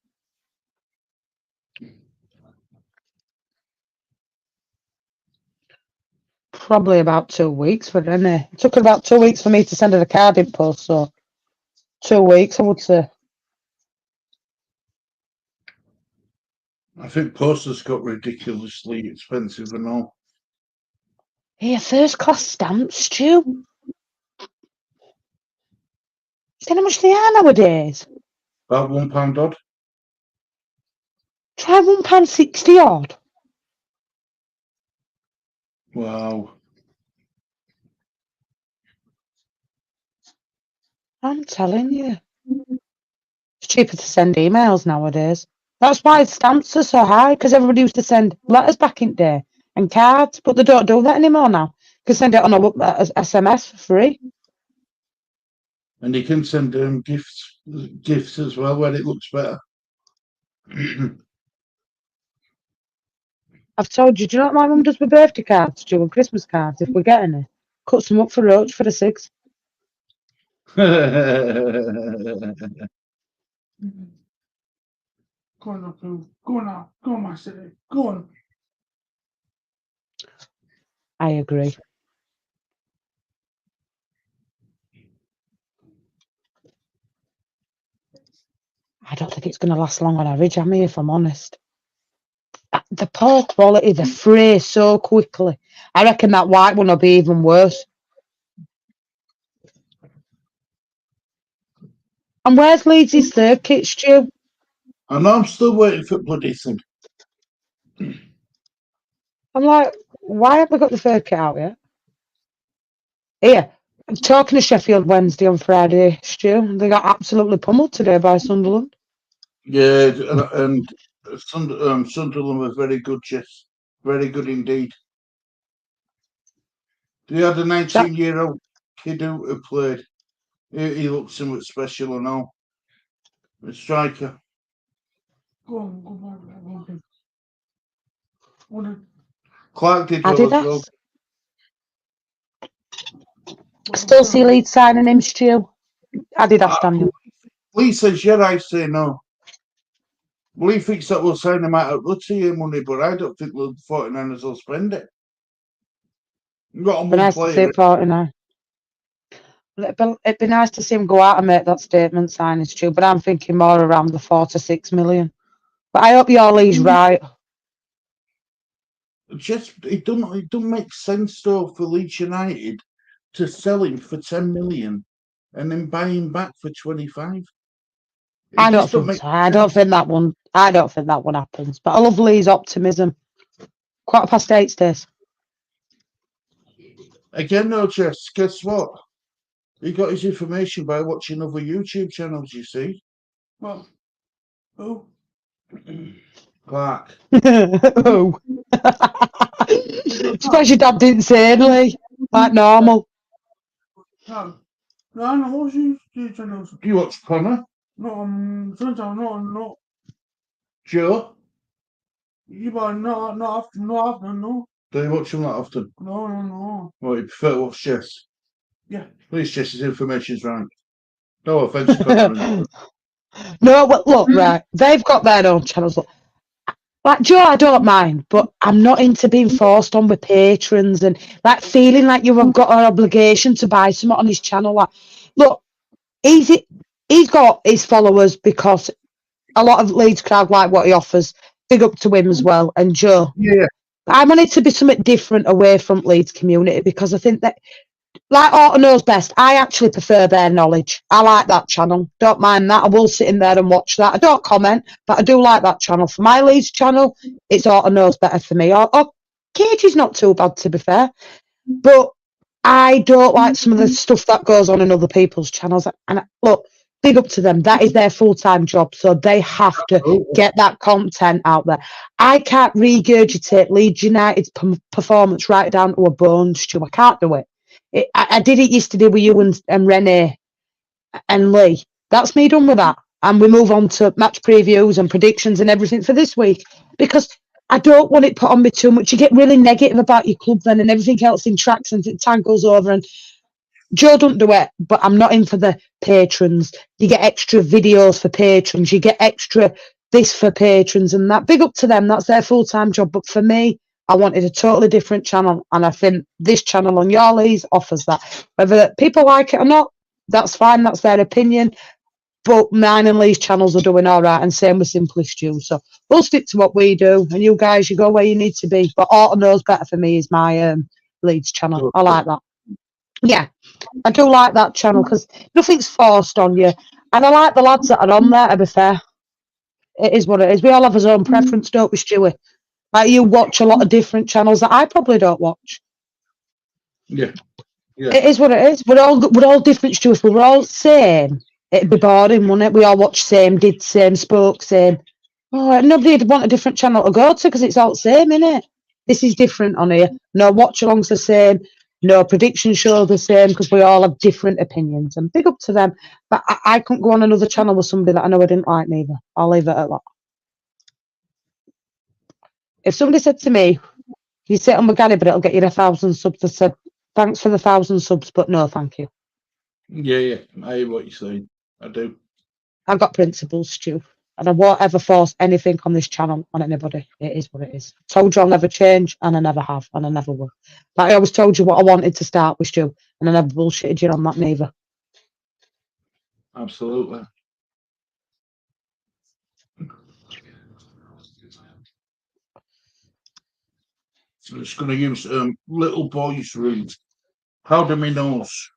Probably about 2 weeks for him. It took about 2 weeks for me to send her the card in post, so 2 weeks, I would say. I think posters got ridiculously expensive and all. Here, first class stamps, Stu. You know how much they are nowadays? About £1 odd. Try £1.60 odd. Wow. I'm telling you. It's cheaper to send emails nowadays. That's why stamps are so high, because everybody used to send letters back in the day and cards, but they don't do that anymore now. You can send it on a SMS for free. And you can send gifts as well where it looks better. I've told you, do you know what my mum does with birthday cards, Stu, and Christmas cards, if we're getting it? Cuts them up for roach for the six. Go on, Doku. Go on now. Go on, my city. Go on. I agree. I don't think it's going to last long on average, Jamie, if I'm honest. The poor quality, they fray so quickly. I reckon that white one will be even worse. And where's Leeds' third kit, Stu? And I'm still waiting for bloody thing. I'm like, why have we got the third kit out yet? Here, I'm talking to Sheffield Wednesday on Friday, Stu. They got absolutely pummeled today by Sunderland. Yeah, and Sunderland were very good, Jess. Very good indeed. They had a 19-year-old kid who played. He looked somewhat special and all. A striker. Go on. Go on. Go on. Clark did well as well. Adidas. I still see Leeds signing him, Stu. Adidas, Daniel. Lee says, yeah, I say no. Lee thinks that we'll sign him out of Luttier money, but I don't think the 49ers will spend it. You've got Be nice to see it 49. It'd be nice to see him go out and make that statement signing, Stu, but I'm thinking more around the 4 to 6 million. But I hope your Lee's right. Just it don't make sense though for Leeds United to sell him for 10 million and then buy him back for 25. I don't think so. I don't think that one happens. But I love Lee's optimism. 8:15 stays. Again, though, Jess, guess what? He got his information by watching other YouTube channels, you see. Well, who? Clark. Oh. Suppose your dad didn't say it, Lee. Like normal. No. No, no, what's you channels? Do you watch Connor? No, sometimes no. Joe? You but not often, no. Do you watch him that often? No. Well, you prefer to watch Jess? Yeah. At least Jess's information's right. No offence, Connor. No, but look, right. They've got their own channels. Look. Like Joe, I don't mind, but I'm not into being forced on with patrons and like feeling like you've got an obligation to buy something on his channel. Like, look, he's got his followers because a lot of Leeds crowd like what he offers. Big up to him as well, and Joe. Yeah. I want it to be something different away from Leeds community because I think that, like Orton knows best, I actually prefer their knowledge. I like that channel. Don't mind that. I will sit in there and watch that. I don't comment, but I do like that channel. For my Leeds channel, it's Orton knows better for me. Or Cage is not too bad, to be fair. But I don't like some of the stuff that goes on in other people's channels. And look, big up to them. That is their full-time job, so they have to get that content out there. I can't regurgitate Leeds United's performance right down to a bone, Stu. I can't do it. I did it yesterday with you and Renee and Lee. That's me done with that. And we move on to match previews and predictions and everything for this week because I don't want it put on me too much. You get really negative about your club then and everything else in tracks and time goes over. And Joe don't do it, but I'm not in for the patrons. You get extra videos for patrons. You get extra this for patrons and that. Big up to them. That's their full-time job. But for me, I wanted a totally different channel. And I think this channel on Yarleys offers that. Whether people like it or not, that's fine. That's their opinion. But mine and Lee's channels are doing all right. And same with Simply Stew. So we'll stick to what we do. And you guys, you go where you need to be. But Orton knows better for me is my Leeds channel. I like that. Yeah, I do like that channel because nothing's forced on you. And I like the lads that are on there, to be fair. It is what it is. We all have our own preference, don't we, Stewie? Like, you watch a lot of different channels that I probably don't watch. Yeah. It is what it is. We're all different, Stewie. If we were all same, it'd be boring, wouldn't it? We all watch same, did same, spoke same. Oh, nobody'd want a different channel to go to because it's all the same, innit? This is different on here. No watch-alongs the same. No prediction show the same because we all have different opinions. And big up to them. But I couldn't go on another channel with somebody that I know I didn't like neither. I'll leave it at that. If somebody said to me, you sit on McGanny, but it'll get you 1,000 subs, I said, thanks for the 1,000 subs, but no, thank you. Yeah. I hear what you're saying. I do. I've got principles, Stu, and I won't ever force anything on this channel on anybody. It is what it is. I told you I'll never change, and I never have, and I never will. But I always told you what I wanted to start with, Stu, and I never bullshitted you on that neither. Absolutely. So it's going to use little boy's room. Powder my nose.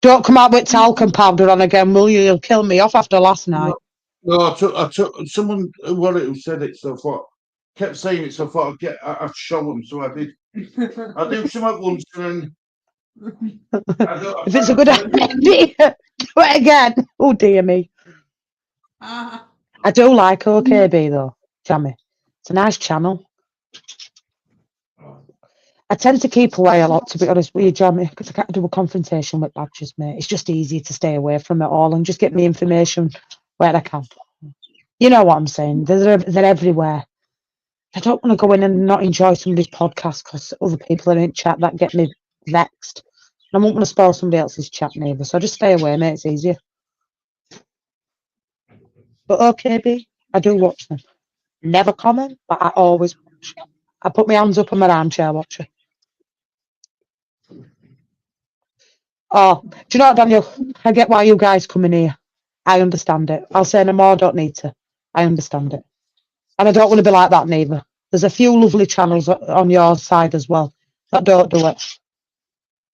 Don't come out with talcum powder on again, will you? You'll kill me off after last night. No, I took someone who said it, so I thought, kept saying it, so I thought I'd show them, so I did. I do some at once, and If it's a good idea, do it again. Oh, dear me. I do like OKB, though, Jammy. It's a nice channel. I tend to keep away a lot, to be honest with you, Jammy, because I can't do a confrontation with badgers, mate. It's just easier to stay away from it all and just get me information where I can. You know what I'm saying? They're everywhere. I don't want to go in and not enjoy somebody's podcast because other people are in chat that get me vexed. I won't want to spoil somebody else's chat neither, so I just stay away, mate. It's easier. But OKB, I do watch them. Never comment, but I always watch. I put my hands up on my armchair watcher. Oh, do you know what, Daniel? I get why you guys come in here. I understand it. I'll say no more, don't need to. I understand it. And I don't want to be like that neither. There's a few lovely channels on your side as well that don't do it.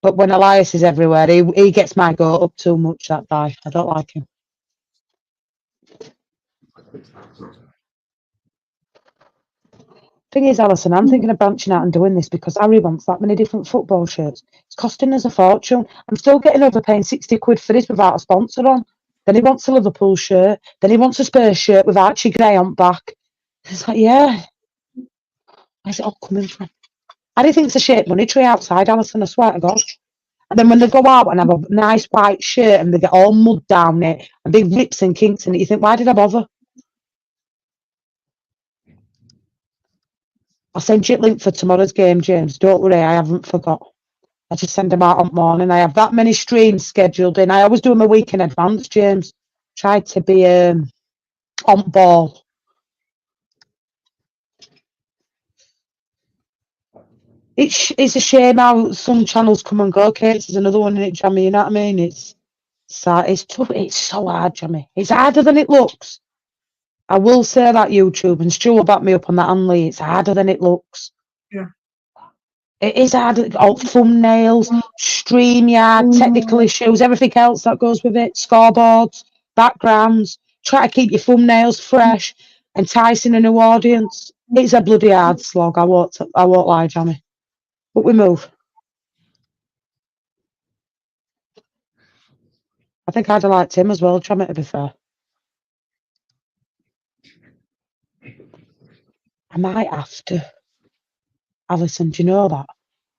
But when Elias is everywhere, he gets my goat up too much, that guy. I don't like him. Thing is, Alison, I'm thinking of branching out and doing this because Harry wants that many different football shirts. It's costing us a fortune. I'm still getting overpaying 60 quid for this without a sponsor on. Then he wants a Liverpool shirt. Then he wants a Spurs shirt with Archie Gray on back. It's like, yeah. Where's it all coming from? Harry thinks a shape money tree outside, Alison, I swear to God. And then when they go out and have a nice white shirt and they get all mud down it and big rips and kinks in it, you think, why did I bother? I'll send you a link for tomorrow's game, James. Don't worry, I haven't forgot. I just send them out on morning. I have that many streams scheduled in. I always do them a week in advance, James. Try to be on ball. It's a shame how some channels come and go. Kate's is another one in it, Jammy. You know what I mean? It's tough. It's so hard, Jammy. It's harder than it looks. I will say that, YouTube, and Stu will back me up on that, Anley. It's harder than it looks. Yeah. It is hard. All thumbnails, StreamYard, technical issues, everything else that goes with it, scoreboards, backgrounds. Try to keep your thumbnails fresh, enticing a new audience. It's a bloody hard slog. I won't lie, Jammy. But we move. I think I'd have liked him as well, Jammy, to be fair. I might have to. Alison, do you know that?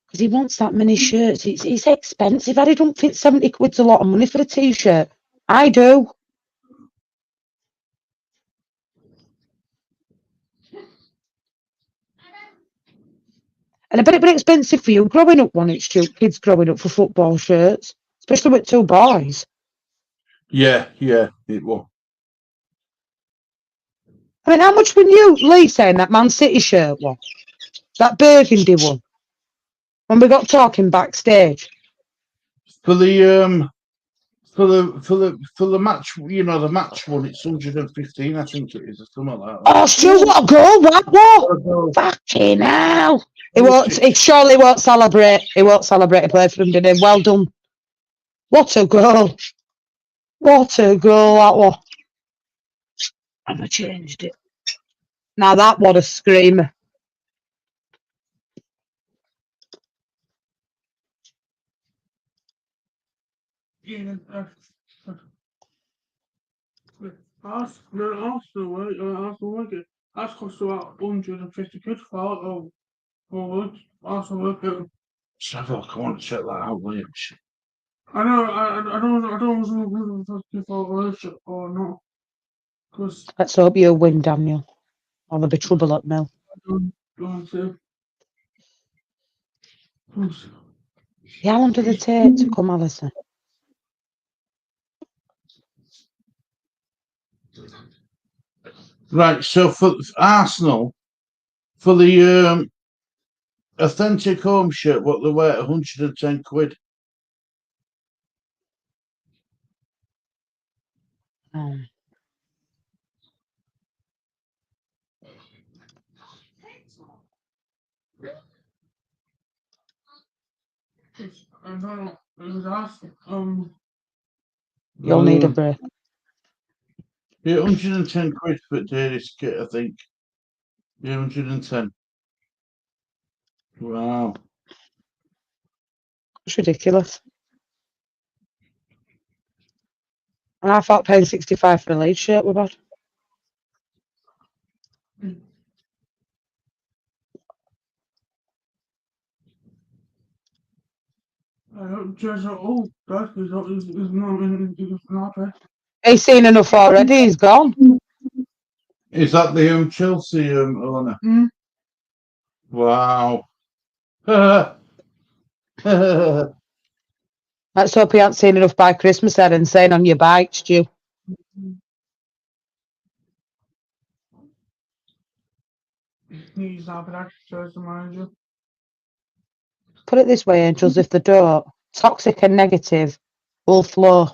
Because he wants that many shirts. It's expensive. I don't think 70 quid's a lot of money for a t-shirt. I do. And I bet it'd be expensive for you growing up, wasn't it, Stu? Kids growing up for football shirts, especially with two boys. Yeah, it was. I mean, how much were you, Lee, saying that Man City shirt was? That burgundy one? When we got talking backstage. For the For the match, the match one, it's 115, I think it is, or something like that. Oh, Stu, what a goal that was! What a goal. Fucking hell! He Bullshit. surely won't celebrate. He won't celebrate. He played for him, didn't he? Well done. What a goal! What a goal that was! And I changed it. Now that was a screamer. Yeah, that's cost about 150 quid for Arsenal work out. Let's have a look. I want to check that out, will you? I don't know for worship or not. Because Let's hope you win, Daniel. Or there'll be trouble at Mill. I don't say. Yeah, how long did it take to come, Alison? Right, so for Arsenal, for the authentic home shirt, what they wear, 110 quid. Oh. I don't know. It was asking. You'll need a break. Yeah, 110 quid for Dairy's kit, I think. Yeah, 110. Wow. It's ridiculous. And I thought paying 65 for a Leeds shirt were bad. I don't judge at all. That is not bad. He's seen enough already. He's gone. Is that the Chelsea owner? Mm. Wow. Let's hope he hasn't seen enough by Christmas then and saying on your bike, Stu. He's not bad. Judge the manager. Put it this way, Angels, if they don't, toxic and negative will flow.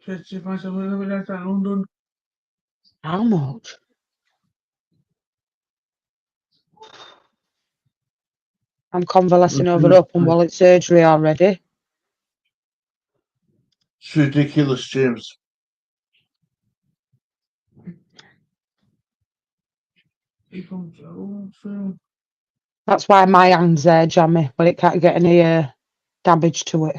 Just if I said whatever that's at London. How much? I'm convalescing over open wallet surgery already. It's ridiculous, James. He comes so That's why my hand's there, jammy, but it can't get any damage to it.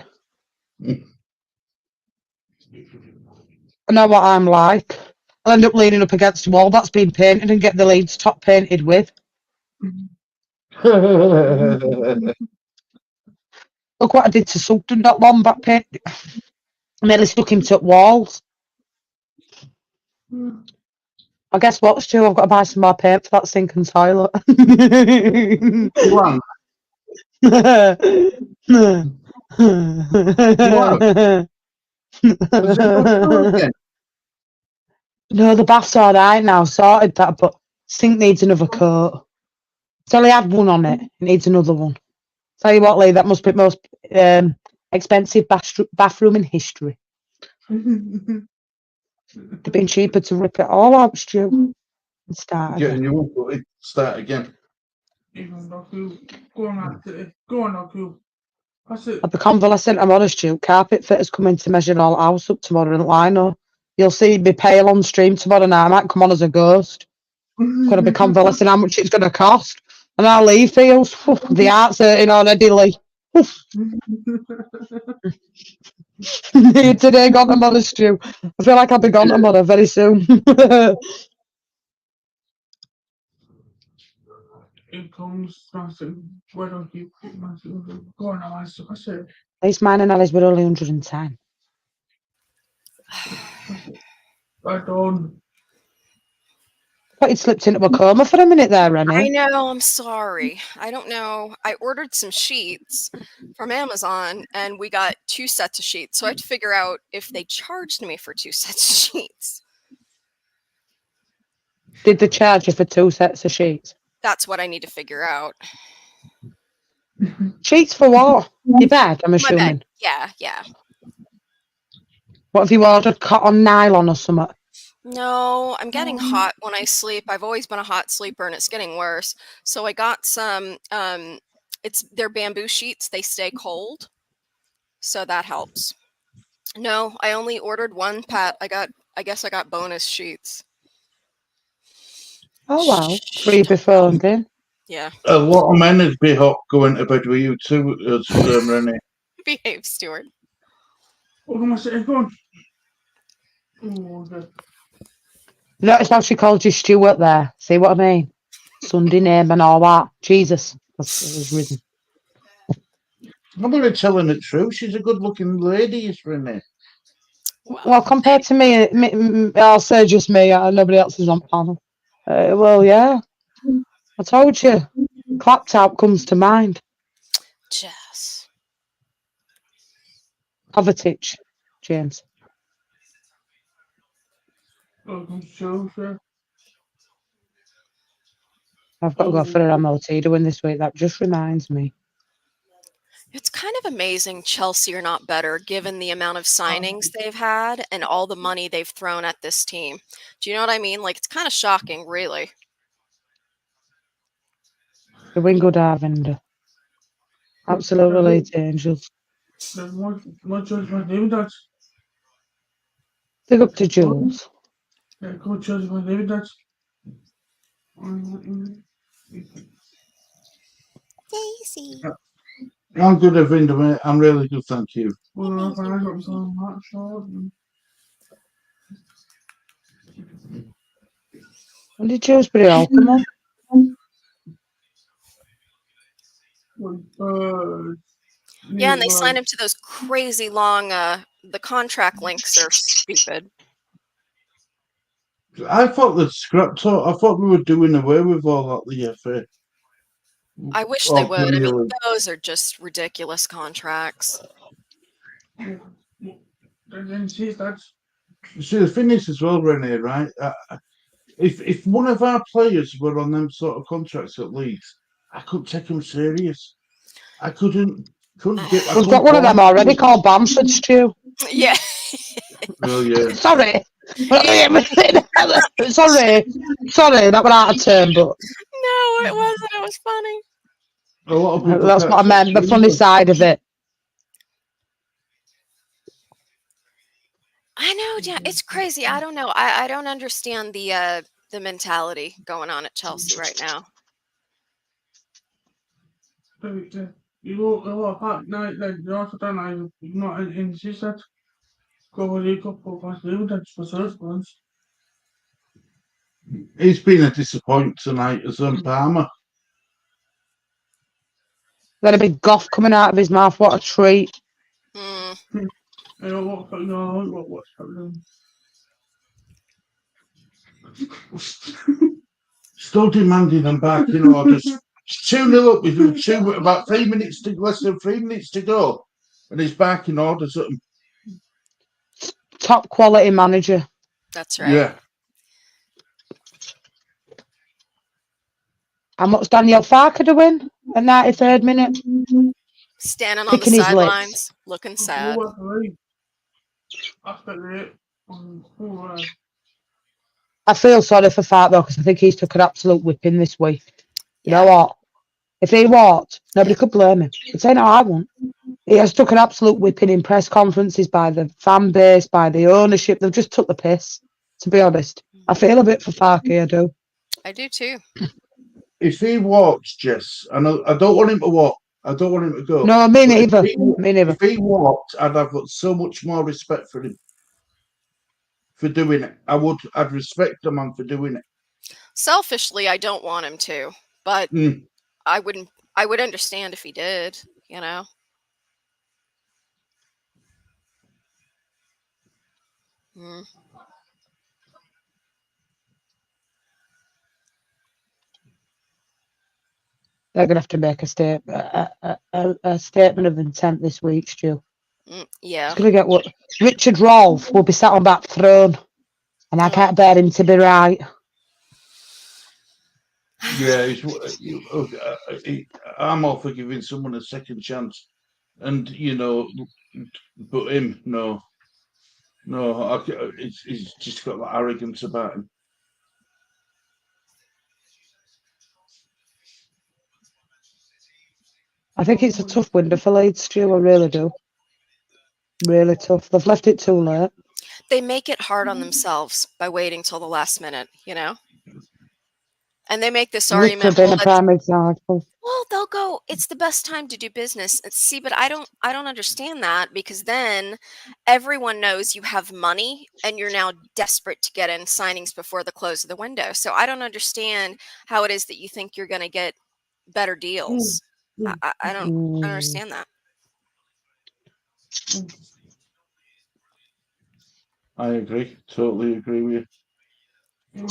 I know what I'm like. I'll end up leaning up against the wall that's been painted and get the Leeds top painted with. Look what I did to Sugden not long back paint. I nearly stuck him to walls. I guess what, Stu? I've got to buy some more paint for that sink and toilet. One. No, the bath's all right now. Sorted that, but sink needs another coat. It's only had one on it. It needs another one. Tell you what, Lee, that must be the most expensive bathroom in history. It'd been cheaper to rip it all out, Stu, and start Yeah, again. and you won't put it, start again. Go on, Doku. That's it. I'll be convalescent, I'm honest, Stu. Carpet fitters coming to measure all house up tomorrow in Lino. You'll see me pale on stream tomorrow night. I might come on as a ghost. Going to be convalescent, how much it's going to cost. And our Lee feels, the heart's hurting already, Lee. Today gone tomorrow, Stu. I feel like I'll be gone tomorrow very soon. It comes massive. Why don't you massive? Go on, massive. I said. At least mine and Ali's were only 110. I don't. But he'd slipped into a coma for a minute there, Remy. I know, I'm sorry. I don't know. I ordered some sheets from Amazon and we got 2 sets of sheets. So I have to figure out if they charged me for 2 sets of sheets. Did they charge you for 2 sets of sheets? That's what I need to figure out. Sheets for what? Your bed, I'm My bed. assuming. Yeah. What have you ordered? Cotton nylon or something? No, I'm getting hot when I sleep. I've always been a hot sleeper and it's getting worse. So I got some they're bamboo sheets, they stay cold. So that helps. No, I only ordered one, Pat. I guess I got bonus sheets. Oh, wow. Shh, Free don't before tell. and in. Yeah. A lot of men would be hot going to bed with you too, Renee. Behave, Stuart. What am I saying? Go on. Oh, okay. Notice how she called you Stuart there. See what I mean? Sunday name and all that. Jesus. That's risen. I'm going to tell him the truth. She's a good-looking lady, is Renee. Well, compared to me, I'll say just me. Nobody else is on panel. Well, yeah. I told you. Clapped out comes to mind. Jess. Kovacic, James. Welcome to Chelsea. I've got to go for an MOT to win this week. That just reminds me. It's kind of amazing Chelsea are not better given the amount of signings they've had and all the money they've thrown at this team. Do you know what I mean? Like, it's kind of shocking, really. The Wingo Darvinder. Absolutely late angels. There's more Chelsea fans than that. Big up to Jules. Yeah, go Chelsea fans than that. Daisy. I'm good, Evinda, mate. I'm really good, thank you. Well, I got so much short. When did Dewsbury all come on? Yeah, and they signed him to those crazy long, the contract links are stupid. I thought the scrap talk, I thought we were doing away with all that, the FA. I wish Oh, they would. I Premier mean, League. those are just ridiculous contracts. And then see that. See, the thing is as well, Renee, right? If one of our players were on them sort of contracts at Leeds, I couldn't take them serious. I couldn't get. We've got one of them already called Bamford, Stu. Yeah. Oh yeah. Sorry. Sorry, that went out of turn, but No, it wasn't. It was funny. A lot of people. that's what I meant. The funny side of it. I know, yeah, it's crazy. I don't know. I don't understand the mentality going on at Chelsea right now. You go a part night, like the also done. I'm not in that. Go a couple of us do that for first ones. He's been a disappointment tonight as Palmer. Got a big goff coming out of his mouth. What a treat. Mm. I don't know what's happening. Still demanding them back in order. 2-0 up with about 3 minutes to less than 3 minutes to go, and he's back in order. Top quality manager. That's right. Yeah. How much Daniel Farker to win at 93rd minute? Standing on the Picking his sidelines, lips. looking sad. I feel sorry for Fark though, because I think he's took an absolute whipping this week. You Yeah. know what? If he walked, nobody could blame him. But say no, I won't. He has took an absolute whipping in press conferences by the fan base, by the ownership. They've just took the piss, to be honest. I feel a bit for Farky, I do. I do too. If he walks, Jess, I don't want him to walk. I don't want him to go. No, me But neither. Me neither. If he walked, I'd have so much more respect for him for doing it. I'd respect the man for doing it. Selfishly, I don't want him to, but I would understand if he did, you know. Mm. They're going to have to make a statement of intent this week, Stu. Yeah. It's going to get what Richard Rolfe will be sat on that throne, and I can't bear him to be right. Yeah, I'm all for giving someone a second chance, and but him, no, he's just got that arrogance about him. I think it's a tough window for Leeds, Stu. I really do. Really tough. They've left it too late. They make it hard on themselves by waiting till the last minute, And they make this Liverpool argument, being a prime example. well, they'll go, it's the best time to do business. See, but I don't understand that, because then everyone knows you have money and you're now desperate to get in signings before the close of the window. So I don't understand how it is that you think you're going to get better deals. I don't understand that. I agree. Totally agree with you.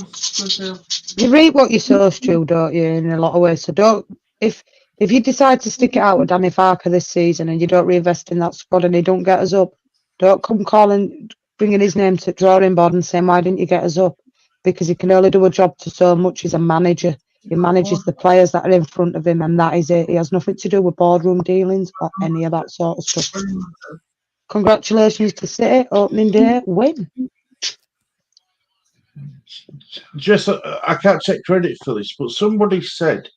You reap what you sow, Stu, don't you? In a lot of ways. So don't if you decide to stick it out with Danny Farker this season and you don't reinvest in that squad and he don't get us up, don't come calling, bringing his name to the drawing board and saying, why didn't you get us up? Because he can only do a job to so much. He's a manager. He manages the players that are in front of him, and that is it. He has nothing to do with boardroom dealings or any of that sort of stuff. Congratulations to City, opening day, win. Just, I can't take credit for this, but somebody said,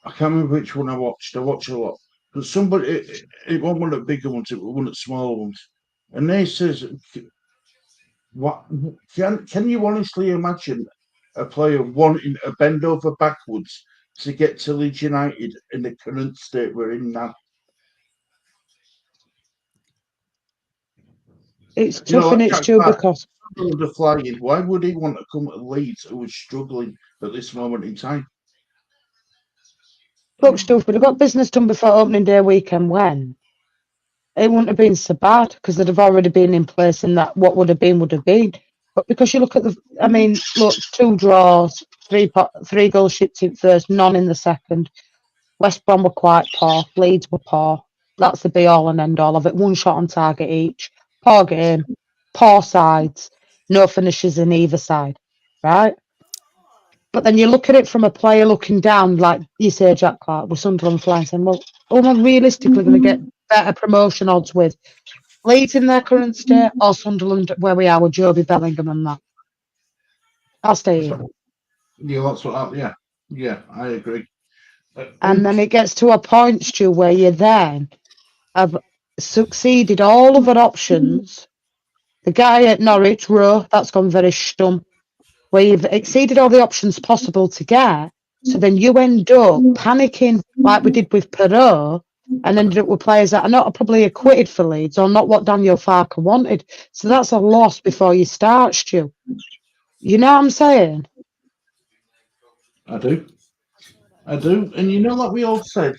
I can't remember which one I watched. I watch a lot, but somebody, it wasn't one of the bigger ones, it was one of the smaller ones, and they says, "What can you honestly imagine a player wanting to bend over backwards to get to Leeds United in the current state we're in now?" It's tough and it's true because under flying. Why would he want to come to Leeds, who is struggling at this moment in time? look, Stu, if we'd have got business done before opening day weekend, when it wouldn't have been so bad because they'd have already been in place, and that what would have been would have been. But because you look at look, 2 draws, 3 goals shipped in first, none in the second. West Brom were quite poor. Leeds were poor. That's the be all and end all of it. 1 shot on target each. Poor game. Poor sides. No finishes in either side. Right? But then you look at it from a player looking down, like you say, Jack Clark, with Sunderland flying, saying, well, am I realistically going to get better promotion odds with Leeds in their current state or Sunderland where we are with Joby Bellingham and that? I'll stay here. Yeah, that's what. Yeah, I agree. And then it gets to a point, Stu, where you then have succeeded all other options. The guy at Norwich, Rowe, that's gone very stum. Where you've exceeded all the options possible to get. So then you end up panicking like we did with Perot and ended up with players that are not probably acquitted for Leeds or not what Daniel Farker wanted. So that's a loss before you start, Stu. You know what I'm saying? I do. And you know, like we all said,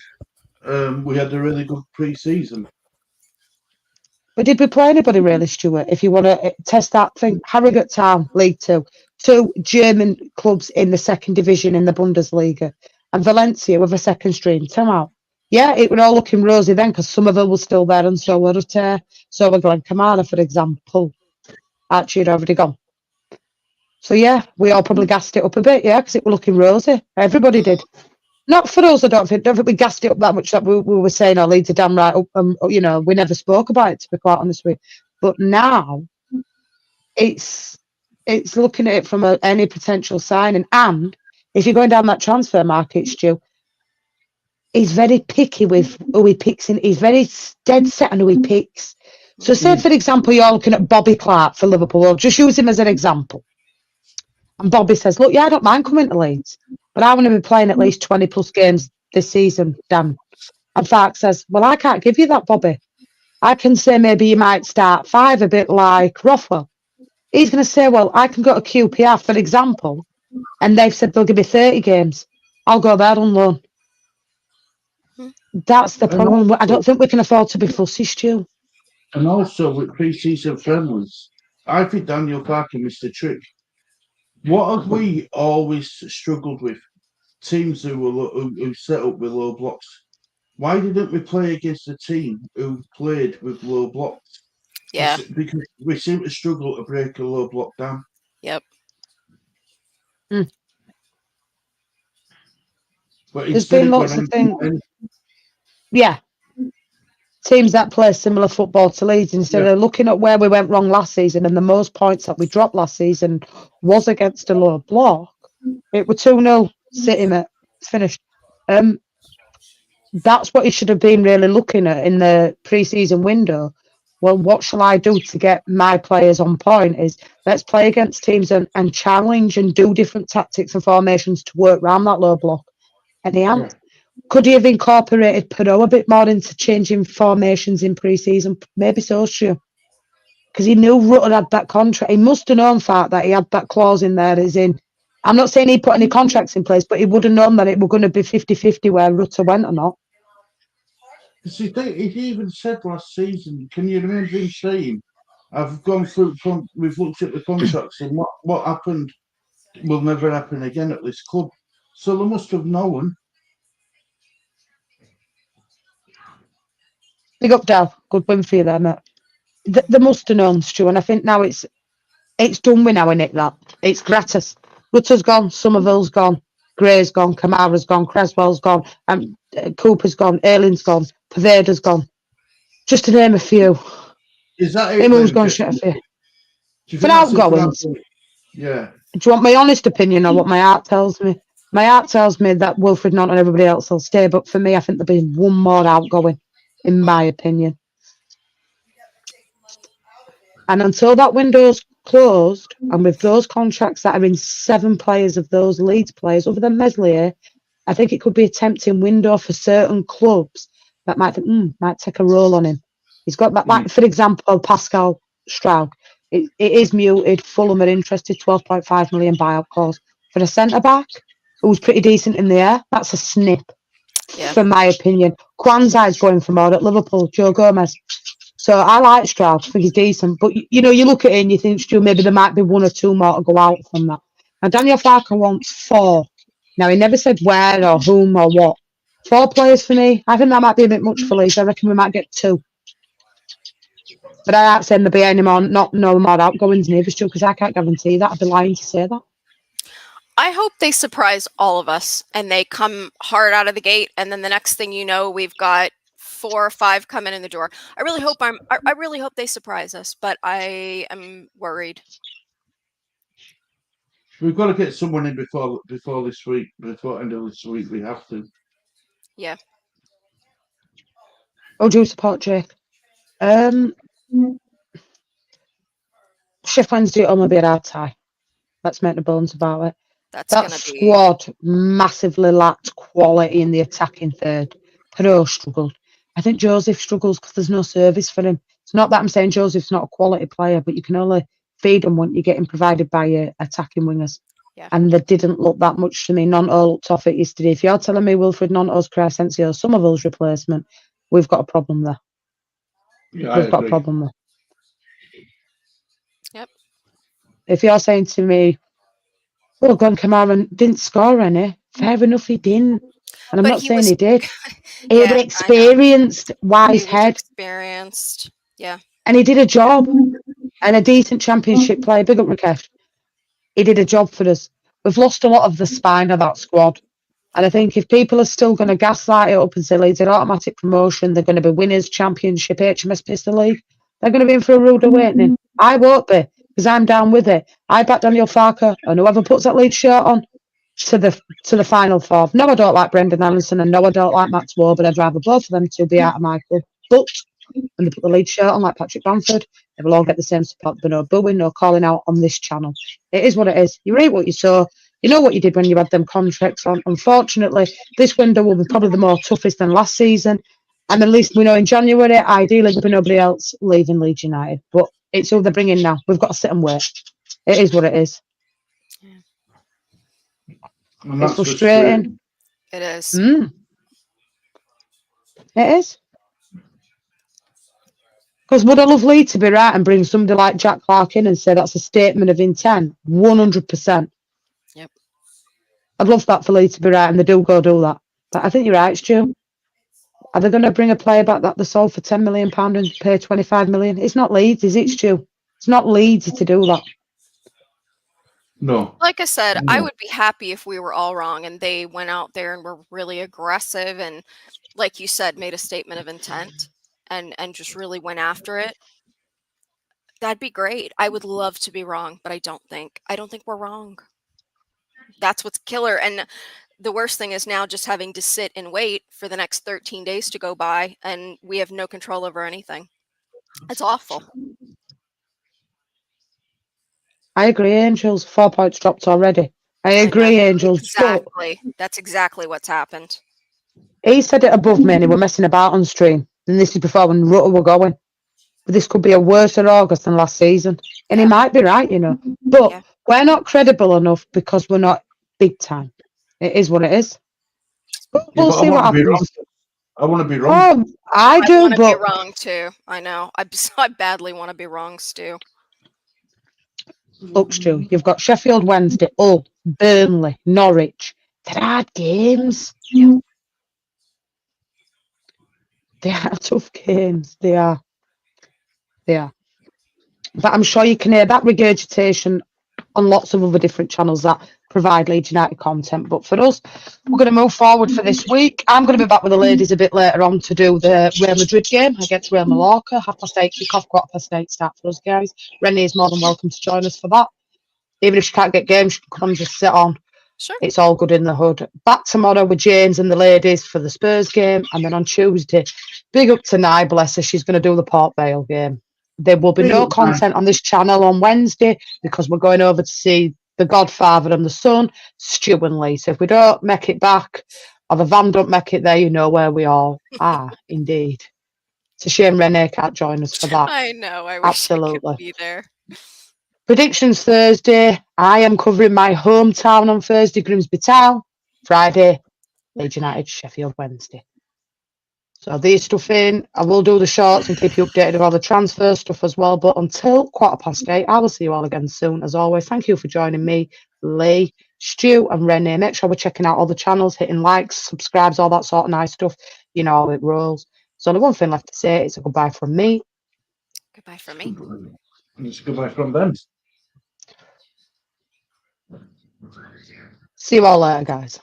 we had a really good pre-season. But did we play anybody really, Stuart? If you want to test that thing, Harrogate Town, League Two, 2 German clubs in the second division in the Bundesliga, and Valencia with a second stream. Come out. Yeah, it was all looking rosy then because Somerville was still there and so were so were Glen Kamara, for example. Archie had already gone. So yeah, we all probably gassed it up a bit, yeah, because it was looking rosy. Everybody did. Not for us, I don't think we gassed it up that much that we were saying, oh, Leeds are damn right up. We never spoke about it, to be quite honest with you. But now, it's looking at it from any potential signing. And if you're going down that transfer market, Stu, he's very picky with who he picks. He's very dead set on who he picks. So say, for example, you're looking at Bobby Clark for Liverpool. I'll just use him as an example. And Bobby says, look, yeah, I don't mind coming to Leeds, but I want to be playing at least 20 plus games this season, Dan. And Fark says, well, I can't give you that, Bobby. I can say maybe you might start 5, a bit like Rothwell. He's going to say, well, I can go to QPR, for example, and they've said they'll give me 30 games. I'll go there on loan. That's the problem. I don't think we can afford to be fussy, Stu. And also with pre-season friendlies, I think Daniel Farker missed the trick. What have we always struggled with? Teams who set up with low blocks. Why didn't we play against a team who played with low blocks? Yeah. Because we seem to struggle to break a low block down. Yep. But There's instead been of lots going of things. on, Yeah, teams that play similar football to Leeds, instead of looking at where we went wrong last season, and the most points that we dropped last season was against a low block. It was 2-0, City, mate. It's finished. That's what he should have been really looking at in the pre-season window. Well, what shall I do to get my players on point? Is let's play against teams and challenge and do different tactics and formations to work around that low block. And he hasn't. Could he have incorporated Perot a bit more into changing formations in pre-season? Maybe so, Stu. Because he knew Rutter had that contract. He must have known that he had that clause in there, as in, I'm not saying he put any contracts in place, but he would have known that it was going to be 50-50 where Rutter went or not. See, he even said last season, can you remember him saying, I've gone through, we've looked at the contracts and what happened will never happen again at this club. So they must have known. Big up, Dal. Good win for you there, mate. They must have known, Stu, and I think now it's done with now, innit, that? It's gratis. Rutter's gone, Somerville's gone, Gray's gone, Kamara's gone, Creswell's gone, Cooper's gone, Ayling's gone, Pervader's gone. Just to name a few. Is that it? Him who's Then, gone do shit a few. you For think that's it for outgoings. outgoings? Yeah. Do you want my honest opinion or what my heart tells me? My heart tells me that Wilfred Knott and everybody else will stay, but for me, I think there'll be one more outgoing, in my opinion. And until that window's closed, and with those contracts that are in 7 players of those Leeds players, other than Meslier, I think it could be a tempting window for certain clubs that might think, might take a role on him. He's got that, like, for example, Pascal Straug. It is muted. Fulham are interested, 12.5 million buyout clause. For a centre-back who's pretty decent in the air, that's a snip, for my opinion. Kwanzai's going for more at Liverpool, Joe Gomez. So I like Stroud. I think he's decent. But, you look at it and you think, Stu, maybe there might be 1 or 2 more to go out from that. Now, Daniel Farker wants 4. Now, he never said where or whom or what. 4 players for me. I think that might be a bit much for Leeds. I reckon we might get 2. But I aren't saying there'll be any more, no more outgoings neither, Stu, because I can't guarantee that. I'd be lying to say that. I hope they surprise all of us and they come hard out of the gate, and then the next thing you know, we've got 4 or 5 coming in the door. I really hope they surprise us, but I am worried. We've got to get someone in before this week, before end of this week. We have to. Yeah. Oh, do you support Jake? Shift Wednesday, it'll only be a hard tie. Let's make no bones about it. That squad massively lacked quality in the attacking third. Perot struggled. I think Joseph struggles because there's no service for him. It's not that I'm saying Joseph's not a quality player, but you can only feed him when you're getting provided by your attacking wingers. Yeah. And they didn't look that much to me. Nonto looked off it yesterday. If you're telling me Wilfred Nonto's Crescencio, Somerville's replacement, we've got a problem there. Yeah, we've got a problem there. Yep. If you're saying to me, well, Glenn Kamara didn't score any, fair enough, he didn't. And I'm not saying he did. He had experienced, wise head. Experienced, yeah. And he did a job. And a decent championship player. Big up Rakesh. He did a job for us. We've lost a lot of the spine of that squad. And I think if people are still going to gaslight it up and say Leeds are automatic promotion, they're going to be winners, championship, HMS Pistol League, they're going to be in for a rude awakening. I won't be, because I'm down with it. I back Daniel Farker and whoever puts that Leeds shirt on to the final 4. No, I don't like Brendan Allison, and no, I don't like Max Wood, but I'd rather both of them to be out of my club. But when they put the Leeds shirt on, like Patrick Bamford, they will all get the same support. But no booing, no calling out on this channel. It is what it is. You reap what you sow. You know what you did when you had them contracts on. Unfortunately, this window will be probably the more toughest than last season. And at least we know in January, ideally, there'll be nobody else leaving Leeds United. But it's who they're bringing now. We've got to sit and wait. It is what it is. And it's frustrating. It is. It is. Because would I love Leeds to be right and bring somebody like Jack Clark in and say that's a statement of intent? 100%. Yep. I'd love that for Leeds to be right, and they do do that. But I think you're right, Stu. Are they going to bring a player back that they sold for £10 million and pay £25 million? It's not Leeds, is it, Stu? It's not Leeds to do that. No. Like I said, I No. would be happy if we were all wrong and they went out there and were really aggressive and, like you said, made a statement of intent and just really went after it. That'd be great. I would love to be wrong, but I don't think we're wrong. That's what's killer. And the worst thing is now just having to sit and wait for the next 13 days to go by and we have no control over anything. It's awful. I agree, Angels. 4 points dropped already. I I know. agree, Angels. But Exactly. That's exactly what's happened. he said it above me and he were messing about on stream. And this is before when Rutter were going. But this could be a worse August than last season. And he Yeah. might be right, you know. But Yeah. we're not credible enough because we're not big time. It is what it is. But Yeah, we'll but I see what want to be wrong. happens. I want to be wrong. Oh, I do, want to be but wrong too. I know. I badly want to be wrong, Stu. look, Stu, you've got Sheffield Wednesday, Hull, Burnley, Norwich. They're hard games. Yeah. They are tough games. They are. They are. But I'm sure you can hear that regurgitation on lots of other different channels that provide Leeds United content. But for us, we're going to move forward for this week. I'm going to be back with the ladies a bit later on to do the Real Madrid game against Real Mallorca. 8:30 kick-off, 8:15 start for us guys. Rennie is more than welcome to join us for that. Even if she can't get games, she can come and just sit on. Sure. It's all good in the hood. Back tomorrow with James and the ladies for the Spurs game. And then on Tuesday, big up to Nye, bless her. She's going to do the Port Vale game. There will be no content on this channel on Wednesday because we're going over to see the Godfather and the Son, Stu and Lee. So if we don't make it back or the van don't make it there, you know where we all are, indeed. It's a shame Renee can't join us for that. I know. I wish I Absolutely. could be there. Predictions Thursday. I am covering my hometown on Thursday, Grimsby Town. Friday, Leeds United, Sheffield Wednesday. So these stuff in. I will do the shorts and keep you updated with all the transfer stuff as well. But until 8:15, I will see you all again soon. As always, thank you for joining me, Lee, Stu, and Renee. Make sure we're checking out all the channels, hitting likes, subscribes, all that sort of nice stuff. You know how it rolls. So the one thing left to say is a goodbye from me. Goodbye from me. And it's goodbye from them. See you all later, guys.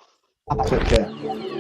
Bye-bye. Take care.